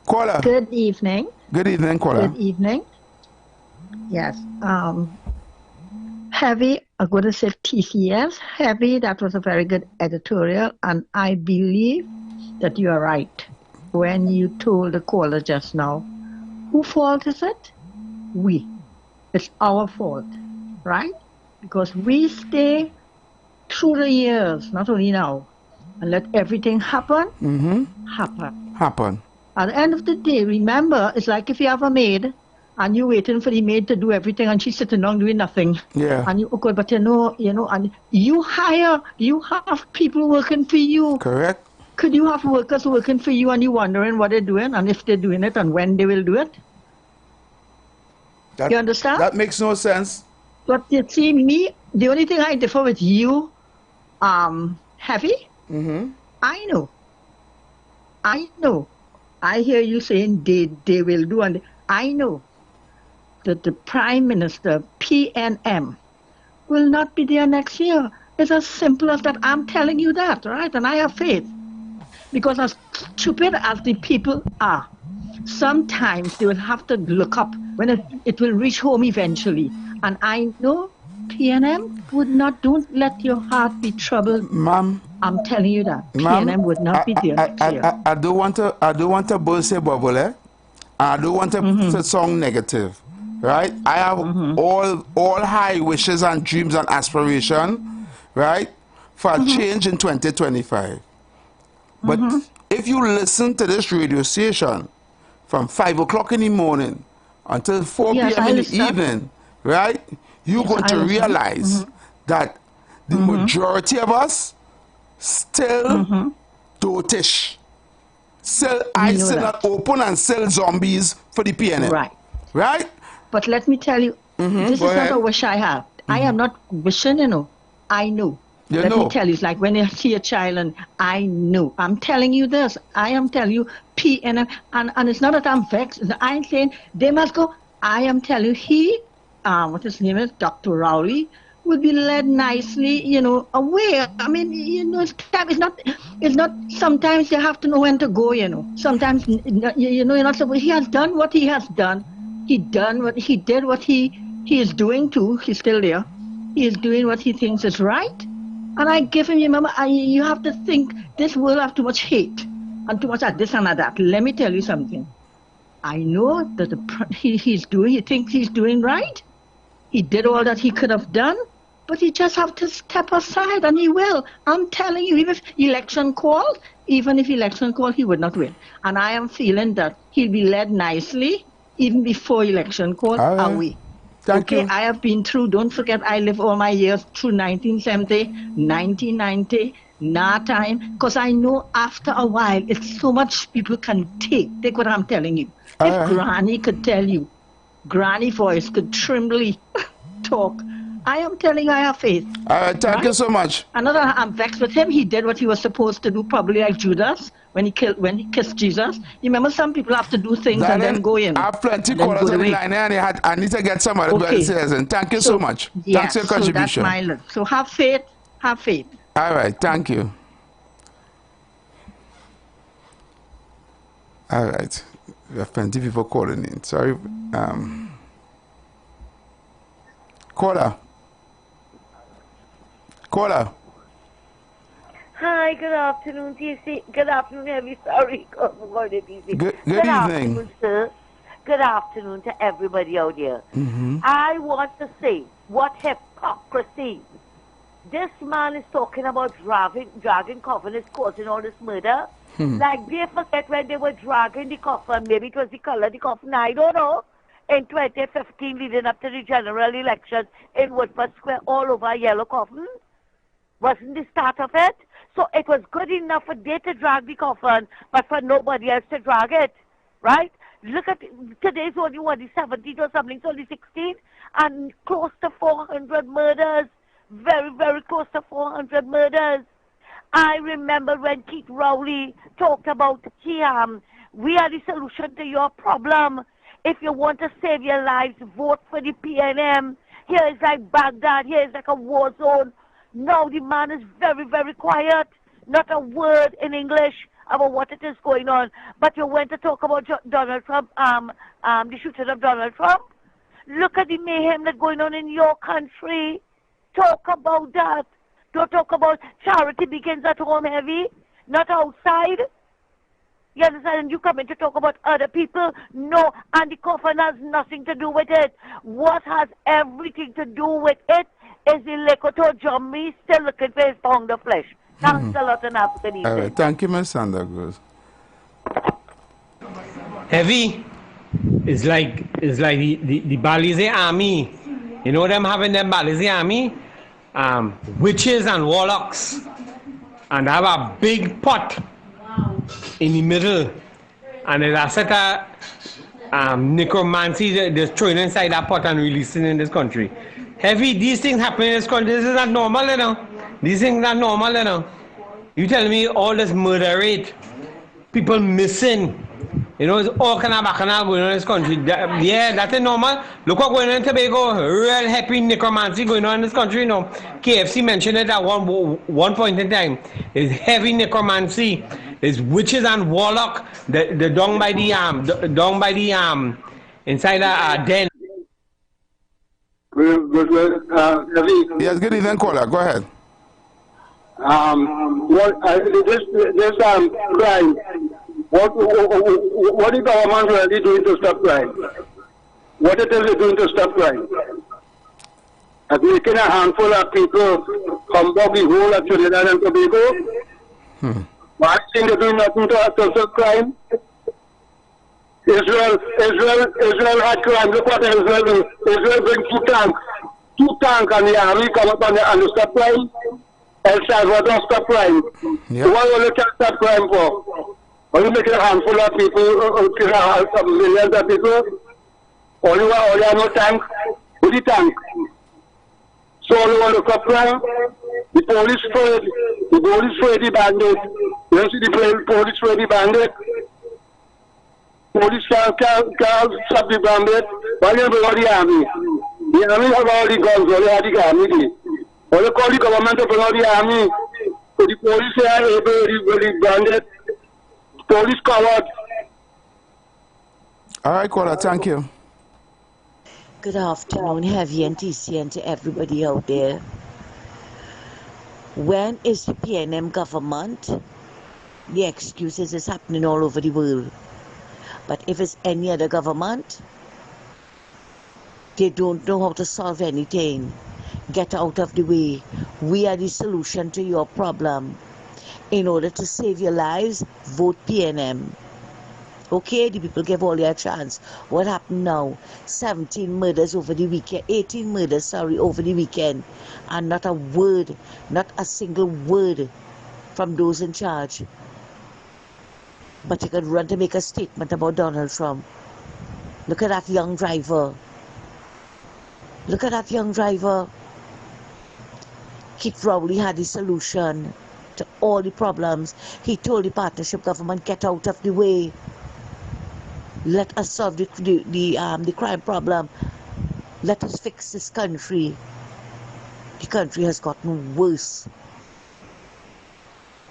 Speaker 3: Caller.
Speaker 10: Good evening.
Speaker 3: Good evening, caller.
Speaker 10: Good evening. Yes. Heavy, I'm going to say TCS. Heavy, that was a very good editorial, and I believe that you are right when you told the caller just now. Whose fault is it? We. It's our fault, right? Because we stay through the years, not only now, and let everything happen. Happen. At the end of the day, remember, it's like if you have a maid and you're waiting for the maid to do everything and she's sitting down doing nothing.
Speaker 3: Yeah.
Speaker 10: And you, okay, but and you have people working for you.
Speaker 3: Correct.
Speaker 10: Could you have workers working for you and you wondering what they're doing and if they're doing it and when they will do it? You understand?
Speaker 3: That makes no sense.
Speaker 10: But you see, me, the only thing I differ with you, Heavy, I know. I hear you saying they will do, and I know that the Prime Minister, PNM, will not be there next year. It's as simple as that. I'm telling you that, right? And I have faith. Because as stupid as the people are, sometimes they will have to look up when it will reach home eventually. And I know PNM would not, don't let your heart be troubled.
Speaker 3: Ma'am.
Speaker 10: I'm telling you that. PNM would not be there next year.
Speaker 3: I don't want to burst a bubble, eh? I don't want to sound negative, right? I have all high wishes and dreams and aspiration, right, for a change in 2025. But if you listen to this radio station from 5 o'clock in the morning until 4 p.m. in the evening, right, you're going to realize that the majority of us still dotish, still eyes still open and still zombies for the PNM. Right?
Speaker 10: But let me tell you, this is not a wish I have. I am not wishing, I know. Let me tell you, it's like when you see a child and I know. I'm telling you this. I am telling you, PNM, and it's not that I'm vexed. I'm saying they must go. I am telling you, what his name is, Dr. Rowley, will be led nicely, away. I mean, it's not, sometimes you have to know when to go, Sometimes, you're not supposed, he has done what he has done. He did what he is doing too. He's still there. He is doing what he thinks is right. And I give him, remember, you have to think, this world have too much hate and too much of this and of that. Let me tell you something. I know that he thinks he's doing right. He did all that he could have done, but he just have to step aside, and he will. I'm telling you, even if election called, he would not win. And I am feeling that he'll be led nicely, even before election call, away.
Speaker 3: Thank you.
Speaker 10: I have been through, don't forget, I lived all my years through 1970, 1990, time, because I know after a while, it's so much people can take. Take what I'm telling you. If Granny could tell you, Granny voice could trembly talk, I am telling you, I have faith.
Speaker 3: All right, thank you so much.
Speaker 10: Another, I'm vexed with him. He did what he was supposed to do, probably like Judas when he kissed Jesus. You remember, some people have to do things and then go in.
Speaker 3: I have plenty callers on the line, and I need to get somebody to say and thank you so much. Thanks for your contribution.
Speaker 10: So that's my look. So have faith. Have faith.
Speaker 3: All right, thank you. All right, we have plenty of people calling in. Sorry, Caller.
Speaker 11: Hi, good afternoon, TC. Good afternoon, Heavy. Sorry, good morning, TC.
Speaker 3: Good evening.
Speaker 11: Afternoon, sir. Good afternoon to everybody out here. I want to say, what hypocrisy. This man is talking about dragging coffin is causing all this murder. Like, they forget when they were dragging the coffin, maybe it was the color of the coffin, I don't know. In 2015, leading up to the general election in Woodford Square, all over a yellow coffin. Wasn't the start of it? So it was good enough for they to drag the coffin, but for nobody else to drag it, right? Look at, today's only what, the 17th or something, it's only 16th, and close to 400 murders. Very, very close to 400 murders. I remember when Keith Rowley talked about, we are the solution to your problem. If you want to save your lives, vote for the PNM. Here is like Baghdad, here is like a war zone. No, the man is very, very quiet. Not a word in English about what it is going on. But you went to talk about Donald Trump, the shooting of Donald Trump. Look at the mayhem that's going on in your country. Talk about that. Don't talk about charity begins at home, Heavy, not outside. You understand? And you come in to talk about other people. No, and the coffin has nothing to do with it. What has everything to do with it is the Lekoto Jummi still looking for his pound of flesh. Thanks a lot and have a good evening.
Speaker 3: All right, thank you, Ms. Sandra Cruz.
Speaker 14: Heavy is like the Balize army. You know them having them Balize army? Witches and warlocks. And they have a big pot in the middle. And there's a set of necromancy they're throwing inside that pot and releasing in this country. Heavy, these things happen in this country. This is not normal, you know. These things are not normal, you know. You tell me all this murder rate, people missing. You know, it's all kind of bacchanal going on in this country. Yeah, that's normal. Look what's going on in Tobago. Real happy necromancy going on in this country, you know. KFC mentioned it at one point in time. It's heavy necromancy. It's witches and warlock. The down by the inside a den.
Speaker 3: Yes, good evening, caller. Go ahead.
Speaker 12: This crime. What is the government really doing to stop crime? What it is doing to stop crime? As making a handful of people come back the whole of Trinidad and Tobago. Why think they're doing nothing to stop crime? Israel had crime. Look what Israel do. Israel bring two tanks and the army come up and stop crime. El Salvador don't stop crime.
Speaker 3: Yep.
Speaker 12: What will you stop crime for? Are you making a handful of people, millions of people? All you have no tank? Who the tank? So all you want to stop crime? The police afraid the bandit. You don't see the police afraid the bandit? Police can't stop the bandit. Why don't you bring out the army? The army have all the guns, all you have the army. All you call the government to bring out the army. So the police are able to bandit. Police coward.
Speaker 3: All right, caller, thank you.
Speaker 6: Good afternoon, Heavy and TC, and to everybody out there. When is the PNM government? The excuses is happening all over the world. But if it's any other government, they don't know how to solve anything. Get out of the way. We are the solution to your problem. In order to save your lives, vote PNM. Okay, the people give all their chance. What happened now? 17 murders over the weekend, 18 murders, over the weekend. And not a word, not a single word from those in charge. But you could run to make a statement about Donald Trump. Look at that young driver. Look at that young driver. Keith Rowley had the solution to all the problems. He told the partnership government, get out of the way. Let us solve the crime problem. Let us fix this country. The country has gotten worse.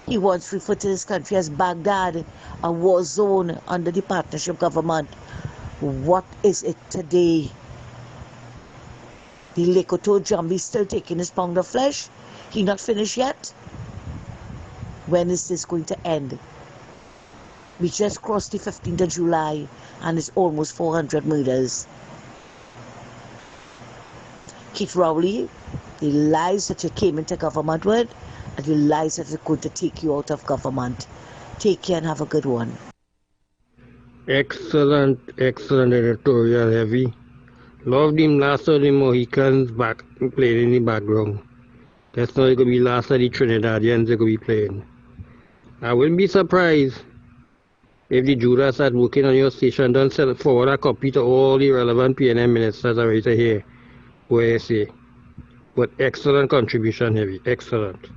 Speaker 6: He wants to refer to this country as Baghdad, a war zone under the partnership government. What is it today? The Lekoto Jumbi still taking his pound of flesh? He not finished yet? When is this going to end?
Speaker 13: We just crossed the 15th of July and it's almost 400 murders. Keith Rowley, the lies that you came into government with and the lies that are going to take you out of government. Take care and have a good one.
Speaker 15: Excellent editorial, Heavy. Love them last of the Mohicans back playing in the background. That's not going to be last of the Trinidadians they're going to be playing. I wouldn't be surprised if the Judas start working on your station, don't sell forward a copy to all the relevant PNM ministers are right here. Where I say. But excellent contribution, Heavy. Excellent.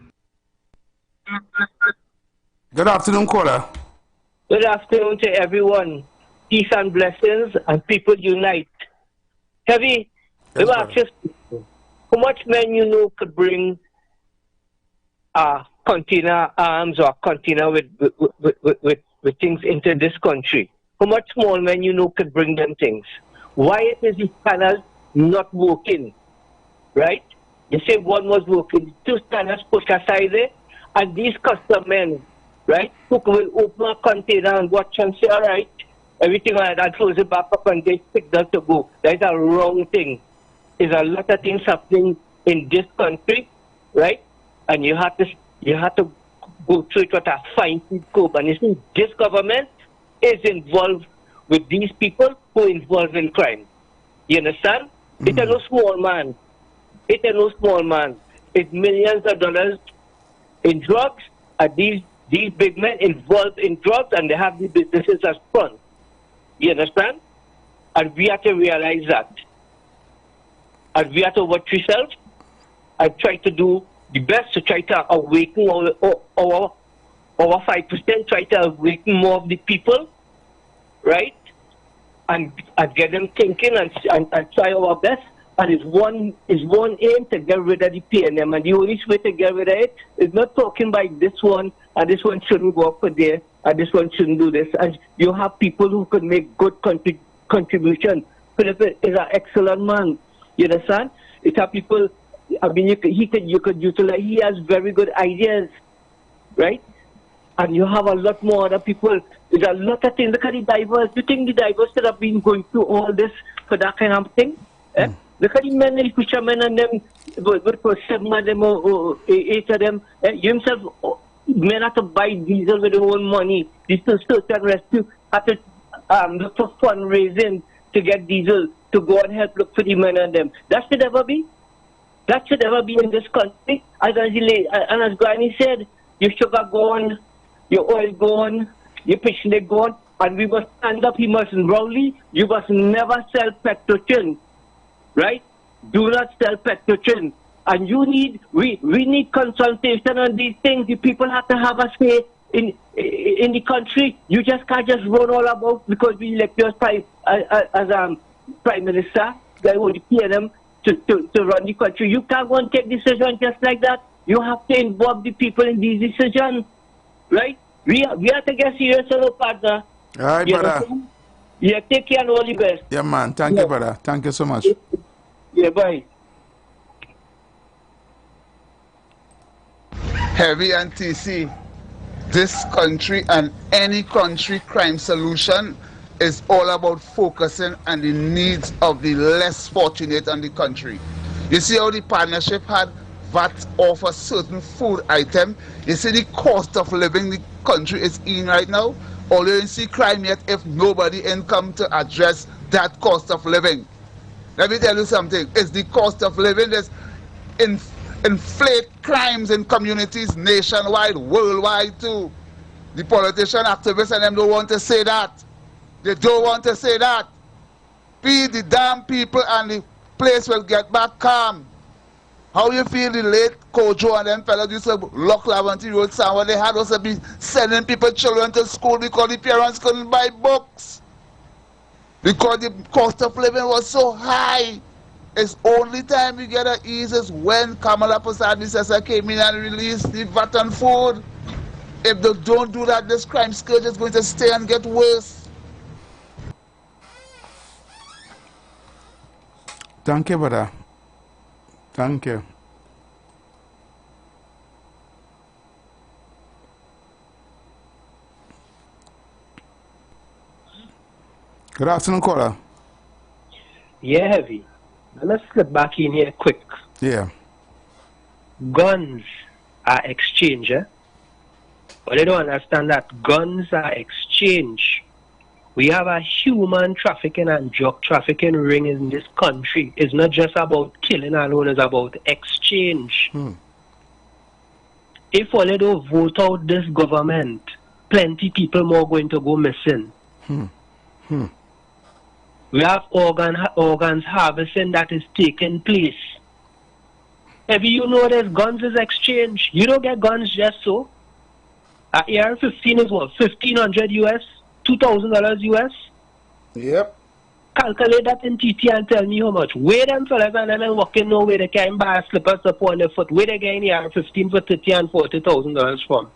Speaker 3: Good afternoon, caller.
Speaker 16: Good afternoon to everyone. Peace and blessings and people unite. Heavy, let me ask you, how much men you know could bring container arms or container with things into this country? How much small men you know could bring them things? Why is this panel not working? Right? You say one was working, two standards put aside there, and these customers, right, who will open a container and watch and say, all right, everything like that, close it back up and get signal to go. That is a wrong thing. There's a lot of things happening in this country, right? And you have to go through it with a fine-tooth comb. And you see, this government is involved with these people who are involved in crime. You understand? It's no small man. It's no small man. It's millions of dollars in drugs, and these big men involved in drugs, and they have the businesses as front. You understand? And we have to realize that. And we have to watch ourselves and try to do the best to try to awaken our 5%, try to awaken more of the people, right? And get them thinking and try our best. And it's one aim to get rid of the PNM. And the only way to get rid of it is not talking about this one, and this one shouldn't go up for there, and this one shouldn't do this. And you have people who could make good contribution. Philip is an excellent man. You understand? It's have people, I mean, you could utilize, he has very good ideas, right? And you have a lot more other people. There's a lot of things. Look at the divers. You think the divers should have been going through all this for that kind of thing? Eh? Look at the men, the fishermen and them, for 7 of them or 8 of them. You himself, men have to buy diesel with their own money. These search and rescue have to look for fundraising to get diesel to go and help look for the men and them. That should ever be. That should ever be in this country. As Granny said, your sugar gone, your oil gone, your fishing gone, and we must stand up. He must Rowley. You must never sell petrochin. Right? Do not sell petrochin. And we need consultation on these things. The people have to have a say in the country. You just can't just run all about because we elect you as Prime Minister, guy who the PNM to run the country. You can't go and take decisions just like that. You have to involve the people in these decisions. Right? We have to get serious on our partner.
Speaker 3: All right, brother.
Speaker 16: Yeah, take care and all the best.
Speaker 3: Yeah, man. Thank you, brother. Thank you so much.
Speaker 16: Yeah, bye.
Speaker 3: Heavy and TC, this country and any country crime solution is all about focusing on the needs of the less fortunate in the country. You see how the partnership had VAT off a certain food item. You see the cost of living the country is in right now. All you see crime yet if nobody income to address that cost of living. Let me tell you something. It's the cost of living that's inflate crimes in communities nationwide, worldwide too. The politician activists and them don't want to say that. They don't want to say that. Be the damn people and the place will get back calm. How you feel the late Kojo and them fellas used to lock Lavanty Road Sound what they had was to be sending people children to school because the parents couldn't buy books. Because the cost of living was so high. It's only time we get an ease is when Kamala Prasad came in and released the VAT on food. If they don't do that, this crime scourge is going to stay and get worse. Thank you, brother. Thank you. Good afternoon, caller.
Speaker 17: Yeah, Heavy. Let's slip back in here quick.
Speaker 3: Yeah.
Speaker 17: Guns are exchange, eh? But they don't understand that guns are exchange. We have a human trafficking and drug trafficking ring in this country. It's not just about killing alone, it's about exchange. If only they vote out this government, plenty people more going to go missing. We have organs harvesting that is taking place. If you know there's guns is exchange, you don't get guns just so. A AR-15 is what, $1,500 US, $2,000 US?
Speaker 3: Yep.
Speaker 17: Calculate that in TT and tell me how much. Where them fellas and them walking nowhere, they can't buy slippers up on their foot. Where they get any AR-15 for $30,000 and $40,000 from?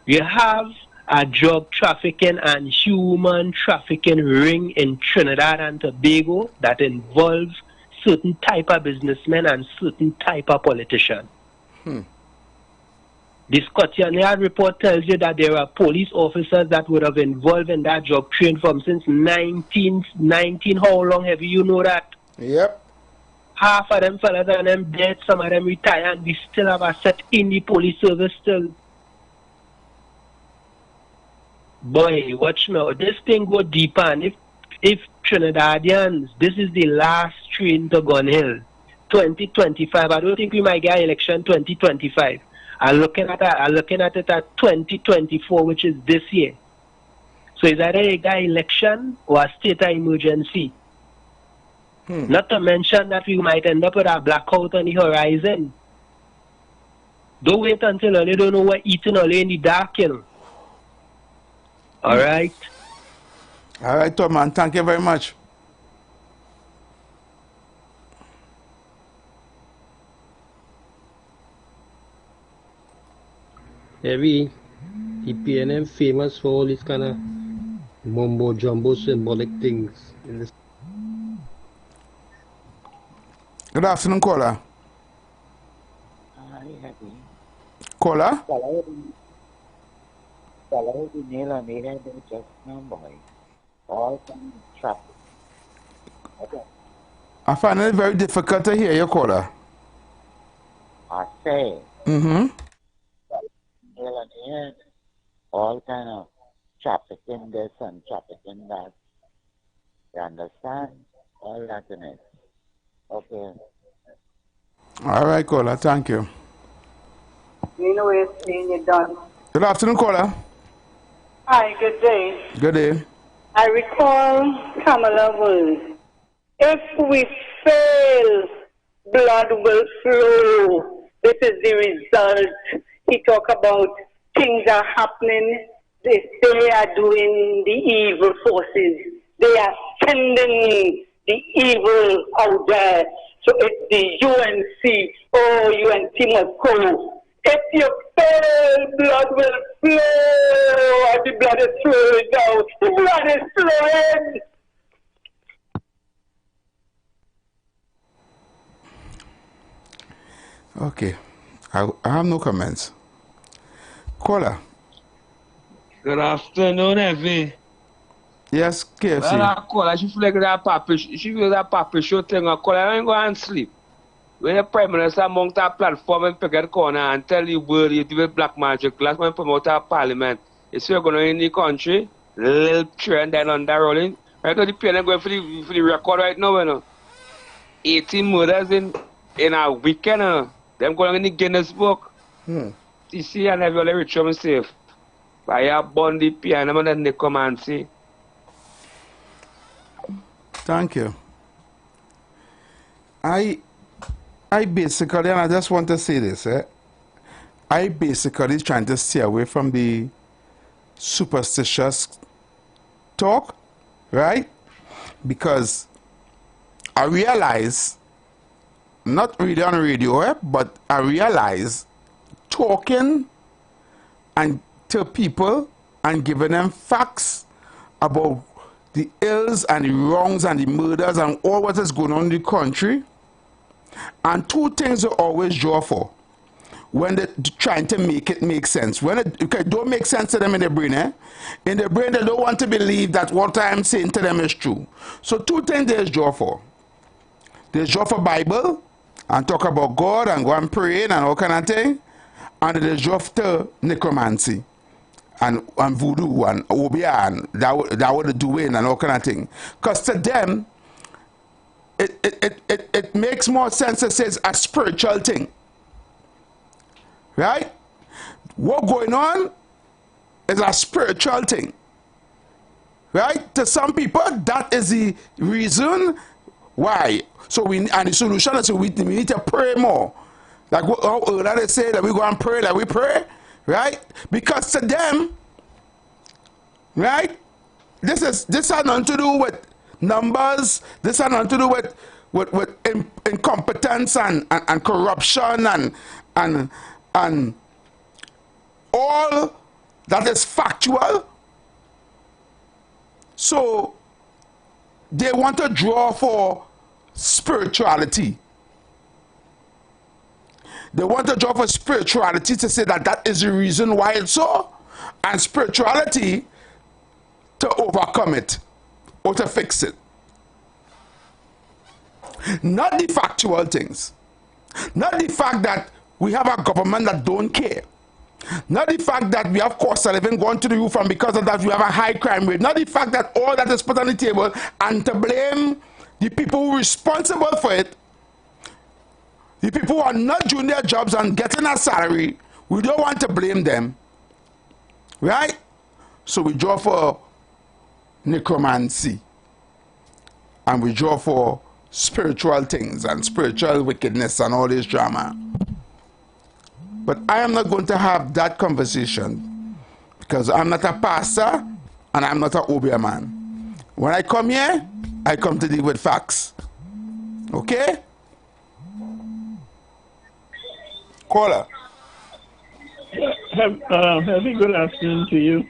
Speaker 17: You have a drug trafficking and human trafficking ring in Trinidad and Tobago that involves certain type of businessmen and certain type of politicians. The Scotland Yard report tells you that there are police officers that would have involved in that drug trade from since 1919. How long have you know that?
Speaker 3: Yep.
Speaker 17: Half of them fellas and them dead, some of them retired, and we still have a set in the police service still. Boy, watch now. This thing go deeper, and if Trinidadians, this is the last train to Gun Hill, 2025. I don't think we might get election 2025. I'm looking at it at 2024, which is this year. So is that a guy election or a state of emergency? Not to mention that we might end up with a blackout on the horizon. Don't wait until you don't know what eating or in the dark, you know. All right.
Speaker 3: All right, Tom, man. Thank you very much.
Speaker 15: Heavy, the PNM famous for all these kind of mumbo jumbo symbolic things in this.
Speaker 3: Good afternoon, caller. Caller? I find it very difficult to hear you, caller.
Speaker 6: I say. All kind of trafficking this and trafficking that. You understand? All that in it. Okay.
Speaker 3: All right, caller. Thank you.
Speaker 18: You know you're done.
Speaker 3: Good afternoon, caller.
Speaker 18: Hi, good day.
Speaker 3: Good day.
Speaker 18: I recall Kamala words. If we fail, blood will flow. This is the result. He talk about things are happening. They are doing the evil forces. They are sending the evil out there. So it's the UNC. Oh, UNC must go. If you fail, blood will flow. And the blood is flowing now. The blood is flowing.
Speaker 3: Okay. I have no comments. Caller.
Speaker 8: Good afternoon, Evie.
Speaker 3: Yes, KFC.
Speaker 8: Well, I call. She feel like that papi show thing. I call. I ain't go and sleep. When the Prime Minister mount a platform and pick a corner and tell you where you do black magic, last man promote our parliament. It's you're going to in the country, little trend and under rolling. Right now the PNM going for the record right now, you know. 18 murders in a weekend, you know. Them going in the Guinness book. TC and every rich home safe. By your bond the PNM and then they come and see.
Speaker 3: Thank you. I basically, and I just want to say this, I basically trying to stay away from the superstitious talk, right? Because I realize, not really on radio, but I realize talking and to people and giving them facts about the ills and the wrongs and the murders and all what is going on in the country. And two things I always draw for. when they're trying to make it make sense. When it don't make sense to them in their brain, in their brain they don't want to believe that what I'm saying to them is true. So two things there's draw for. There's draw for Bible and talk about God and go and pray and all kind of thing. And there's draw to necromancy and voodoo and obia and that would do in and all kind of thing. Because to them, it makes more sense to say it's a spiritual thing. Right? What going on is a spiritual thing. Right? To some people, that is the reason why. So and the solution is we need to pray more. Like how earlier they say that we go and pray, like we pray. Right? Because to them, right? This has nothing to do with numbers. This has nothing to do with incompetence and corruption and all that is factual. So they want to draw for spirituality. They want to draw for spirituality to say that is the reason why it's so, and spirituality to overcome it or to fix it. Not the factual things. Not the fact that we have a government that don't care. Not the fact that we have cost of living going to the roof and because of that we have a high crime rate. Not the fact that all that is put on the table and to blame the people who are responsible for it. The people who are not doing their jobs and getting a salary, we don't want to blame them. Right? So we draw for necromancy. And we draw for spiritual things and spiritual wickedness and all this drama. But I am not going to have that conversation because I'm not a pastor and I'm not an obia man. When I come here, I come to deal with facts. Okay? Caller.
Speaker 1: Have a good afternoon to you.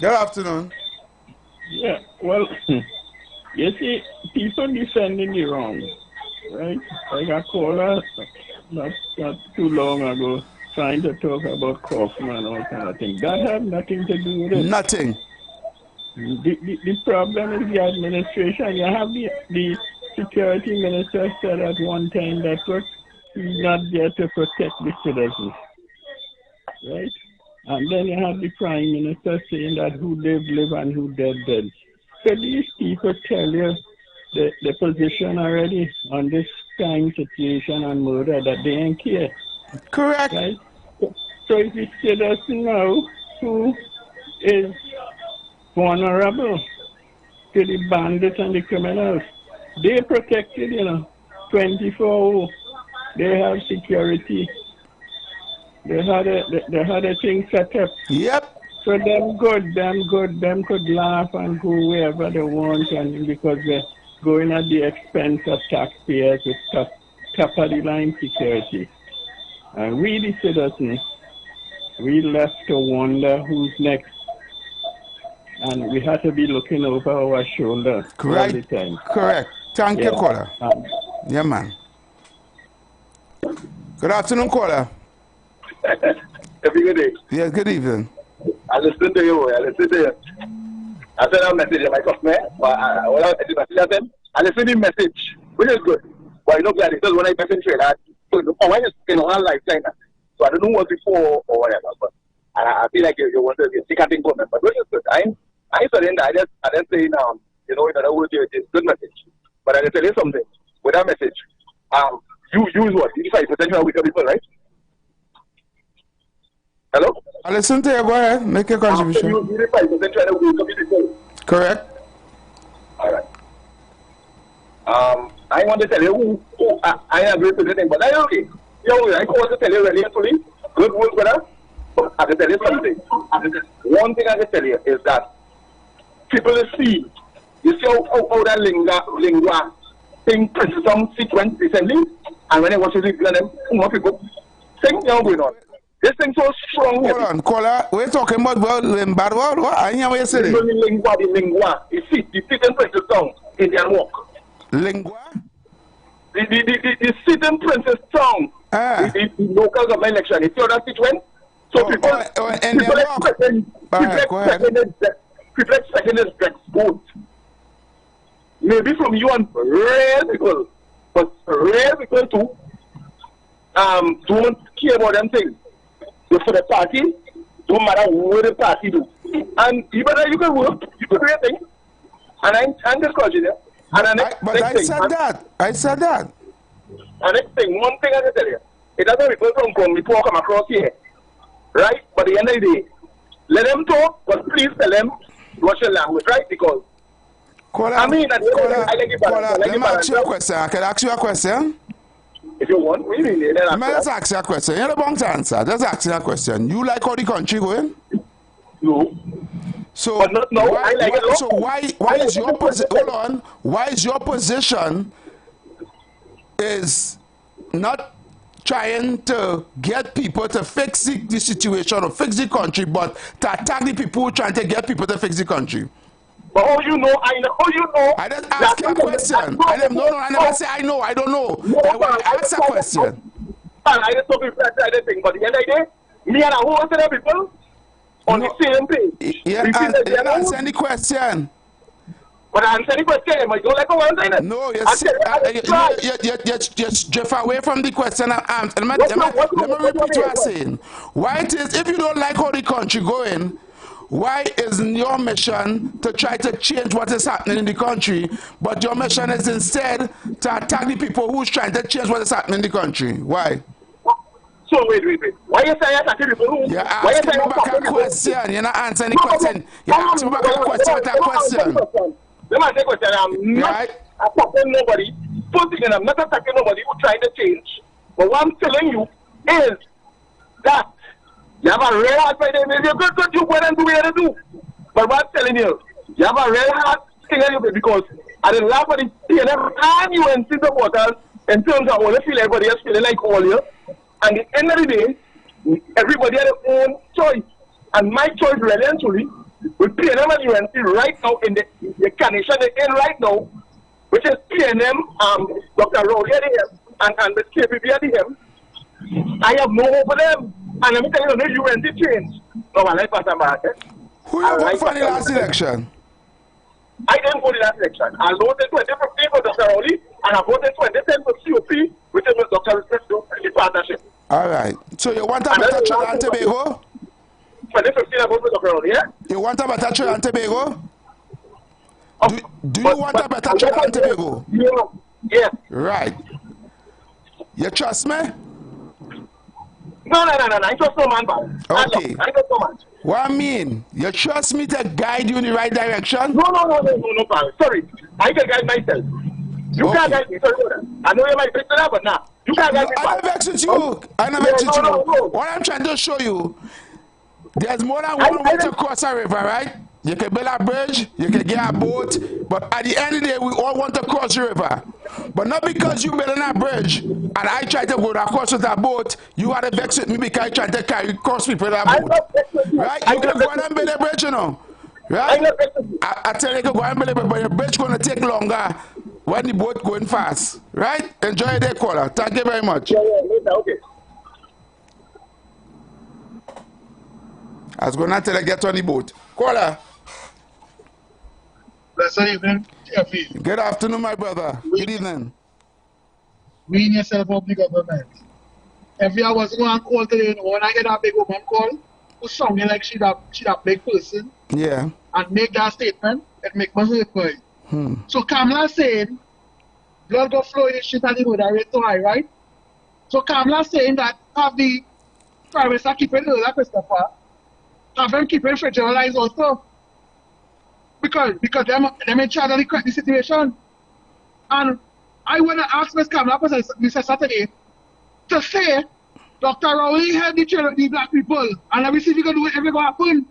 Speaker 3: Good afternoon.
Speaker 1: Yeah, well, you see, people defending the wrong, right? Like a caller not too long ago trying to talk about Kaufman and all kind of things. That has nothing to do with it.
Speaker 3: Nothing.
Speaker 1: The problem is the administration. You have the security minister said at one time that he's not there to protect the citizens, right? And then you have the prime minister saying that who live and who dead. So these people tell you the position already on this crime situation and murder that they ain't care.
Speaker 3: Correct.
Speaker 1: Right? So if it's citizen now who is vulnerable to the bandits and the criminals, they protected, 24/7. They have security. They had a thing set up.
Speaker 3: Yep.
Speaker 1: So them could laugh and go wherever they want, and because they're going at the expense of taxpayers with top of the line security. And we the citizens, we left to wonder who's next. And we have to be looking over our shoulder all the time.
Speaker 3: Correct. Thank you, caller. Yeah, man. Good afternoon, caller.
Speaker 12: Every good day.
Speaker 3: Yes, good evening.
Speaker 12: I listen to you. I sent a message to my customer. I listen to the message, which is good. But because when I message that, I just in one lifetime. So I don't know what before or whatever. But I feel like you want to take a thing for me. But which is good. I surrender. I just say now, in other words, it's a good message. But I tell you something. With that message, you use what? 85% of weaker people, right? Hello?
Speaker 3: I listen to you. Go ahead. Make your contribution.
Speaker 12: You 85% trying to weaker people.
Speaker 3: Correct.
Speaker 12: All right. I want to tell you who I agree with the thing, but I okay. I want to tell you really fully. Good work, brother. But I can tell you something. One thing I can tell you is that people see. You see how that lingua thing presses some sequence recently, and when I watch it, more people think going on. This thing so strong.
Speaker 3: Hold on, caller. We're talking about bad word. What? I hear what you're saying.
Speaker 12: The lingua. You see, the sit and princess song, Indian walk.
Speaker 3: Lingua?
Speaker 12: The sit and princess song, The local government election. You see how that it went? So people expecting this next vote. Maybe from you and rare people, but rare people too don't care about them things. So for the party, don't matter what the party do. And even though you can work, you can do your thing. And I'm discouraging you. And
Speaker 3: I said that.
Speaker 12: And next thing, one thing I can tell you, it doesn't people come before come across here. Right? But at the end of the day, let them talk, but please tell them Russian language, right? Because
Speaker 3: let me ask you a question. I can ask you a question?
Speaker 12: If you want, really.
Speaker 3: Let's ask you a question. You have a to answer. Let's ask you a question. You like how the country going?
Speaker 12: No.
Speaker 3: So why is your position? Hold on. Why is your position is not trying to get people to fix the situation or fix the country, but to attack the people who are trying to get people to fix the country?
Speaker 12: But how you know? I
Speaker 3: didn't ask you a question. I never say I know. I don't know. I asked a question.
Speaker 12: I just told people that I didn't think. But at the end of the day, me and a whole set of people on the same page.
Speaker 3: Yeah, answer the question.
Speaker 12: But I answer the question, but you don't like what I'm saying?
Speaker 3: No, you drift away from the question. Let me repeat what I'm saying. Why it is, if you don't like how the country going, why isn't your mission to try to change what is happening in the country, but your mission is instead to attack the people who's trying to change what is happening in the country? Why?
Speaker 12: So wait. Why you say attacking people who?
Speaker 3: You're asking me back a question. You're not answering the question. You're asking me back a question with a question.
Speaker 12: Let me ask you a question. I'm not attacking nobody. First thing, I'm not attacking nobody who trying to change. But what I'm telling you is that you have a real heart right there. You're good to do what and do what you do. But what I'm telling you, you have a real heart thing in you because I didn't laugh at it. And every time you empty the waters in terms of all the feel everybody else feeling like all you. And at the end of the day, everybody has their own choice. And my choice really and truly with PNM and UNC right now in the condition they're in right now, which is PNM, Dr. Rowley at the end, and the KPP at the end. I have no hope for them. And let me tell you, no UNC change. No, I like Pastor Market.
Speaker 3: Who you voted for the last election?
Speaker 12: I didn't vote in that election. I voted in 2015 for Dr. Rowley, and I voted in 2010 for COP, which is with Dr. Risto and the partnership.
Speaker 3: All right. So you want a better Trinidad and Tobago?
Speaker 12: 2015 I voted for Dr. Rowley, yeah?
Speaker 3: You want a better Trinidad and Tobago? Do you want a better Trinidad and Tobago?
Speaker 12: Yes.
Speaker 3: Right. You trust me?
Speaker 12: No. I trust no man, man.
Speaker 3: Okay.
Speaker 12: I trust no man.
Speaker 3: What I mean? You trust me to guide you in the right direction?
Speaker 12: No, pal. Sorry. I can guide myself. You can't guide me. Sorry. I know you might fix that, but nah. You can't guide me.
Speaker 3: I never vex with you. I never vex with you. What I'm trying to show you, there's more than one way to cross a river, right? You can build a bridge, you can get a boat, but at the end of the day, we all want to cross the river. But not because you building a bridge and I try to go across with a boat, you are to vex with me because I try to carry cross people with a boat. Right? You can go and build a bridge, you know. Right? I tell you, you can go and build a bridge, but the bridge is going to take longer when the boat going fast. Right? Enjoy your day, caller. Thank you very much.
Speaker 12: Yeah, okay.
Speaker 3: I was going to tell you, get on the boat. Caller.
Speaker 2: Blessed evening, Jeffy.
Speaker 3: Good afternoon, my brother. Good evening.
Speaker 2: Wean yourself up the government. If I was going to call today, when I get a big woman call, who sounding like she's a big person,
Speaker 3: yeah,
Speaker 2: and make that statement, it make my heart for you. So Kamala saying, blood go flow in the shit and the road rate too high, right? So Kamala saying that have the prime minister keep it low, Christopher, have them keep it federalized also. Because them in charge of the situation. And I want to ask Ms. Kamala Mr. Saturday to say Dr. Rowley help the black people and let me see if you can do it ever going to happen.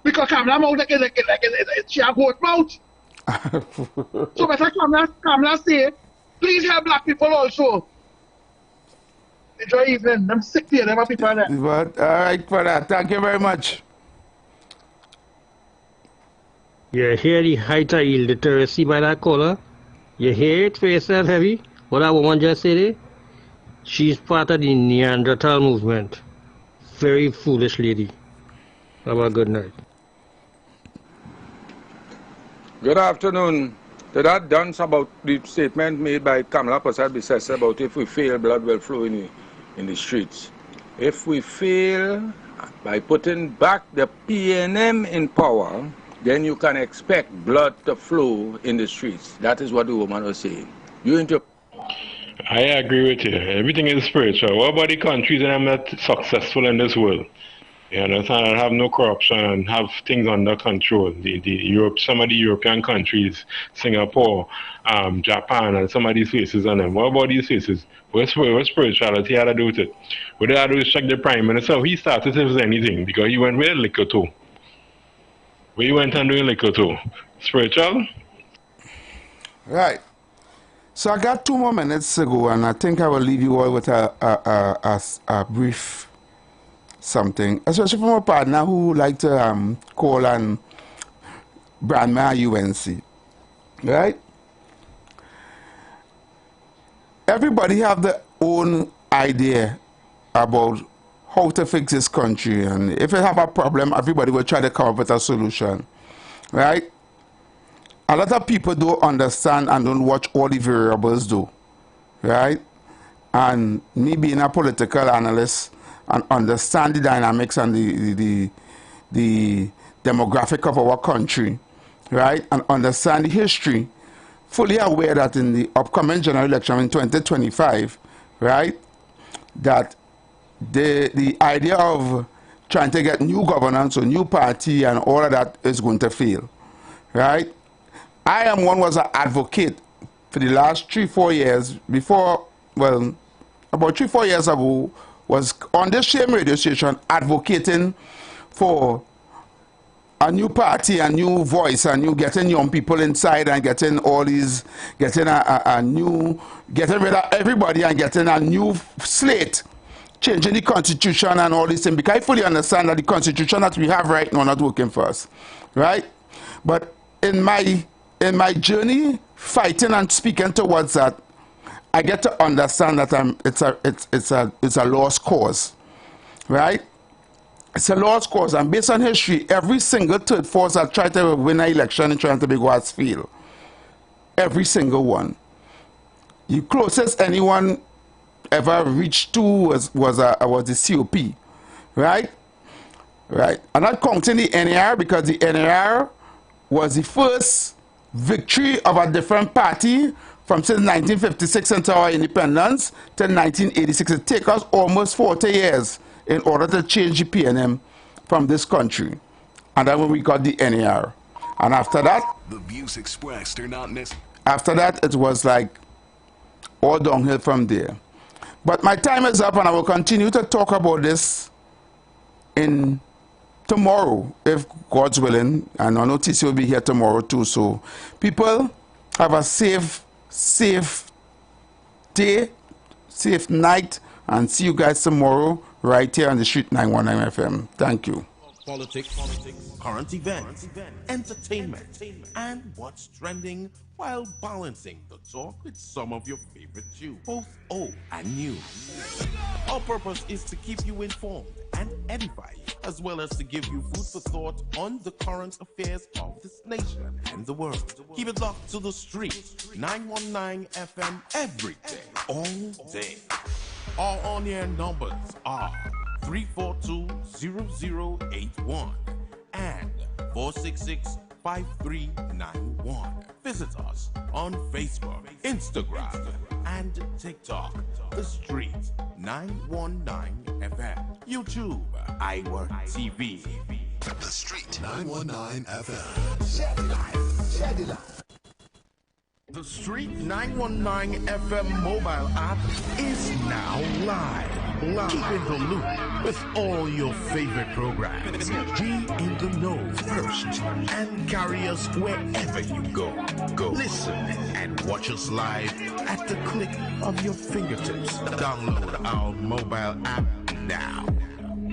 Speaker 2: Because Kamala mouth like she a goat mouth. So Mr. Kamala say, please help black people also. Enjoy evening. I'm sick here, them people there.
Speaker 3: But, all right, for that. Thank you very much.
Speaker 15: You hear the height of illiteracy by that caller? You hear it for yourself, Heavy? What that woman just said there? She's part of the Neanderthal movement. Very foolish lady. Have a good night.
Speaker 8: Good afternoon. To that dance about the statement made by Kamala Persad-Bissessar about if we fail, blood will flow in the streets. If we fail by putting back the PNM in power, then you can expect blood to flow in the streets. That is what the woman was saying.
Speaker 4: I agree with you. Everything is spiritual. What about the countries that are not successful in this world? You understand? And have no corruption and have things under control. Some of the European countries, Singapore, Japan, and some of these places on them. What about these places? What spirituality had to do with it? What they had to do is check the Prime Minister. He started if there's anything because he went with liquor too. Where he went and doing liquor too. Spiritual?
Speaker 3: Right. So I got 2 more minutes to go, and I think I will leave you all with a brief something, especially from a partner who like to call and brand my UNC. Right? Everybody have their own idea about how to fix this country, and if it have a problem, everybody will try to come up with a solution. Right? A lot of people don't understand and don't watch all the variables though. Right? And me being a political analyst, and understand the dynamics and the demographic of our country, right? And understand the history, fully aware that in the upcoming general election in 2025, right, that the idea of trying to get new governance or new party and all of that is going to fail, right? I am one was an advocate for the last 3-4 years before, well, about 3-4 years ago, was on this same radio station advocating for a new party, a new voice, and you getting young people inside and getting all these, getting getting rid of everybody and getting a new slate, changing the constitution and all these things. Because I fully understand that the constitution that we have right now not working for us, right? But in my journey, fighting and speaking towards that, I get to understand that it's a lost cause, right? It's a lost cause, and based on history, every single third force that tried to win an election and trying to be has failed. Every single one. The closest anyone ever reached to was the COP, right? Right. I'm not counting the NAR because the NAR was the first victory of a different party from since 1956 until our independence till 1986. It took us almost 40 years in order to change the PNM from this country. And then when we got the NAR. And after that,
Speaker 5: the views expressed are not necessary.
Speaker 3: After that, it was like all downhill from there. But my time is up, and I will continue to talk about this in tomorrow, if God's willing. And I know TC will be here tomorrow too. So people, have a safe day, safe night, and see you guys tomorrow right here on the Street 919 FM. Thank you.
Speaker 19: Politics, current events, entertainment, and what's trending while balancing the talk with some of your favorite Jews, both old and new. Our purpose is to keep you informed and edify you, as well as to give you food for thought on the current affairs of this nation and the world. Keep it locked to the Street 919 FM every day, all day. Our on-air numbers are 342-0081 and 466-5391. Visit us on Facebook, Instagram, and TikTok. The Street 919 FM. YouTube, IWER TV.
Speaker 21: The Street 919 FM. Share the life. Share the life.
Speaker 19: The Street 919 FM mobile app is now live. Keep in the loop with all your favorite programs. Be in the know first and carry us wherever you go. Listen and watch us live at the click of your fingertips. Download our mobile app now.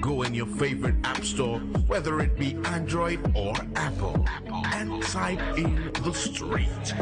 Speaker 19: Go in your favorite app store, whether it be Android or Apple, and type in The Street.